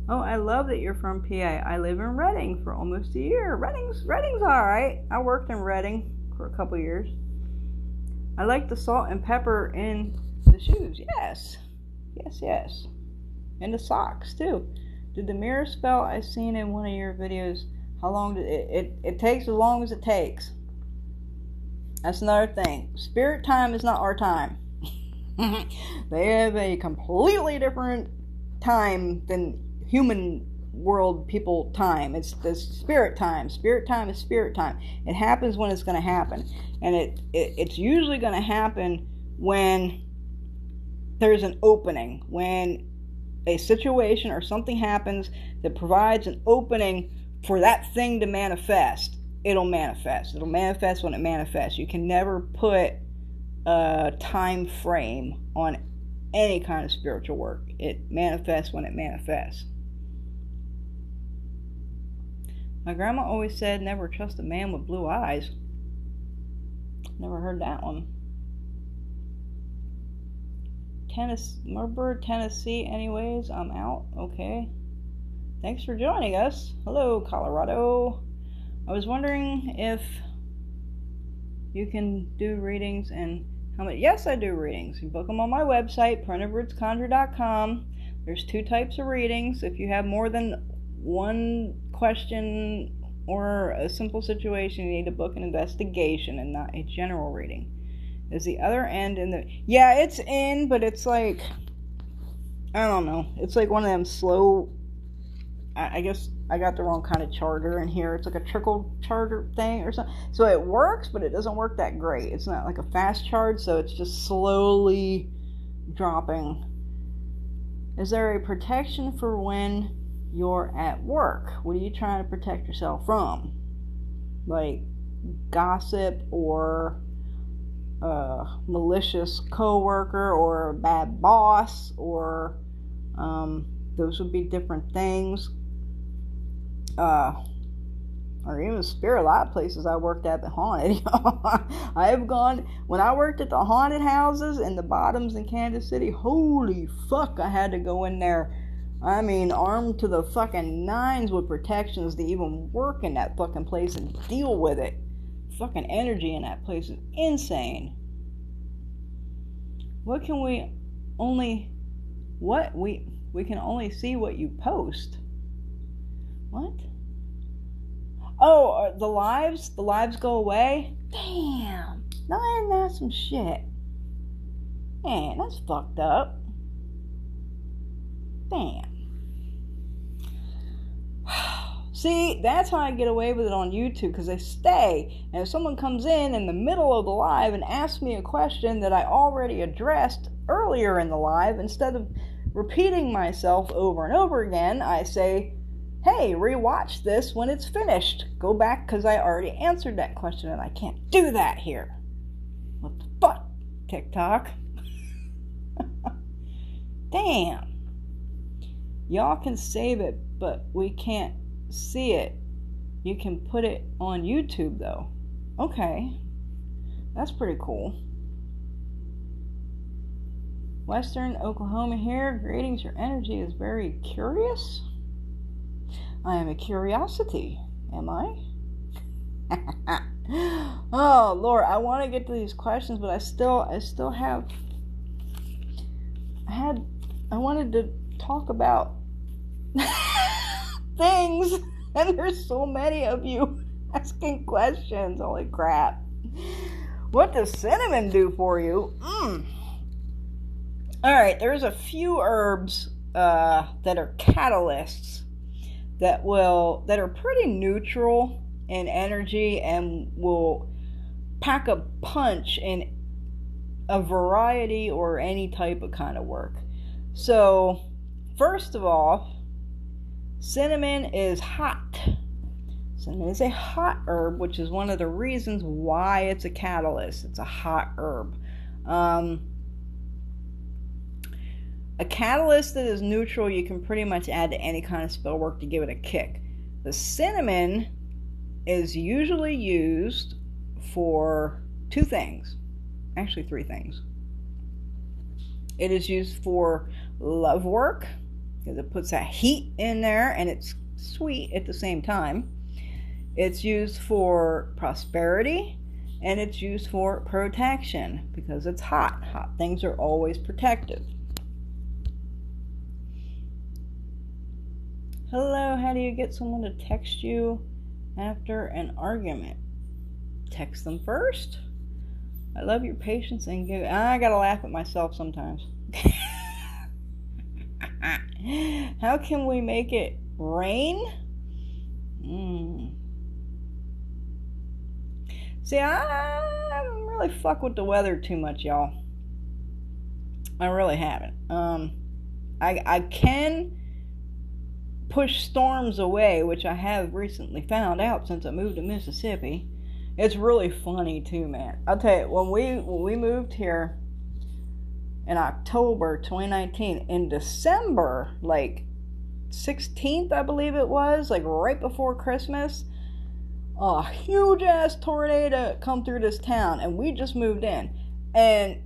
Oh, I love that you're from PA. I live in Reading for almost a year. Reading's alright. I worked in Reading for a couple years. I like the salt and pepper in the shoes. Yes. Yes. And the socks too. Did the mirror spell I seen in one of your videos, how long did it takes as long as it takes. That's another thing. Spirit time is not our time. They have a completely different time than human world people time. It's the spirit time. Spirit time is spirit time. It happens when it's going to happen, and it's usually going to happen when there's an opening, when a situation or something happens that provides an opening for that thing to manifest. It'll manifest when it manifests. You can never put a time frame on any kind of spiritual work. It manifests when it manifests. My grandma always said, never trust a man with blue eyes. Never heard that one. Marburg, Tennessee, anyways. I'm out. Okay. Thanks for joining us. Hello, Colorado. I was wondering if you can do readings and how much. Yes, I do readings. You book them on my website, printoftwordsconjure.com. There's 2 types of readings. If you have more than one question or a simple situation, you need to book an investigation and not a general reading. Is the other end in the... Yeah, it's in, but it's like... I don't know. It's like one of them slow... I guess I got the wrong kind of charter in here. It's like a trickle charter thing or something. So it works, but it doesn't work that great. It's not like a fast charge, so it's just slowly dropping. Is there a protection for when you're at work? What are you trying to protect yourself from? Like gossip or a malicious coworker or a bad boss, or those would be different things. Or even spirit. A lot of places I worked at the haunted. I have gone, when I worked at the haunted houses in the bottoms in Kansas City, holy fuck, I had to go in there, I mean, armed to the fucking nines with protections to even work in that fucking place and deal with it. Fucking energy in that place is insane. We can only see what you post. What? Oh, the lives go away? Damn. Now isn't that some shit? Man, that's fucked up. Damn. See, that's how I get away with it on YouTube, because I stay. And if someone comes in the middle of the live and asks me a question that I already addressed earlier in the live, instead of repeating myself over and over again, I say, hey, rewatch this when it's finished. Go back, because I already answered that question, and I can't do that here. What the fuck, TikTok? Damn. Y'all can save it, but we can't see it. You can put it on YouTube, though. Okay. That's pretty cool. Western Oklahoma here. Greetings. Your energy is very curious. I am a curiosity. Am I? Oh, Lord. I want to get to these questions, but I still have... I wanted to talk about things, and there's so many of you asking questions. Holy crap. What does cinnamon do for you? Alright, there's a few herbs that are catalysts that are pretty neutral in energy and will pack a punch in a variety or any type of kind of work. So, first of all, cinnamon is hot. Cinnamon is a hot herb, which is one of the reasons why it's a catalyst. It's a hot herb. A catalyst that is neutral, you can pretty much add to any kind of spell work to give it a kick. The cinnamon is usually used for two things. Actually, three things. It is used for love work, because it puts that heat in there and it's sweet at the same time. It's used for prosperity, and it's used for protection because it's hot. Hot things are always protective. Hello, how do you get someone to text you after an argument? Text them first. I love your patience and I gotta laugh at myself sometimes. How can we make it rain? See, I don't really fuck with the weather too much, y'all. I really haven't. I can push storms away, which I have recently found out since I moved to Mississippi. It's really funny too, man. I'll tell you, when we moved here in October 2019, in December, like 16th, I believe it was, like right before Christmas, a huge ass tornado come through this town, and we just moved in, and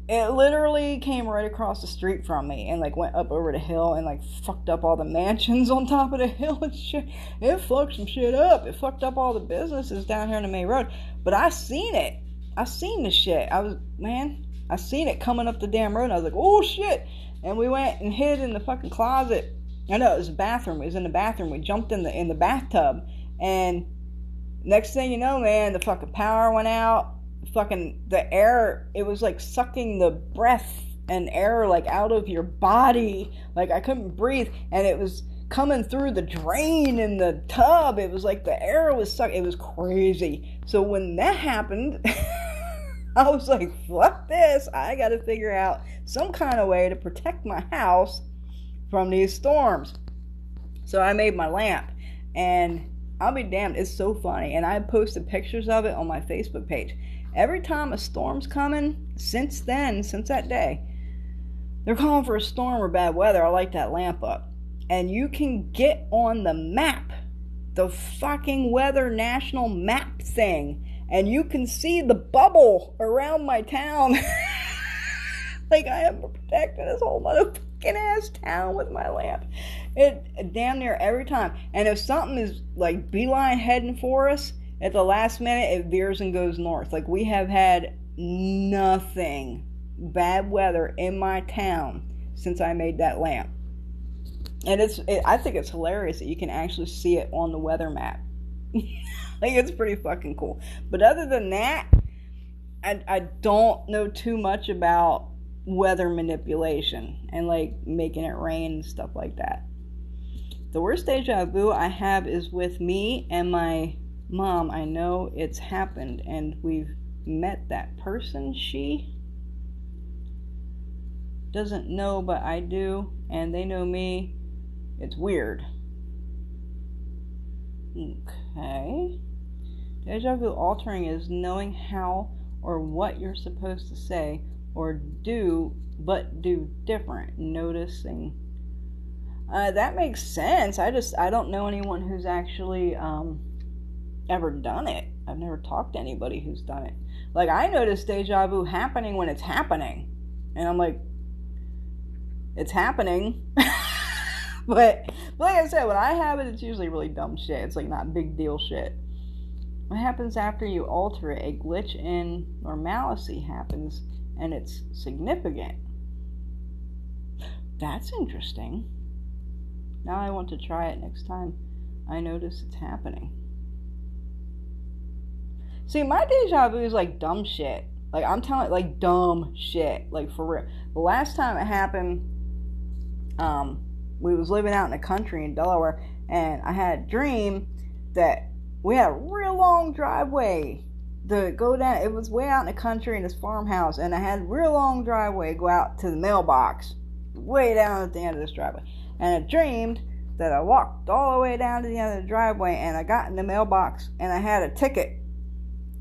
it literally came right across the street from me and like went up over the hill and like fucked up all the mansions on top of the hill and shit. It fucked some shit up. It fucked up all the businesses down here on the main road. But I seen it. I seen the shit. I seen it coming up the damn road, and I was like, oh shit. And we went and hid in the fucking closet. I know, it was the bathroom. It was in the bathroom. We jumped in the bathtub, and next thing you know, man, the fucking power went out. The air, it was like sucking the breath and air like out of your body. Like I couldn't breathe, and it was coming through the drain in the tub. It was like the air was sucked. It was crazy. So when that happened, I was like, fuck this. I gotta figure out some kind of way to protect my house from these storms. So I made my lamp, and I'll be damned, it's so funny. And I posted pictures of it on my Facebook page. Every time a storm's coming, since that day, they're calling for a storm or bad weather, I light that lamp up. And you can get on the map, the fucking weather national map thing, and you can see the bubble around my town. Like I am protecting this whole motherfucking ass town with my lamp. It damn near every time. And if something is like beeline heading for us, at the last minute, it veers and goes north. Like, we have had nothing bad weather in my town since I made that lamp. And I think it's hilarious that you can actually see it on the weather map. Like, it's pretty fucking cool. But other than that, I don't know too much about weather manipulation and, like, making it rain and stuff like that. The worst deja vu I have is with me and my mom. I know it's happened and we've met that person. She doesn't know, but I do, and they know me. It's weird. Okay. Deja vu altering is knowing how or what you're supposed to say or do, but do different. Noticing. That makes sense. I don't know anyone who's actually ever done it. I've never talked to anybody who's done it. Like, I notice deja vu happening when it's happening. And I'm like, it's happening. But like I said, when I have it, it's usually really dumb shit. It's like not big deal shit. What happens after you alter it? A glitch in normalcy happens, and it's significant. That's interesting. Now I want to try it next time I notice it's happening. See, my deja vu is like dumb shit. Like, I'm telling, like, dumb shit. Like, for real. The last time it happened, we was living out in the country in Delaware, and I had a dream that we had a real long driveway to go down. It was way out in the country in this farmhouse, and I had a real long driveway go out to the mailbox, way down at the end of this driveway. And I dreamed that I walked all the way down to the end of the driveway, and I got in the mailbox, and I had a ticket.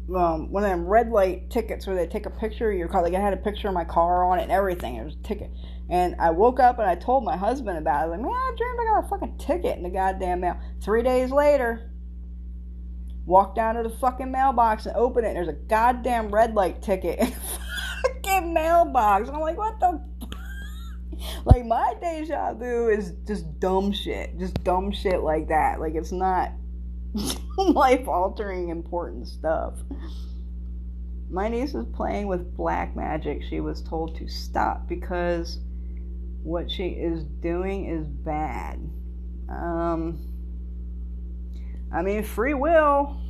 One of them red light tickets where they take a picture of your car. Like, I had a picture of my car on it and everything. It was a ticket. And I woke up and I told my husband about it. I was like, man, I dreamed I got a fucking ticket in the goddamn mail. 3 days later, walked down to the fucking mailbox and opened it, and there's a goddamn red light ticket in the fucking mailbox. I'm like, what the like, my deja vu is just dumb shit. Just dumb shit like that. Like, it's not life-altering important stuff. My niece is playing with black magic. She was told to stop because what she is doing is bad. I mean, free will.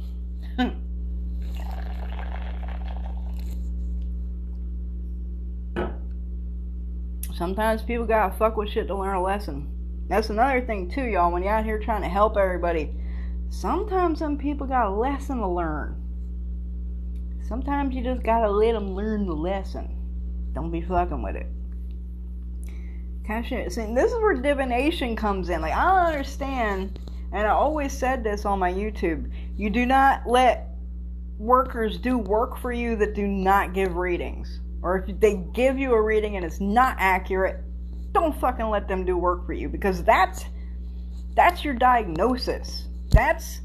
Sometimes people gotta fuck with shit to learn a lesson. That's another thing too, y'all. When you're out here trying to help everybody, sometimes some people got a lesson to learn. Sometimes you just gotta let them learn the lesson. Don't be fucking with it. See, this is where divination comes in. Like, I don't understand, and I always said this on my YouTube. You do not let workers do work for you that do not give readings. Or if they give you a reading and it's not accurate, don't fucking let them do work for you, because that's your diagnosis. That's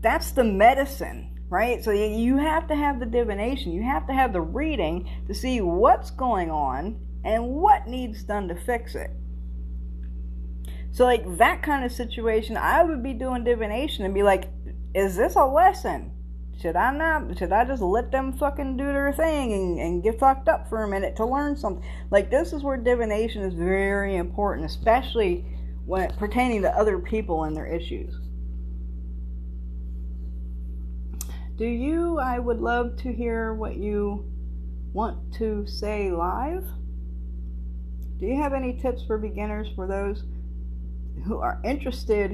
the medicine, right? So you have to have the divination. You have to have the reading to see what's going on and what needs done to fix it. So, like, that kind of situation, I would be doing divination and be like, is this a lesson? Should I just let them fucking do their thing and get fucked up for a minute to learn something? Like, this is where divination is very important, especially when pertaining to other people and their issues. I would love to hear what you want to say live. Do you have any tips for beginners, for those who are interested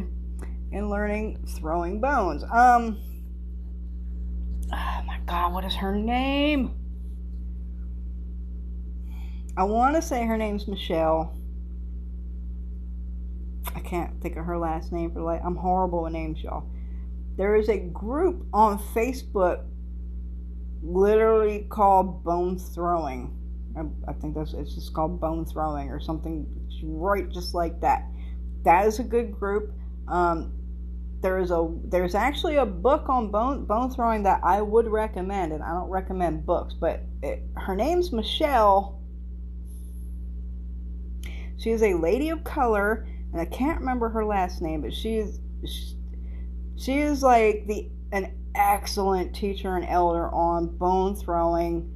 in learning throwing bones? Oh my God, what is her name? I want to say her name's Michelle. I can't think of her last name for life. I'm horrible with names, y'all. There is a group on Facebook literally called Bone Throwing. I think it's just called Bone Throwing or something right just like that. That is a good group. There's actually a book on bone throwing that I would recommend, and I don't recommend books, but her name's Michelle. She is a lady of color, and I can't remember her last name, but she is like an excellent teacher and elder on bone throwing.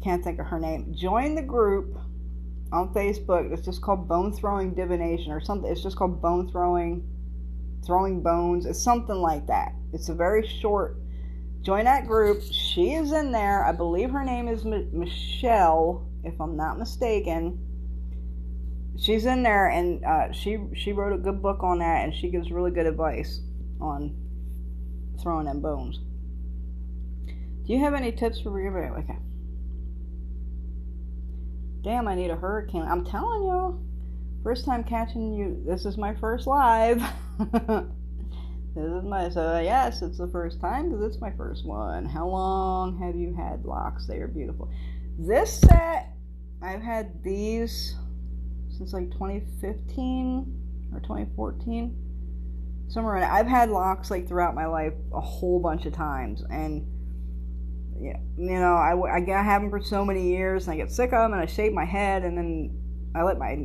Can't think of her name. Join the group on Facebook. It's just called Bone Throwing Divination or something. It's just called Bone Throwing Bones. It's something like that. It's a very short. Join that group. She is in there. I believe her name is Michelle, if I'm not mistaken. she's in there, and she wrote a good book on that, and she gives really good advice on throwing them bones. Do you have any tips for everybody? Okay. Damn, I need a hurricane. I'm telling y'all, first time catching you. This is my first live. Yes, it's the first time because it's my first one. How long have you had locks? They are beautiful. This set, I've had these since like 2015 or 2014, somewhere in it. I've had locks like throughout my life a whole bunch of times, and yeah, I have them for so many years, and I get sick of them, and I shave my head, and then I let my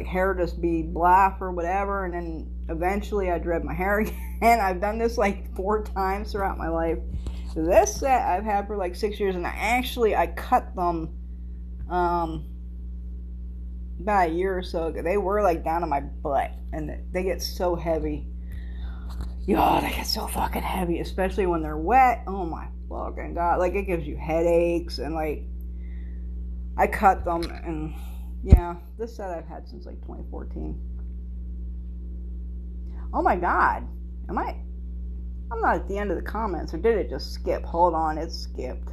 hair just be black or whatever, and then eventually I dread my hair again. I've done this like 4 times throughout my life. This set I've had for like 6 years, and I cut them about a year or so ago. They were like down to my butt, and they get so heavy. Yo, they get so fucking heavy, especially when they're wet. Oh my fucking god. Like, it gives you headaches, and like, I cut them, and yeah, this set I've had since like 2014. Oh my god. I'm not at the end of the comments, or did it just skip? Hold on, it skipped.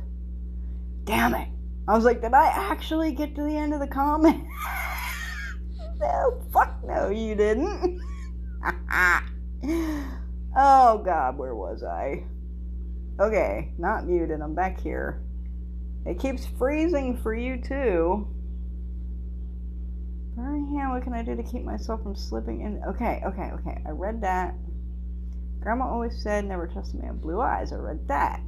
Damn it. I was like, did I actually get to the end of the comment? No, fuck no, you didn't. Oh god, where was I? Okay, not muted, I'm back here. It keeps freezing for you too. Birmingham, what can I do to keep myself from slipping in? Okay. I read that. Grandma always said, never trust a man with blue eyes. I read that.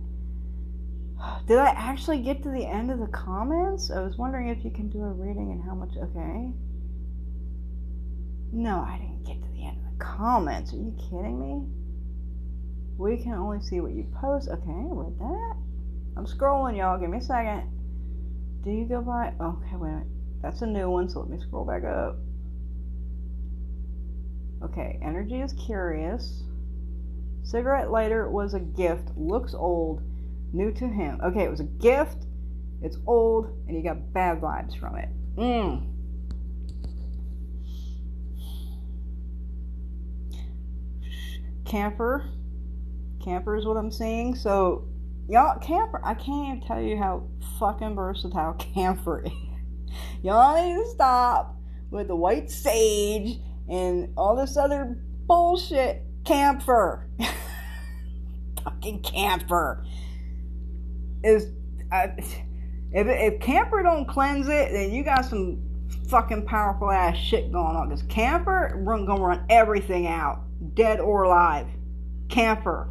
Did I actually get to the end of the comments? I was wondering if you can do a reading and how much. Okay. No, I didn't get to the end of the comments. Are you kidding me? We can only see what you post. Okay, I read that. I'm scrolling, y'all. Give me a second. Do you go by? Okay, wait a minute. That's a new one, so let me scroll back up. Okay, energy is curious. Cigarette lighter was a gift. Looks old. New to him. Okay, it was a gift. It's old, and you got bad vibes from it. Camper. Camper is what I'm seeing. So, y'all, camper. I can't even tell you how fucking versatile camper is. Y'all need to stop with the white sage and all this other bullshit. Camphor. Fucking camphor. If camphor don't cleanse it, then you got some fucking powerful ass shit going on. Because camphor gonna run everything out, dead or alive. Camphor.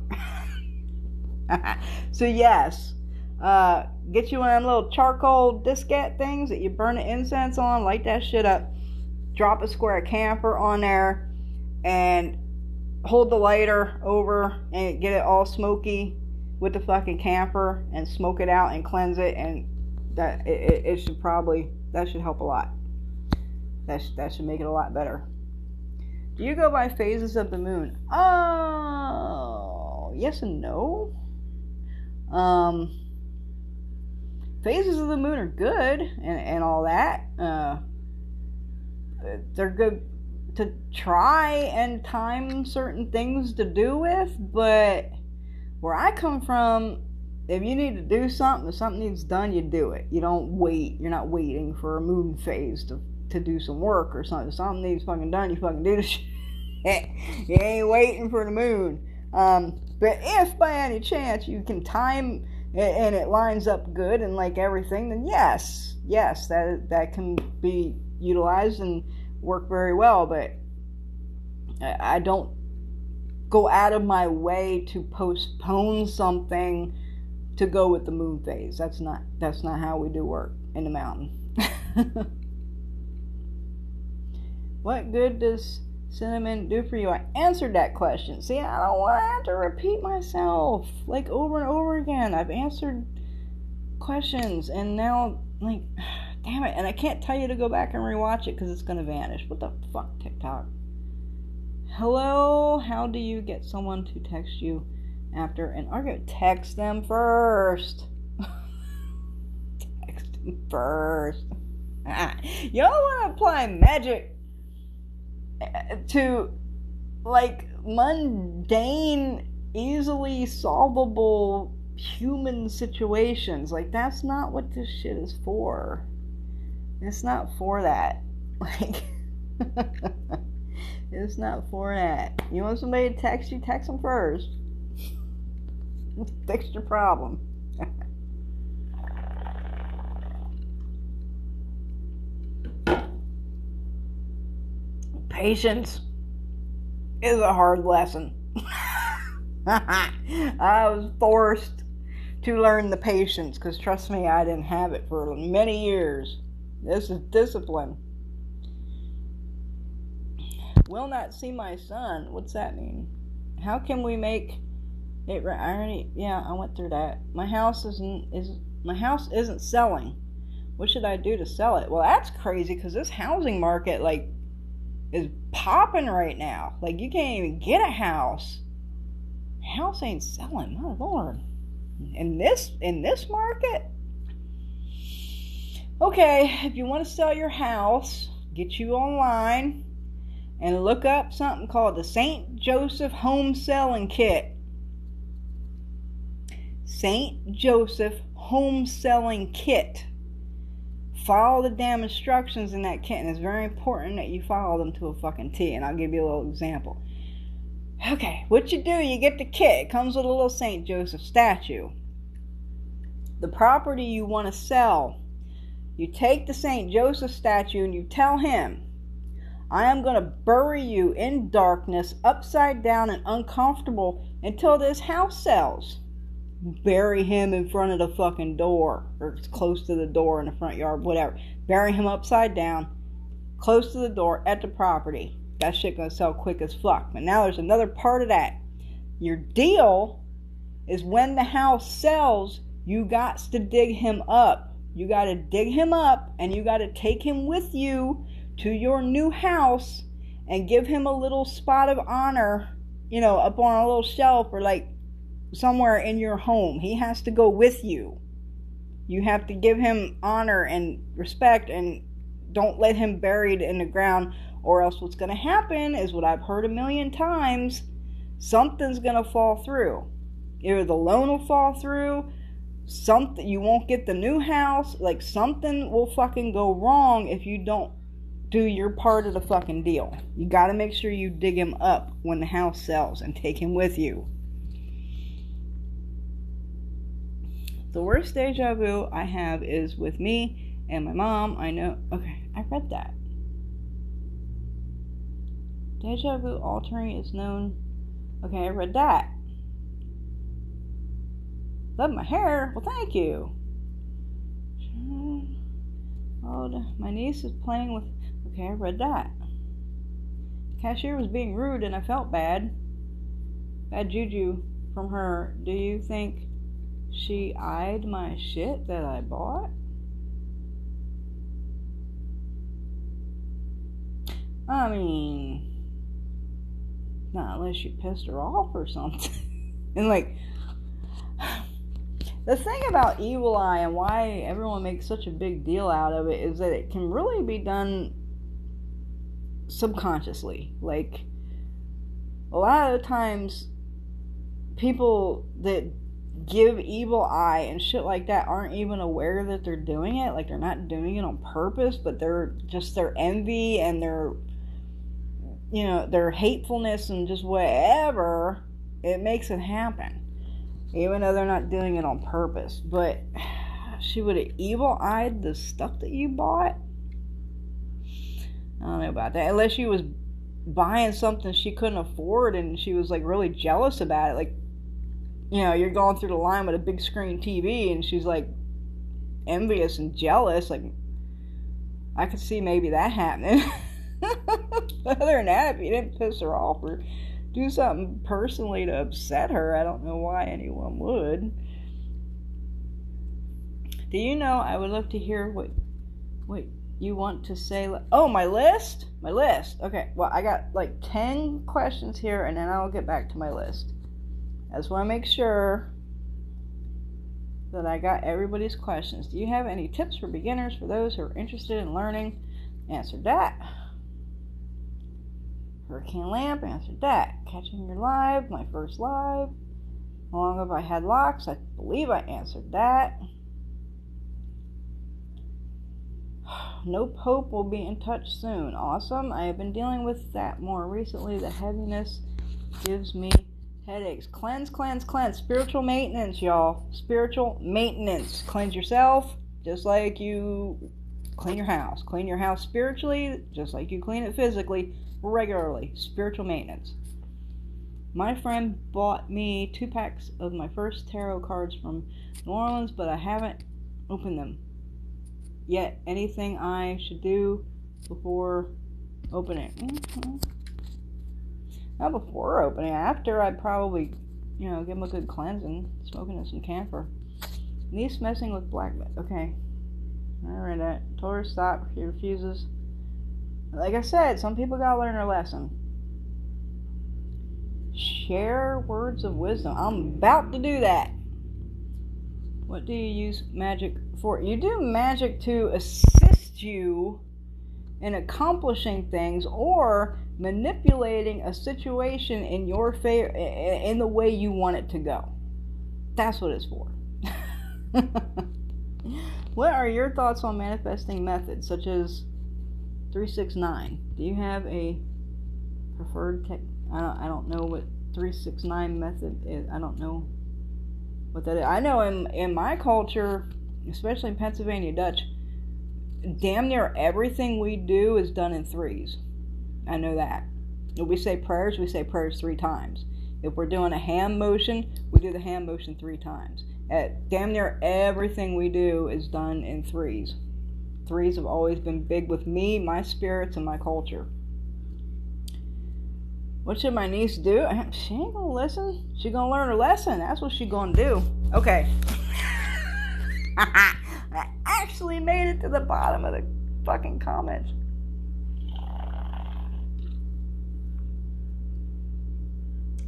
So yes, get you one of them little charcoal diskette things that you burn the incense on. Light that shit up. Drop a square of camphor on there, and hold the lighter over and get it all smoky with the fucking camphor, and smoke it out and cleanse it, and it should probably, that should help a lot. That should make it a lot better. Do you go by phases of the moon? Oh, yes and no. Phases of the moon are good and all that. They're good to try and time certain things to do with, but where I come from, if you need to do something, if something needs done, you do it. You don't wait. You're not waiting for a moon phase to do some work or something. If something needs fucking done, you fucking do the shit. You ain't waiting for the moon. But if by any chance you can time it and it lines up good and like everything, then yes, that can be utilized and work very well. But I don't go out of my way to postpone something to go with the moon phase. That's not how we do work in the mountain. What good does cinnamon do for you? I answered that question. See, I don't want to have to repeat myself like over and over again. I've answered questions, and now, like, damn it, and I can't tell you to go back and rewatch it because it's going to vanish. What the fuck, TikTok? Hello, how do you get someone to text you after an argument? Text them first. Text them first. You don't want to apply magic to, like, mundane, easily solvable human situations. Like, that's not what this shit is for. It's not for that. Like, it's not for that. You want somebody to text you, text them first. Fix your problem. Patience is a hard lesson. I was forced to learn the patience, because trust me, I didn't have it for many years. This is discipline. Will not see my son. What's that mean? How can we make it right? I went through that. My house isn't selling. What should I do to sell it? Well, that's crazy, because this housing market, like, is popping right now. Like, you can't even get a house. House ain't selling. My Lord. In this market? Okay, if you want to sell your house, get you online and look up something called the St. Joseph Home Selling Kit. St. Joseph Home Selling Kit. Follow the damn instructions in that kit, and it's very important that you follow them to a fucking T, and I'll give you a little example. Okay, what you do, you get the kit. It comes with a little St. Joseph statue. The property you want to sell, you take the St. Joseph statue and you tell him, I am going to bury you in darkness, upside down and uncomfortable, until this house sells. Bury him in front of the fucking door, or close to the door in the front yard, whatever. Bury him upside down, close to the door at the property. That shit gonna sell quick as fuck. But now there's another part of that. Your deal is when the house sells, you got to dig him up. You got to dig him up, and you got to take him with you to your new house and give him a little spot of honor, up on a little shelf, or like somewhere in your home. He has to go with you. You have to give him honor and respect, and don't let him buried in the ground, or else what's going to happen is what I've heard a million times. Something's going to fall through. Either the loan will fall through, you won't get the new house, like something will fucking go wrong if you don't do your part of the fucking deal. You got to make sure you dig him up when the house sells and take him with you. The worst deja vu I have is with me and my mom. I know. Okay, I read that. Deja vu altering is known. Okay, I read that. Love my hair. Well, thank you. Oh, my niece is playing with. Okay, I read that. The cashier was being rude and I felt bad. Bad juju from her. Do you think she eyed my shit that I bought? I mean, not unless you pissed her off or something. And like, the thing about evil eye and why everyone makes such a big deal out of it is that it can really be done subconsciously. Like, a lot of the times, people that give evil eye and shit like that aren't even aware that they're doing it. Like, they're not doing it on purpose, but they're just their envy and their hatefulness and just whatever, it makes it happen, even though they're not doing it on purpose. But she would have evil-eyed the stuff that you bought? I don't know about that. Unless she was buying something she couldn't afford and she was like really jealous about it. Like, you're going through the line with a big screen TV and she's like envious and jealous. Like, I could see maybe that happening. Other than that, if you didn't piss her off or do something personally to upset her, I don't know why anyone would. Do you know, I would love to hear what you want to say. Oh, my list? My list. Okay, well, I got like 10 questions here, and then I'll get back to my list. I just want to make sure that I got everybody's questions. Do you have any tips for beginners, for those who are interested in learning? Answered that. Hurricane Lamp, answered that. Catching your live, my first live. How long have I had locks? I believe I answered that. No Pope will be in touch soon. Awesome. I have been dealing with that more recently. The heaviness gives me headaches. Cleanse, cleanse, cleanse. Spiritual maintenance, y'all. Spiritual maintenance. Cleanse yourself just like you clean your house. Clean your house spiritually just like you clean it physically regularly. Spiritual maintenance. My friend bought me 2 packs of my first tarot cards from New Orleans, but I haven't opened them yet. Anything I should do before opening? Not before opening. After, I'd probably, give them a good cleansing, smoking in some camphor. Niece messing with black. Okay, I read that. Told her to stop. She refuses. Like I said, some people gotta learn their lesson. Share words of wisdom. I'm about to do that. What do you use magic for? You do magic to assist you in accomplishing things or manipulating a situation in your favor, in the way you want it to go. That's what it's for. What are your thoughts on manifesting methods such as 369? Do you have a preferred I don't know what 369 method is. I don't know what that is. I know in my culture, especially in Pennsylvania Dutch, damn near everything we do is done in threes. I know that. If we say prayers 3 times. If we're doing a hand motion, we do the hand motion 3 times. Damn near everything we do is done in threes. Threes have always been big with me, my spirits, and my culture. What should my niece do? She ain't gonna listen. She gonna learn her lesson. That's what she gonna do. Okay. I actually made it to the bottom of the fucking comments.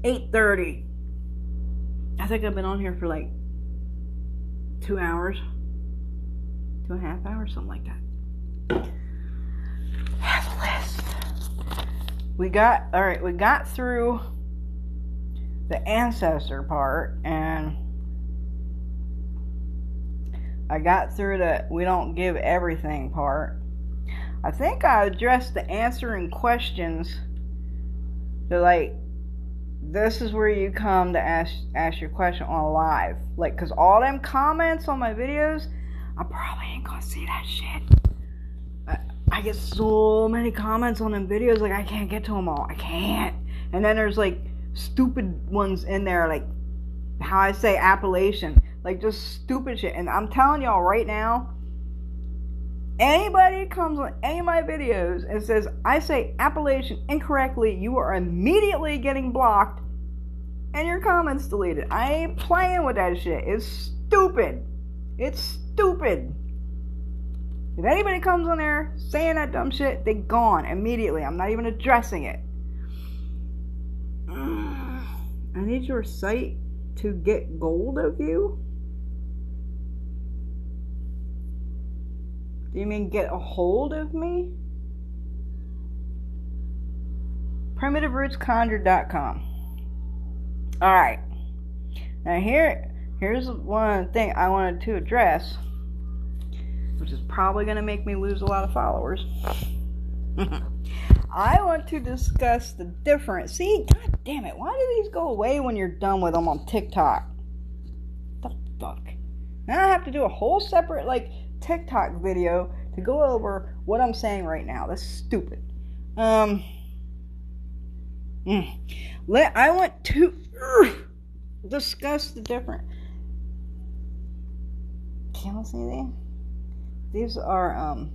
$8:30. I think I've been on here for like 2 hours. 2.5 hours, something like that. Have a list. We got through the ancestor part, and I got through the we don't give everything part. I think I addressed the answering questions. So like, this is where you come to ask your question on live. Like, because all them comments on my videos, I probably ain't gonna see that shit. I get so many comments on them videos, like I can't get to them all. I can't. And then there's like stupid ones in there, like how I say appellation, like just stupid shit. And I'm telling y'all right now, anybody comes on any of my videos and says I say appellation incorrectly, you are immediately getting blocked and your comments deleted. I ain't playing with that shit. It's stupid. It's stupid. If anybody comes on there saying that dumb shit, they gone immediately. I'm not even addressing it. I need your site to get gold of you? Do you mean get a hold of me? PrimitiveRootsConjure.com. Alright. Now here's one thing I wanted to address, which is probably going to make me lose a lot of followers. I want to discuss the difference. See, god damn it, why do these go away when you're done with them on TikTok? The fuck? Now I have to do a whole separate, like, TikTok video to go over what I'm saying right now. That's stupid. I want to discuss the different. Can I see these? These are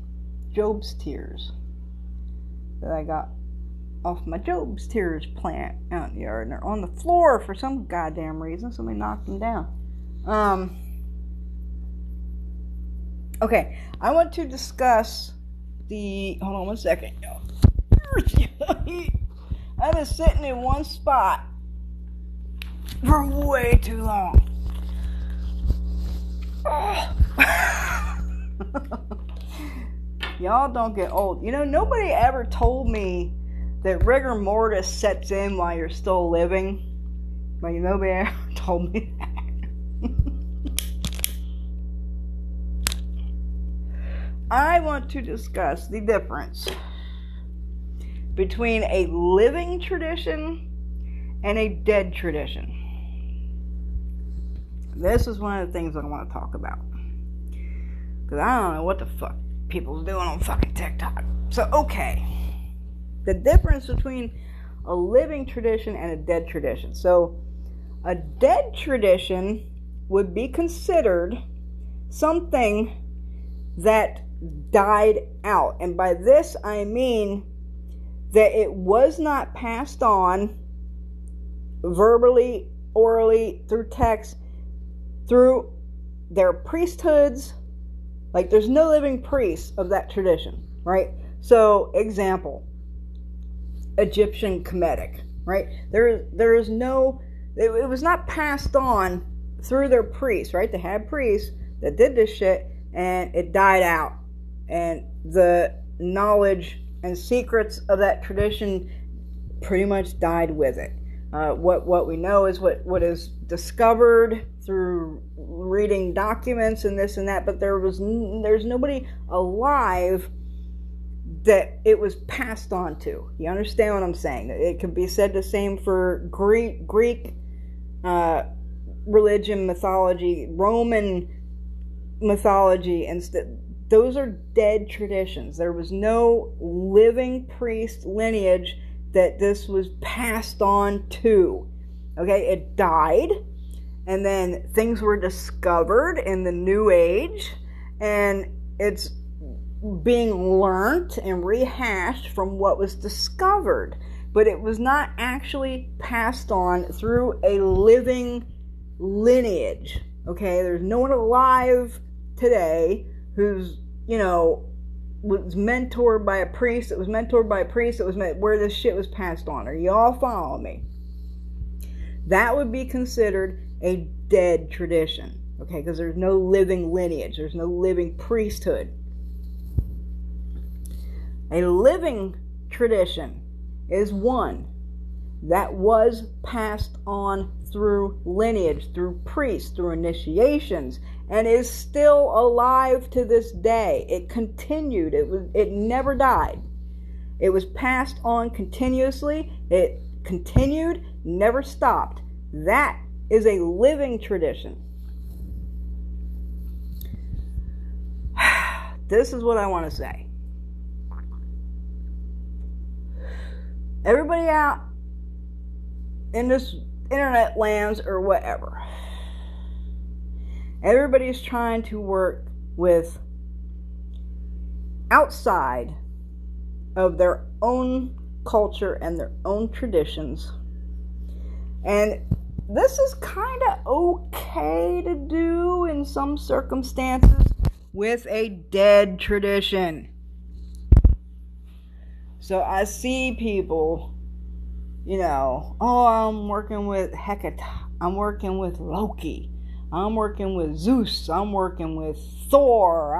Job's tears that I got off my Job's tears plant out in the yard, and they're on the floor for some goddamn reason. Somebody knocked them down. Okay, I want to discuss the. Hold on one second. I've been sitting in one spot for way too long. Y'all don't get old. You know, nobody ever told me that rigor mortis sets in while you're still living. Like, nobody ever told me that. I want to discuss the difference between a living tradition and a dead tradition. This is one of the things I want to talk about. Because I don't know what the fuck people's doing on fucking TikTok. So, okay. The difference between a living tradition and a dead tradition. So, a dead tradition would be considered something that died out. And by this, I mean that it was not passed on verbally, orally, through text, through their priesthoods. Like, there's no living priests of that tradition, right? So, example, Egyptian Kemetic, right? There is no, it was not passed on through their priests, right? They had priests that did this shit, and it died out. And the knowledge and secrets of that tradition pretty much died with it. What we know is what is discovered through reading documents and this and that, but there's nobody alive that it was passed on to. You understand what I'm saying? It could be said the same for Greek religion, mythology, Roman mythology, and those are dead traditions. There was no living priest lineage that this was passed on to. Okay, it died, and then things were discovered in the New Age, and it's being learnt and rehashed from what was discovered, but it was not actually passed on through a living lineage. Okay, there's no one alive today who's, was mentored by a priest, that was mentored by a priest, that was where this shit was passed on. Are y'all following me? That would be considered a dead tradition. Okay, because there's no living lineage, there's no living priesthood. A living tradition is one that was passed on through lineage, through priests, through initiations, and is still alive to this day. It continued. It never died. It was passed on continuously. It continued, never stopped. That is a living tradition. This is what I want to say. Everybody out in this internet lands or whatever, everybody's trying to work with outside of their own culture and their own traditions. And this is kind of okay to do in some circumstances with a dead tradition. So I see people, I'm working with Hecate, I'm working with Loki, I'm working with Zeus, I'm working with Thor,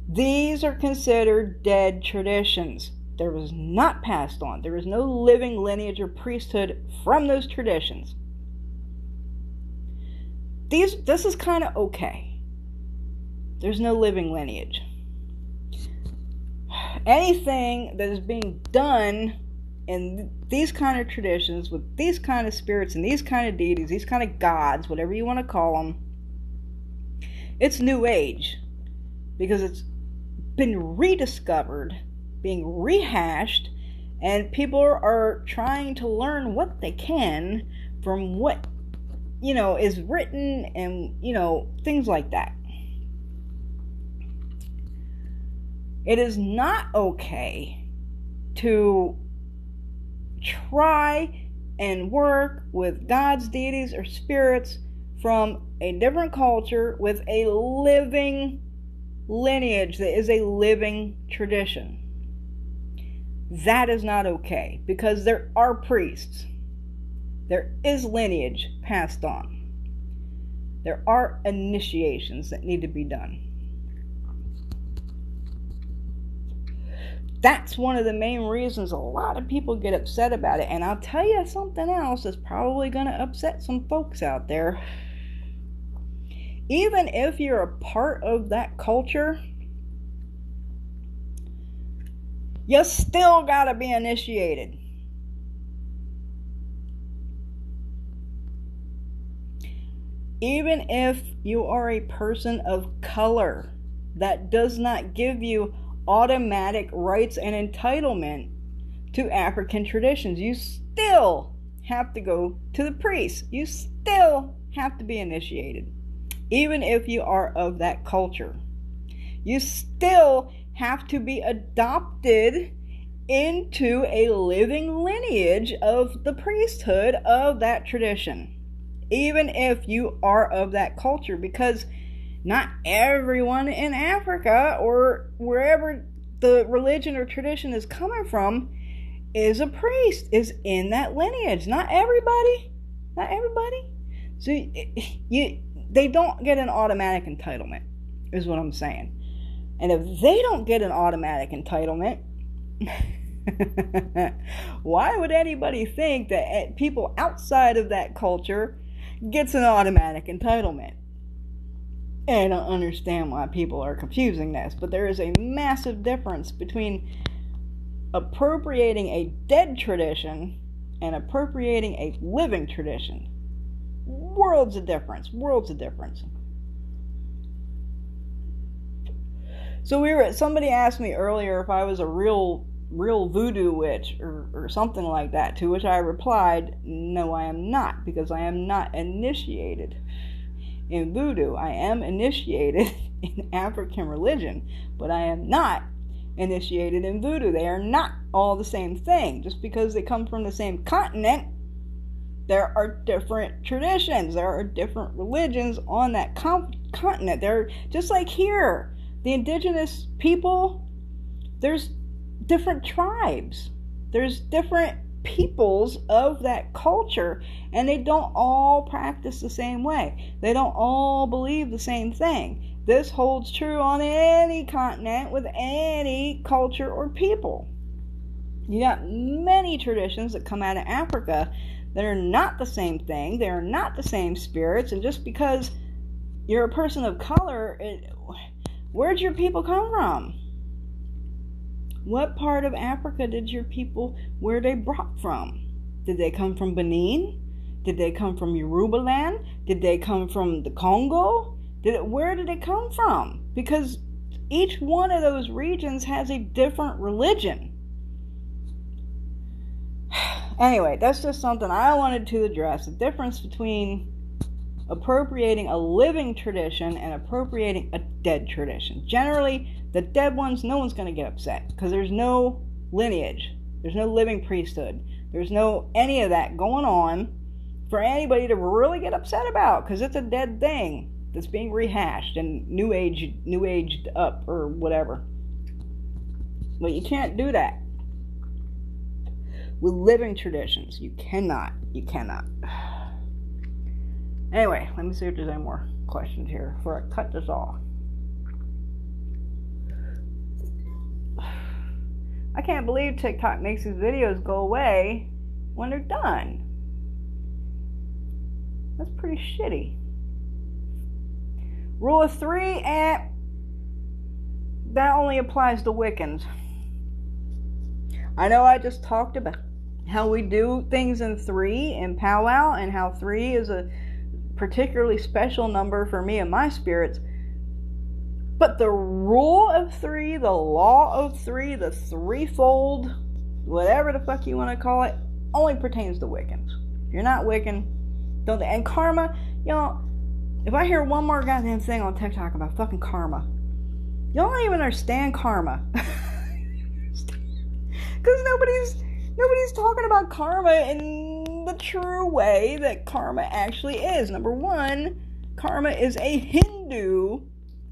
These are considered dead traditions. There was not passed on. There is no living lineage or priesthood from those traditions. This is kind of okay. There's no living lineage. Anything that is being done in these kind of traditions with these kind of spirits and these kind of deities, these kind of gods, whatever you want to call them, it's New Age, because it's been rediscovered, being rehashed, and people are trying to learn what they can from what is written, and things like that. It is not okay to try and work with gods, deities, or spirits from a different culture with a living lineage that is a living tradition. That is not okay, because there are priests. There is lineage passed on. There are initiations that need to be done. That's one of the main reasons a lot of people get upset about it. And I'll tell you something else that's probably going to upset some folks out there. Even if you're a part of that culture, you still got to be initiated. Even if you are a person of color, that does not give you automatic rights and entitlement to African traditions. You still have to go to the priest. You still have to be initiated. Even if you are of that culture, you still have to be adopted into a living lineage of the priesthood of that tradition. Even if you are of that culture, because not everyone in Africa or wherever the religion or tradition is coming from is a priest, is in that lineage. Not everybody. So they don't get an automatic entitlement, is what I'm saying. And if they don't get an automatic entitlement, why would anybody think that people outside of that culture gets an automatic entitlement? And I don't understand why people are confusing this, but there is a massive difference between appropriating a dead tradition and appropriating a living tradition. Worlds of difference. So somebody asked me earlier if I was a real voodoo witch or something like that, to which I replied, no, I am not, because I am not initiated in voodoo. I am initiated in African religion, but I am not initiated in voodoo. They are not all the same thing. Just because they come from the same continent, there are different traditions. There are different religions on that continent. They're just like here. The indigenous people, there's different tribes. There's different peoples of that culture, and they don't all practice the same way. They don't all believe the same thing. This holds true on any continent with any culture or people. You got many traditions that come out of Africa that are not the same thing. They are not the same spirits, and just because you're a person of color, where'd your people come from? What part of Africa did your people, where they brought from? Did they come from Benin? Did they come from Yoruba land? Did they come from the Congo? Where did it come from? Because each one of those regions has a different religion. Anyway, that's just something I wanted to address. The difference between appropriating a living tradition and appropriating a dead tradition. Generally, the dead ones, no one's going to get upset because there's no lineage. There's no living priesthood. There's no any of that going on for anybody to really get upset about, because it's a dead thing that's being rehashed and new aged up or whatever. But you can't do that with living traditions. You cannot. Anyway, let me see if there's any more questions here before I cut this off. I can't believe TikTok makes these videos go away when they're done. That's pretty shitty. Rule of 3, that only applies to Wiccans. I know I just talked about how we do things in 3 in powwow, and how 3 is a particularly special number for me and my spirits. But the rule of 3, the law of 3, the threefold, whatever the fuck you want to call it, only pertains to Wiccans. If you're not Wiccan, don't. And karma, if I hear one more goddamn thing on TikTok about fucking karma, y'all don't even understand karma. Because nobody's talking about karma in the true way that karma actually is. Number one, karma is a Hindu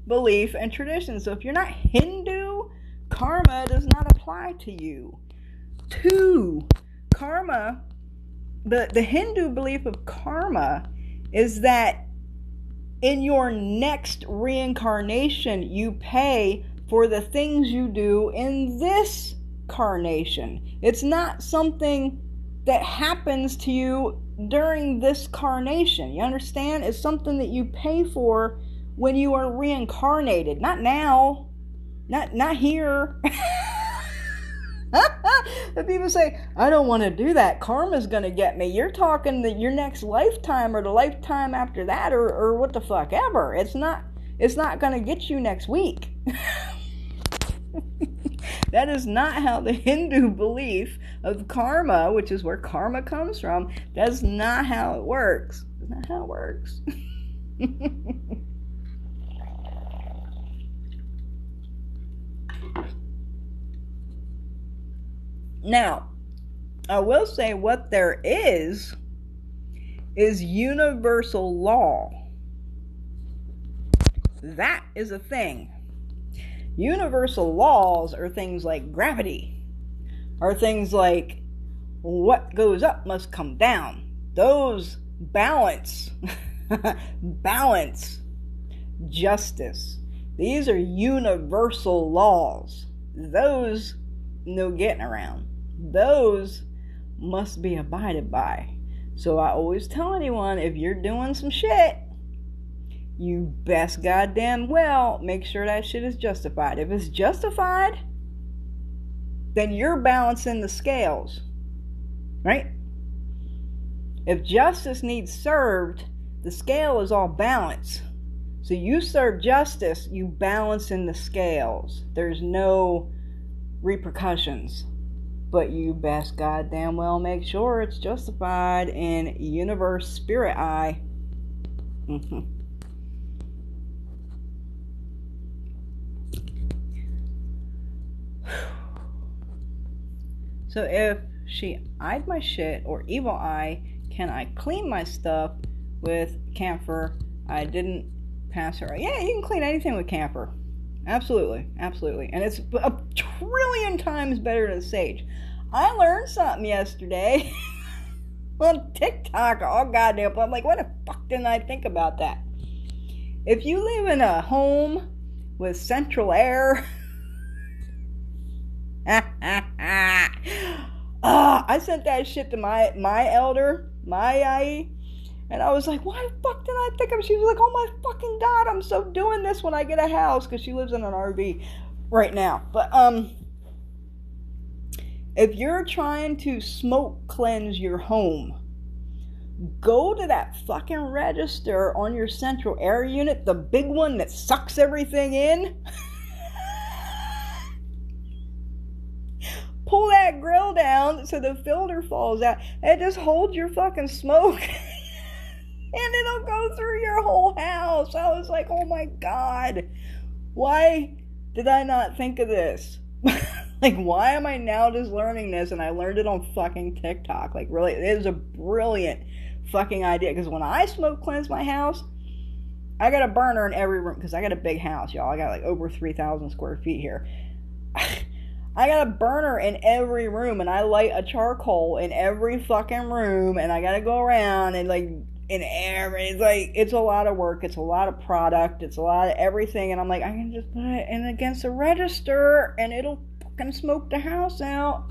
belief and tradition. So if you're not Hindu, karma does not apply to you. 2, karma, the Hindu belief of karma is that in your next reincarnation, you pay for the things you do in this carnation. It's not something that happens to you during this carnation. You understand? It's something that you pay for when you are reincarnated. Not now. Not here. The people say, I don't want to do that. Karma's going to get me. You're talking that your next lifetime or the lifetime after that or what the fuck ever. It's not going to get you next week. That is not how the Hindu belief of karma, which is where karma comes from, that's not how it works. That's not how it works. Now, I will say what there is universal law. That is a thing. Universal laws are things like gravity, are things like what goes up must come down. Those balance, balance, justice. These are universal laws. Those, no getting around. Those must be abided by. So I always tell anyone, if you're doing some shit, you best goddamn well make sure that shit is justified. If it's justified, then you're balancing the scales, right? If justice needs served, the scale is all balanced. So you serve justice, you balance in the scales. There's no repercussions. But you best goddamn well make sure it's justified in universe spirit eye. So if she eyed my shit or evil eye, can I clean my stuff with camphor? I didn't pass her. Yeah, you can clean anything with camphor. Absolutely, absolutely. And it's a trillion times better than sage. I learned something yesterday on TikTok. Oh, goddamn. I'm like, what the fuck didn't I think about that? If you live in a home with central air... I sent that shit to my elder, my IE, and I was like, why the fuck did I think of it? She was like, oh my fucking God, I'm so doing this when I get a house, because she lives in an RV right now. But, if you're trying to smoke cleanse your home, go to that fucking register on your central air unit, the big one that sucks everything in. Pull that grill down so the filter falls out, and just hold your fucking smoke. And it'll go through your whole house. I was like, oh my God, why did I not think of this? Like, why am I now just learning this? And I learned it on fucking TikTok. Like, really, it is a brilliant fucking idea. Because when I smoke cleanse my house, I got a burner in every room. Because I got a big house, y'all. I got like over 3,000 square feet here. I got a burner in every room. And I light a charcoal in every fucking room. And I got to go around and like... it's a lot of work, it's a lot of product, it's a lot of everything, and I'm like, I can just put it in against the register and it'll fucking smoke the house out.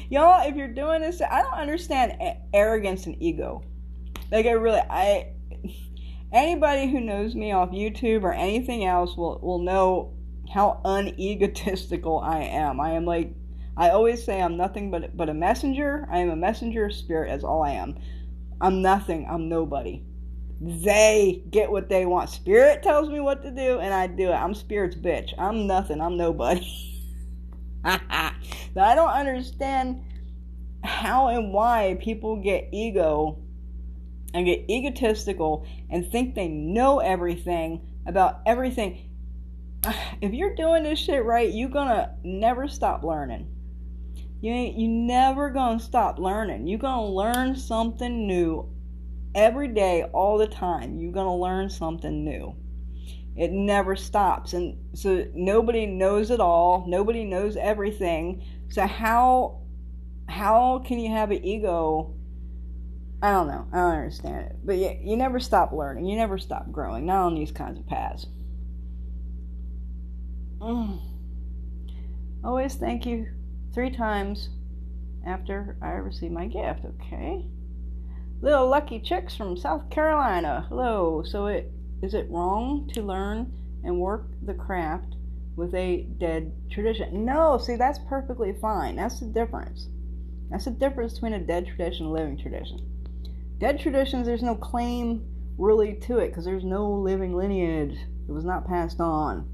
Y'all, if you're doing this, I don't understand arrogance and ego. Like, anybody who knows me off YouTube or anything else will know how unegotistical I am. I am like, I always say I'm nothing but a messenger. I am a messenger of spirit, that's all I am. I'm nothing, I'm nobody. They get what they want. Spirit tells me what to do, and I do it. I'm spirit's bitch. I'm nothing, I'm nobody. Now, I don't understand how and why people get ego and get egotistical and think they know everything about everything. If you're doing this shit right, you're gonna never stop learning. You never gonna stop learning. You're gonna learn something new every day, all the time. You're gonna learn something new. It never stops. And so nobody knows it all. Nobody knows everything. So how how can you have an ego? I don't know. I don't understand it. But you never stop learning. You never stop growing. Not on these kinds of paths. Always thank you 3 times after I receive my gift. Okay. Little Lucky Chicks from South Carolina. Hello. So is it wrong to learn and work the craft with a dead tradition? No. See, that's perfectly fine. That's the difference. That's the difference between a dead tradition and a living tradition. Dead traditions, there's no claim really to it because there's no living lineage. It was not passed on.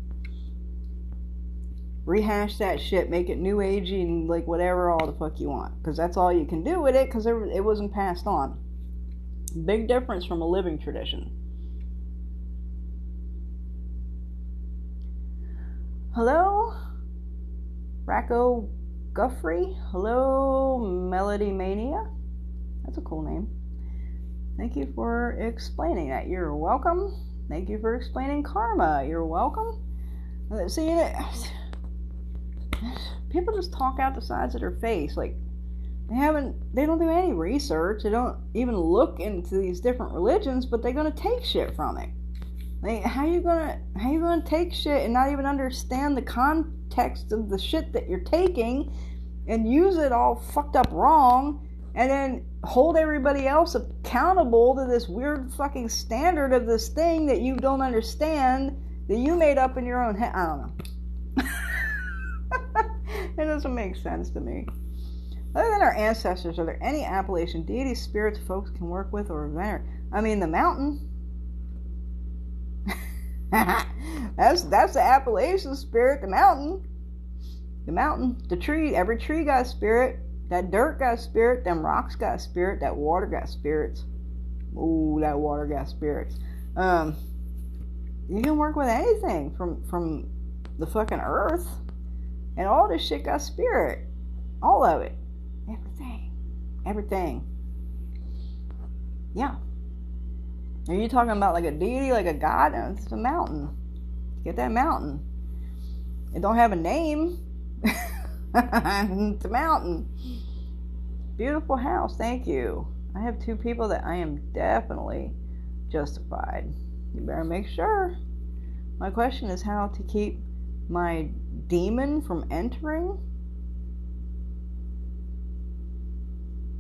Rehash that shit, make it new agey and like whatever all the fuck you want, because that's all you can do with it, because it wasn't passed on. Big difference from a living tradition. Hello, Racco Guffrey. Hello, Melody Mania. That's a cool name. Thank you for explaining that. You're welcome. Thank you for explaining karma. You're welcome. See, people just talk out the sides of their face. Like, they don't do any research. They don't even look into these different religions, but they're gonna take shit from it. Like, how you gonna take shit and not even understand the context of the shit that you're taking and use it all fucked up wrong, and then hold everybody else accountable to this weird fucking standard of this thing that you don't understand, that you made up in your own head? I don't know. It doesn't make sense to me. Other than our ancestors, are there any Appalachian deities, spirits folks can work with or venerate? I mean, the mountain. that's the Appalachian spirit, the mountain. The mountain, the tree, every tree got a spirit. That dirt got a spirit. Them rocks got a spirit. That water got spirits. Ooh, that water got spirits. You can work with anything from the fucking earth. And all this shit got spirit. All of it. Everything. Yeah. Are you talking about like a deity, like a god? No, it's a mountain. Get that mountain. It don't have a name. It's a mountain. Beautiful house. Thank you. I have 2 people that I am definitely justified. You better make sure. My question is how to keep my demon from entering.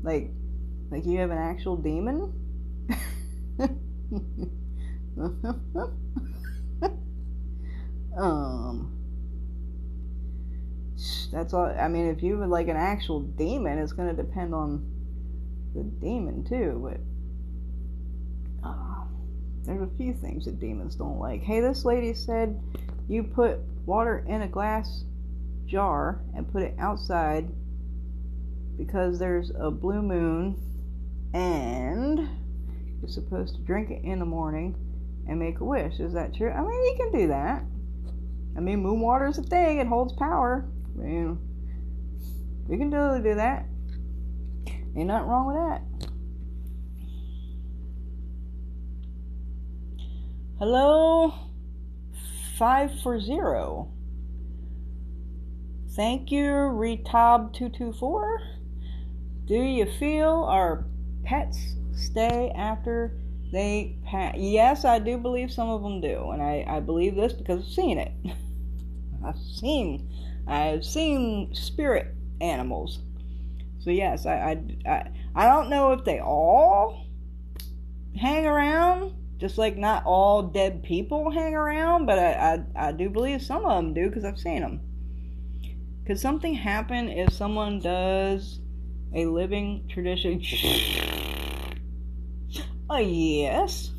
Like you have an actual demon? That's all. I mean, if you would like an actual demon, it's going to depend on the demon too. But there's a few things that demons don't like. Hey, this lady said you put water in a glass jar and put it outside because there's a blue moon and you're supposed to drink it in the morning and make a wish. Is that true? I mean, you can do that. I mean, moon water is a thing. It holds power. I mean, you can totally do that. Ain't nothing wrong with that. Hello, 540. Thank you, Retob224. Do you feel our pets stay after they pass? Yes, I do believe some of them do, and I believe this because I've seen it. I've seen spirit animals. So yes, I don't know if they all hang around, just like not all dead people hang around, but I do believe some of them do because I've seen them. Could something happen if someone does a living tradition? Yes.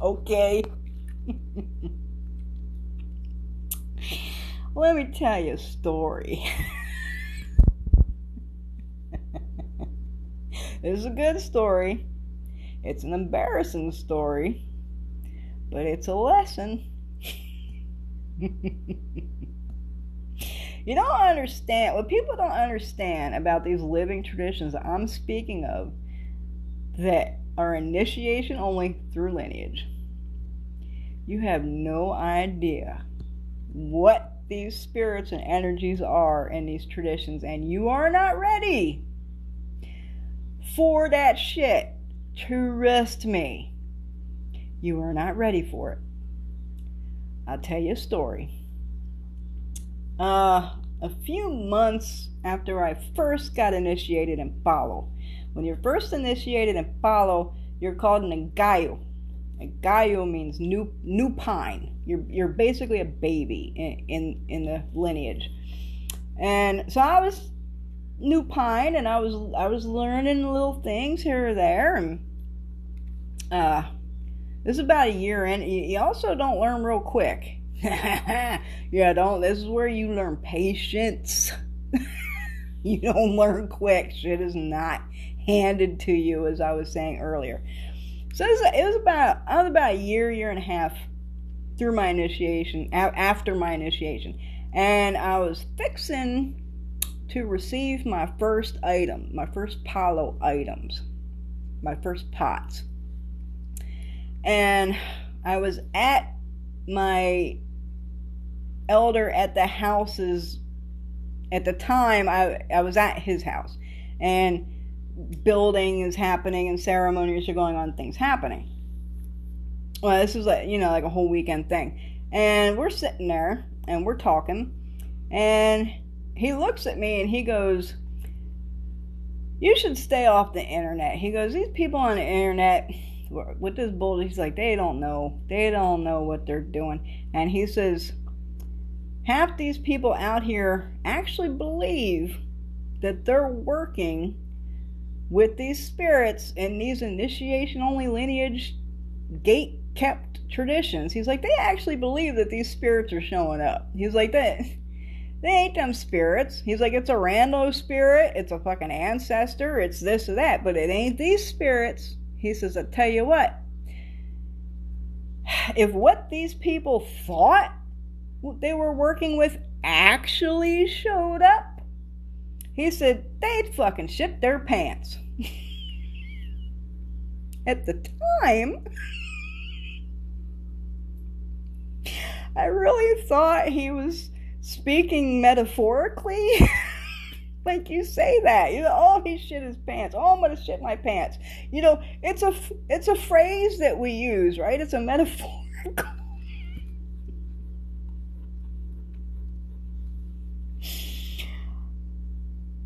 Okay. Let me tell you a story. This is a good story. It's an embarrassing story, but it's a lesson. You don't understand what people don't understand about these living traditions that I'm speaking of that are initiation only through lineage. You have no idea what these spirits and energies are in these traditions, and you are not ready for that shit. Trust me, you are not ready for it. I'll tell you a story. A few months after I first got initiated in Palo. When you're first initiated in Palo, you're called an Ngayo. A Gayo means new pine. You're basically a baby in the lineage. And so I was new pine, and I was learning little things here or there, and this is about a year in. You also don't learn real quick. Yeah, don't. This is where you learn patience. You don't learn quick. Shit is not handed to you, as I was saying earlier. So I was about a year and a half through my initiation, after my initiation, and I was fixing to receive my first item, my first Palo items, my first pots. And I was at my elder at the house's, at the time I was at his house, and building is happening and ceremonies are going on, things happening. Well, this was like a whole weekend thing, and we're sitting there and we're talking, and he looks at me and he goes, "You should stay off the internet." He goes, "These people on the internet with this bullshit," he's like, they don't know what they're doing. And he says, half these people out here actually believe that they're working with these spirits in these initiation only lineage gate kept traditions. He's like, they actually believe that these spirits are showing up. He's like, they ain't them spirits. He's like, it's a rando spirit, it's a fucking ancestor, it's this or that, but it ain't these spirits. He says, I tell you what, if what these people thought they were working with actually showed up, he said, they'd fucking shit their pants. At the time, I really thought he was speaking metaphorically. Like, you say that, oh, he shit his pants, oh, I'm gonna shit my pants. It's a phrase that we use, right? It's a metaphorical.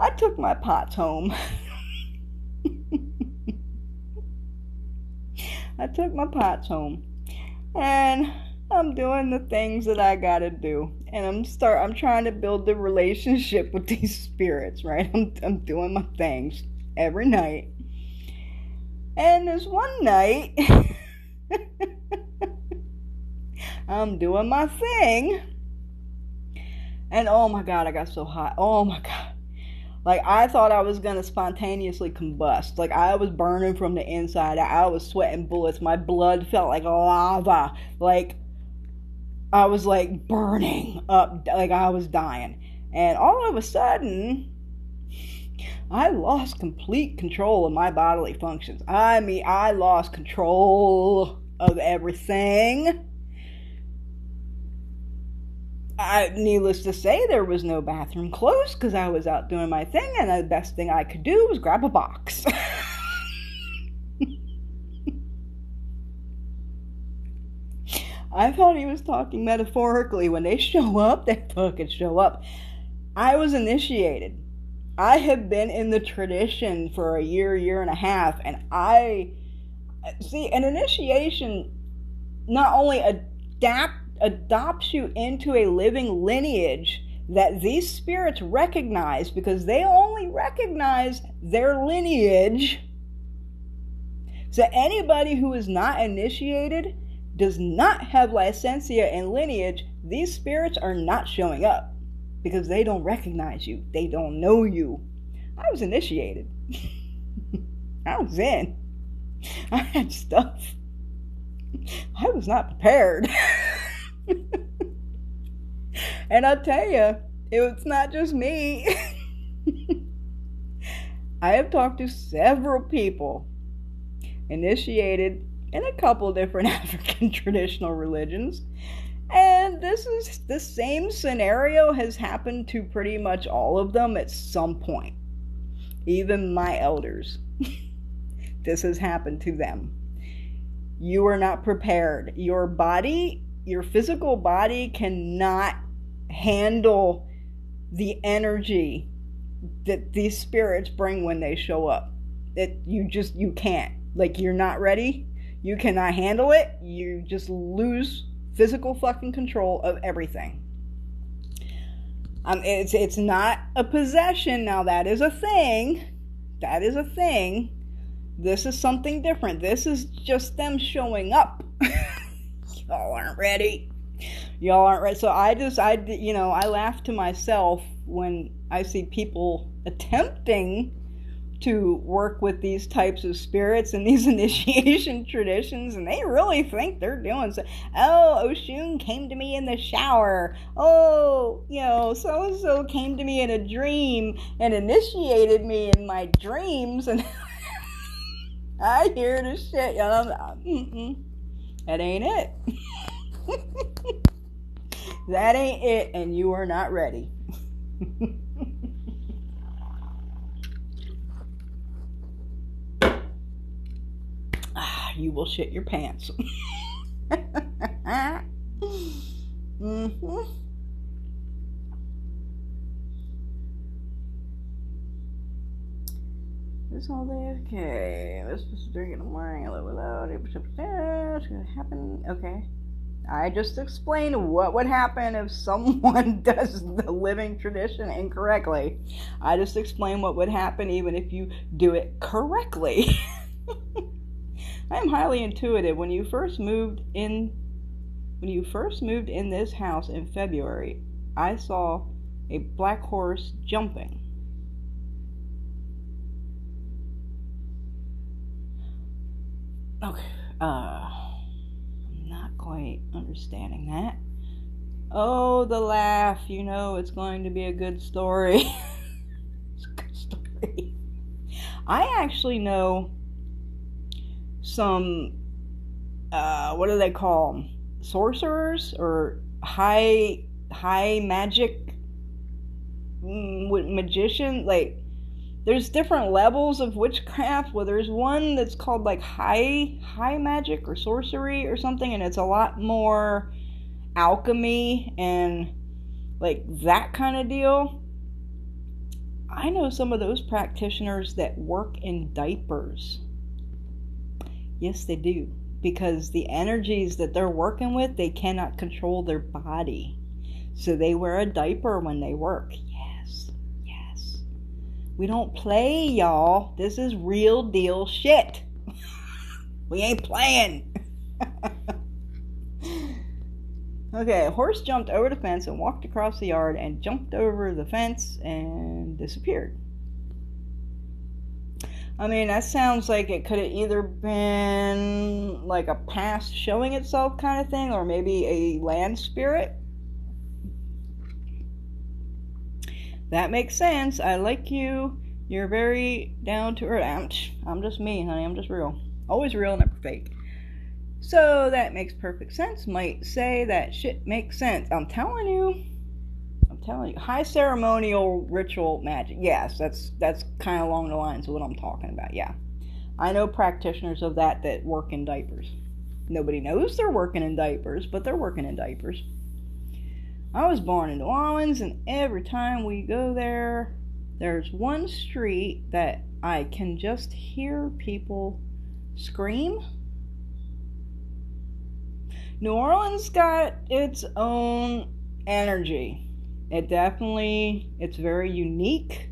I took my pots home. And I'm doing the things that I gotta do, and I'm trying to build the relationship with these spirits, right? I'm doing my things every night, and this one night, I'm doing my thing, and oh my god, I got so hot. Oh my god. Like, I thought I was gonna spontaneously combust. Like, I was burning from the inside. I was sweating bullets. My blood felt like lava. Like, I was like burning up. Like, I was dying. And all of a sudden, I lost complete control of my bodily functions. I mean, I lost control of everything. Needless to say, there was no bathroom close because I was out doing my thing, and the best thing I could do was grab a box. I thought he was talking metaphorically. When they show up, they fucking show up. I was initiated. I have been in the tradition for a year and a half, and an initiation not only adopts you into a living lineage that these spirits recognize, because they only recognize their lineage. So anybody who is not initiated does not have licentia and lineage. These spirits are not showing up because they don't recognize you. They don't know you. I was initiated. I was in. I had stuff. I was not prepared. And I'll tell you, it's not just me. I have talked to several people initiated in a couple different African traditional religions, And this is the same scenario has happened to pretty much all of them at some point. Even my elders. This has happened to them. You are not prepared. Your body, your physical body cannot handle the energy that these spirits bring when they show up. You can't. Like, you're not ready. You cannot handle it. You just lose physical fucking control of everything. It's not a possession. Now, that is a thing. That is a thing. This is something different. This is just them showing up. Y'all aren't ready. Y'all aren't ready. So I laugh to myself when I see people attempting to work with these types of spirits and these initiation traditions, and they really think they're doing so. Oh, Oshun came to me in the shower. Oh, so-and-so came to me in a dream and initiated me in my dreams, and I hear the shit. That ain't it. That ain't it, and you are not ready. You will shit your pants. This all day, okay. This was drinking in the morning. I live without it. What's gonna happen? Okay. I just explained what would happen if someone does the living tradition incorrectly. I just explained what would happen even if you do it correctly. I am highly intuitive. When you first moved in this house in February, I saw a black horse jumping. Okay, I'm not quite understanding that. Oh, the laugh, it's going to be a good story. It's a good story. I actually know some, what do they call them? Sorcerers or high magic magician. Like, there's different levels of witchcraft. Well, there's one that's called like high magic or sorcery or something, and it's a lot more alchemy and like that kind of deal. I know some of those practitioners that work in diapers. Yes, they do. Because the energies that they're working with, they cannot control their body. So they wear a diaper when they work. Yes. We don't play, y'all. This is real deal shit. We ain't playing. Okay, a horse jumped over the fence and walked across the yard and jumped over the fence and disappeared. I mean, that sounds like it could have either been like a past showing itself kind of thing, or maybe a land spirit. That makes sense. I like you. You're very down to earth. I'm just me, honey. I'm just real. Always real, never fake. So that makes perfect sense. Might say that shit makes sense. I'm telling you. High ceremonial ritual magic. Yes, that's kind of along the lines of what I'm talking about. Yeah. I know practitioners of that work in diapers. Nobody knows they're working in diapers, but they're working in diapers. I was born in New Orleans, and every time we go there, there's one street that I can just hear people scream. New Orleans got its own energy. It's very unique.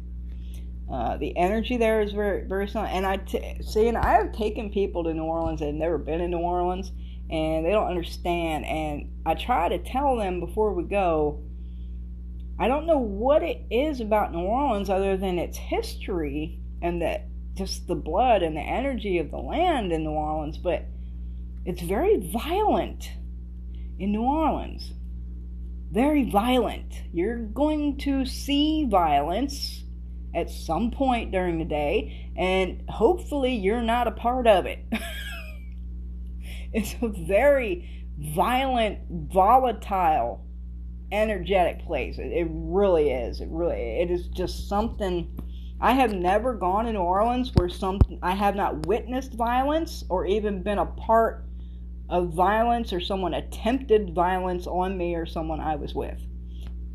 The energy there is very, very strong. And I have taken people to New Orleans that have never been in New Orleans, and they don't understand. And I try to tell them before we go, I don't know what it is about New Orleans other than its history and that just the blood and the energy of the land in New Orleans, but it's very violent in New Orleans. Very violent. You're going to see violence at some point during the day, and hopefully you're not a part of it. It's a very, violent, volatile, energetic place. It really is. It is just something. I have never gone to New Orleans where I have not witnessed violence or even been a part of violence or someone attempted violence on me or someone I was with.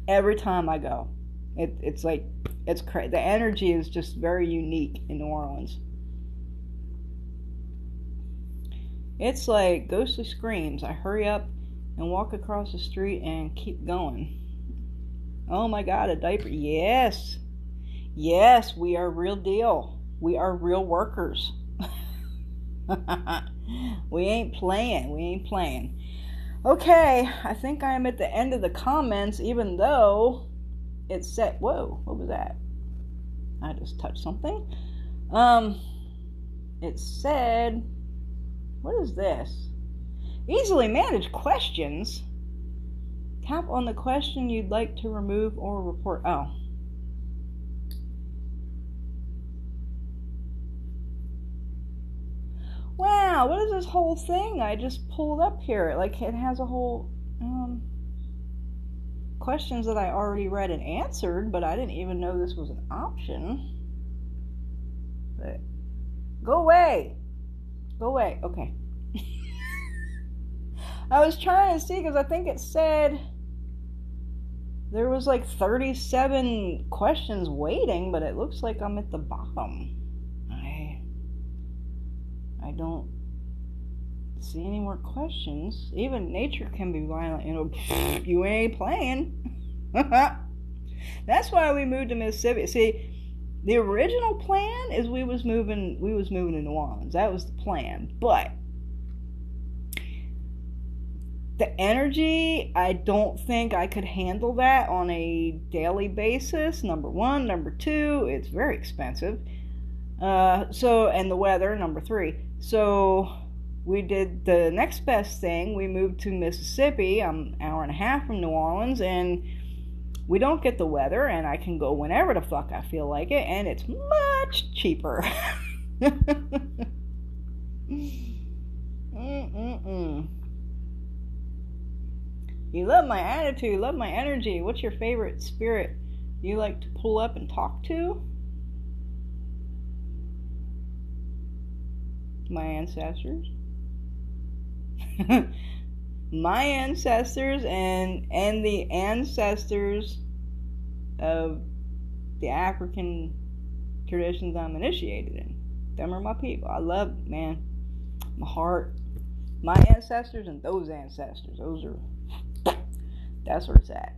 Every time I go, it's like, it's crazy. The energy is just very unique in New Orleans. It's like ghostly screams. I hurry up and walk across the street and keep going. Oh my God, a diaper. Yes, we are real deal. We are real workers. We ain't playing. Okay, I think I am at the end of the comments, even though it said, whoa, what was that? I just touched something. It said, what is this? Easily managed questions. Tap on the question you'd like to remove or report. Oh. Wow, what is this whole thing I just pulled up here? Like, it has a whole questions that I already read and answered, but I didn't even know this was an option. But go away. Okay. I was trying to see because I think it said there was like 37 questions waiting, but it looks like I'm at the bottom. I don't see any more questions. Even nature can be violent. You ain't playing. That's why we moved to Mississippi. See, the original plan is we was moving to New Orleans. That was the plan. But the energy, I don't think I could handle that on a daily basis. Number one. Number two, it's very expensive. And the weather, number three. So we did the next best thing. We moved to Mississippi. I'm an hour and a half from New Orleans, and we don't get the weather, and I can go whenever the fuck I feel like it, and it's much cheaper. You love my attitude, love my energy. What's your favorite spirit you like to pull up and talk to? My ancestors. My ancestors and the ancestors of the African traditions I'm initiated in. Them are my people. I love, man, my heart, my ancestors and those ancestors. That's where it's at.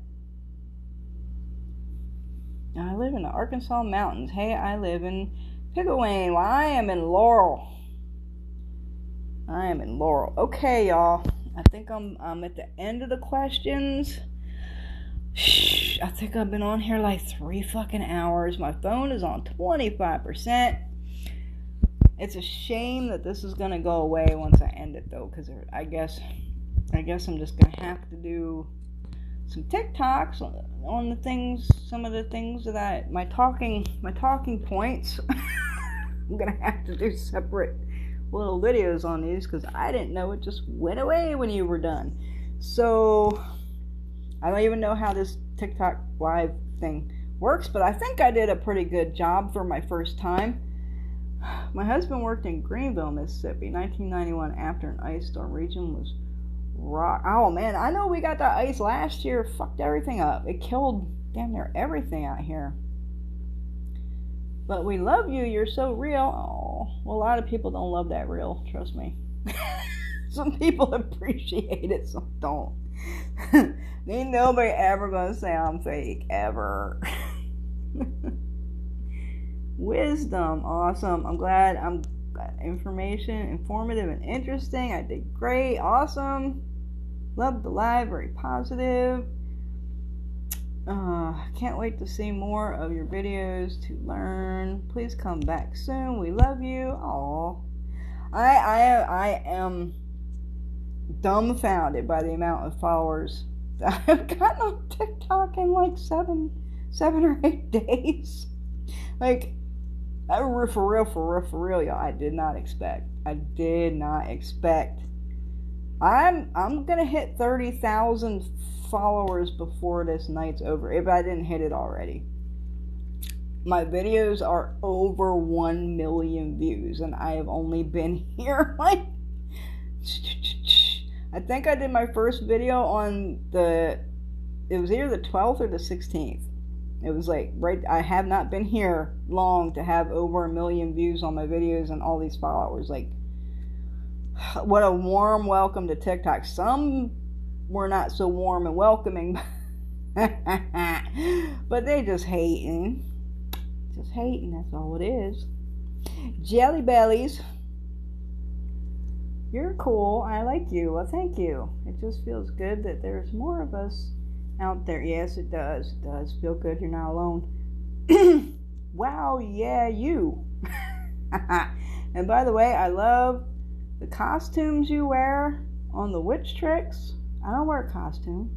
I live in the Arkansas mountains. Hey, I live in Pigawayne. Well, I am in Laurel. Okay, y'all. I think I'm at the end of the questions. I think I've been on here like 3 fucking hours. My phone is on 25%. It's a shame that this is gonna go away once I end it, though, because I guess I'm just gonna have to do some TikToks on the things, some of the things that my talking points. I'm gonna have to do separate little videos on these because I didn't know it just went away when you were done. So I don't even know how this TikTok live thing works, but I think I did a pretty good job for my first time. My husband worked in Greenville, Mississippi, 1991, after an ice storm. Region was rock. Oh man, I know we got that ice last year. Fucked everything up. It killed damn near everything out here. But we love you. You're so real. Oh, well, a lot of people don't love that real. Trust me. Some people appreciate it, some don't. Ain't nobody ever gonna say I'm fake ever. Wisdom, awesome. I'm glad I'm got information, informative and interesting. I did great, awesome. Loved the live, very positive. Can't wait to see more of your videos to learn. Please come back soon. We love you. Aww. I am dumbfounded by the amount of followers that I've gotten on TikTok in like seven or 8 days. Like, for real, y'all. I did not expect I'm gonna hit 30,000 followers before this night's over, if I didn't hit it already. My videos are over 1 million views, and I have only been here like, I think I did my first video on it was either the 12th or the 16th. It was like, I have not been here long to have over 1 million views on my videos and all these followers. Like, what a warm welcome to TikTok. Some were not so warm and welcoming, but they just hating. Just hating, that's all it is. Jelly bellies. You're cool. I like you. Well, thank you. It just feels good that there's more of us out there. Yes, it does. It does feel good. You're not alone. Wow, yeah, you. And by the way, I love the costumes you wear on the witch tricks. I don't wear a costume.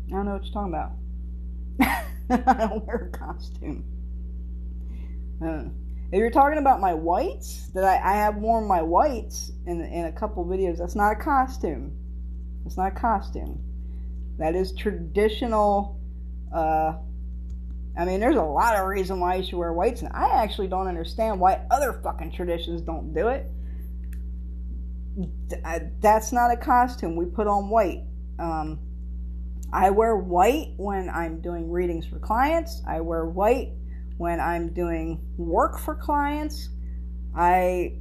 I don't know what you're talking about. I don't wear a costume. If you're talking about my whites, that I have worn my whites in a couple videos, that's not a costume. It's not a costume. That is traditional. I mean, there's a lot of reason why you should wear whites, and I actually don't understand why other fucking traditions don't do it. That's not a costume. We put on white. I wear white when I'm doing readings for clients. I wear white when I'm doing work for clients. I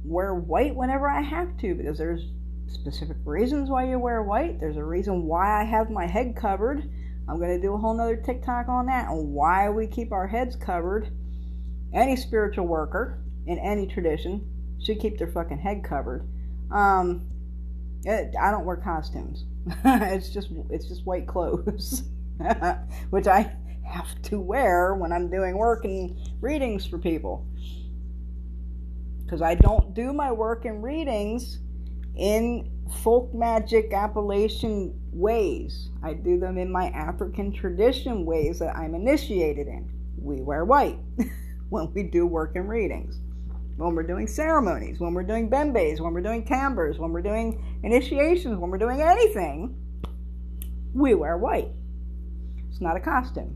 wear white whenever I have to, because there's specific reasons why you wear white. There's a reason why I have my head covered. I'm going to do a whole nother TikTok on that, on why we keep our heads covered. Any spiritual worker in any tradition should keep their fucking head covered. I don't wear costumes. It's just white clothes, which I have to wear when I'm doing work and readings for people. Because I don't do my work and readings in folk magic Appalachian ways. I do them in my African tradition ways that I'm initiated in. We wear white when we do work and readings. When we're doing ceremonies, when we're doing bembes, when we're doing timbres, when we're doing initiations, when we're doing anything, we wear white. It's not a costume.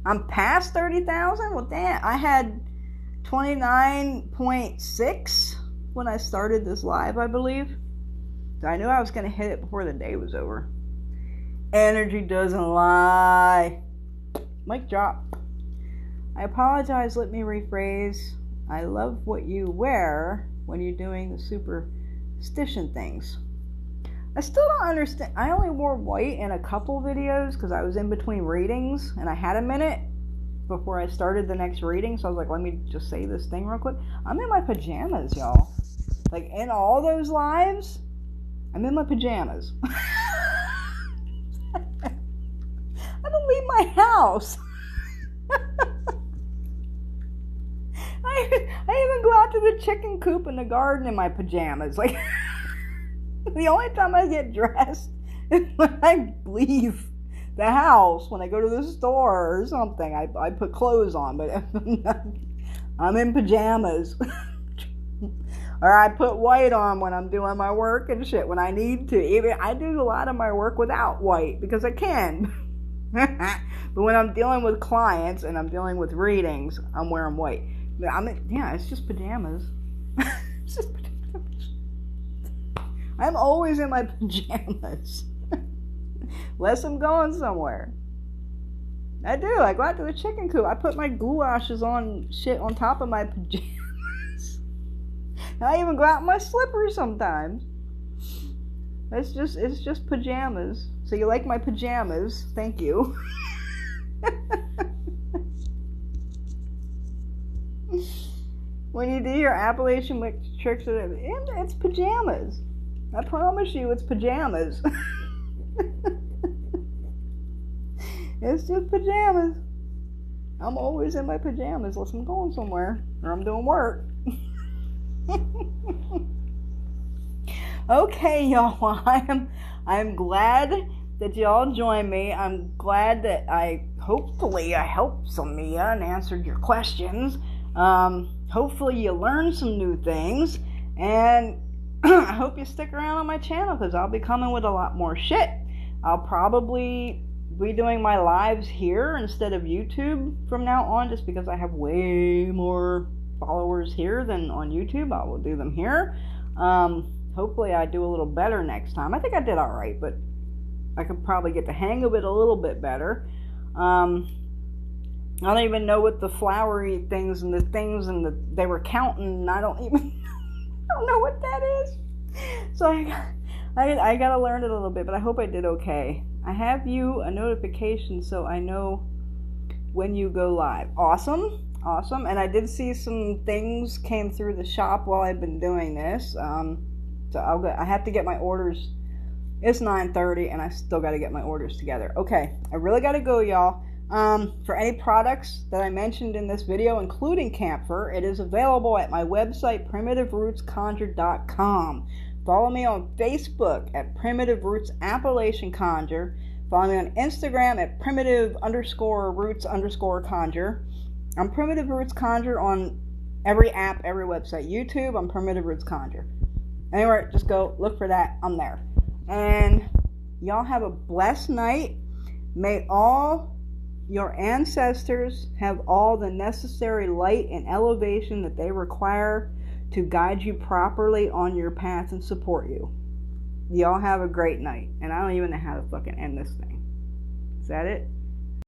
I'm past 30,000? Well, damn, I had 29.6 when I started this live, I believe. So I knew I was going to hit it before the day was over. Energy doesn't lie. Mic drop. I apologize, let me rephrase. I love what you wear when you're doing the superstition things. I still don't understand. I only wore white in a couple videos because I was in between readings and I had a minute before I started the next reading. So I was like, let me just say this thing real quick. I'm in my pajamas, y'all. Like, in all those lives, I'm in my pajamas. I don't leave my house. I even go out to the chicken coop in the garden in my pajamas. Like, the only time I get dressed is when I leave the house, when I go to the store or something. I put clothes on, but I'm in pajamas. Or I put white on when I'm doing my work and shit when I need to. Even I do a lot of my work without white because I can. But when I'm dealing with clients and I'm dealing with readings, I'm wearing white. It's just pajamas. It's just pajamas. I'm always in my pajamas. Unless I'm going somewhere. I do. I go out to the chicken coop. I put my goulashes on shit on top of my pajamas. I even go out in my slippers sometimes. It's just pajamas. So you like my pajamas? Thank you. When you do your Appalachian tricks, it's pajamas. I promise you, it's pajamas. It's just pajamas. I'm always in my pajamas unless I'm going somewhere or I'm doing work. Okay, y'all. I'm glad that y'all joined me. I'm glad that hopefully I helped some of you and answered your questions. hopefully you learn some new things, and I hope you stick around on my channel, because I'll be coming with a lot more shit. I'll probably be doing my lives here instead of YouTube from now on, just because I have way more followers here than on YouTube. I will do them here. Hopefully I do a little better next time. I think I did alright, but I could probably get the hang of it a little bit better. I don't even know what the flowery things and they were counting, and I don't know what that is. So I gotta learn it a little bit, but I hope I did okay. I have you a notification so I know when you go live. Awesome. And I did see some things came through the shop while I've been doing this. So I have to get my orders. It's 9:30 and I still got to get my orders together. Okay, I really got to go, y'all. For any products that I mentioned in this video, including camphor, it is available at my website, primitiverootsconjure.com. Follow me on Facebook at Primitive Roots Appalachian Conjure. Follow me on Instagram at primitive_roots_conjure. I'm Primitive Roots Conjure on every app, every website. YouTube, I'm Primitive Roots Conjure. Anyway, just go look for that. I'm there. And y'all have a blessed night. May all your ancestors have all the necessary light and elevation that they require to guide you properly on your path and support you. Y'all have a great night. And I don't even know how to fucking end this thing. Is that it?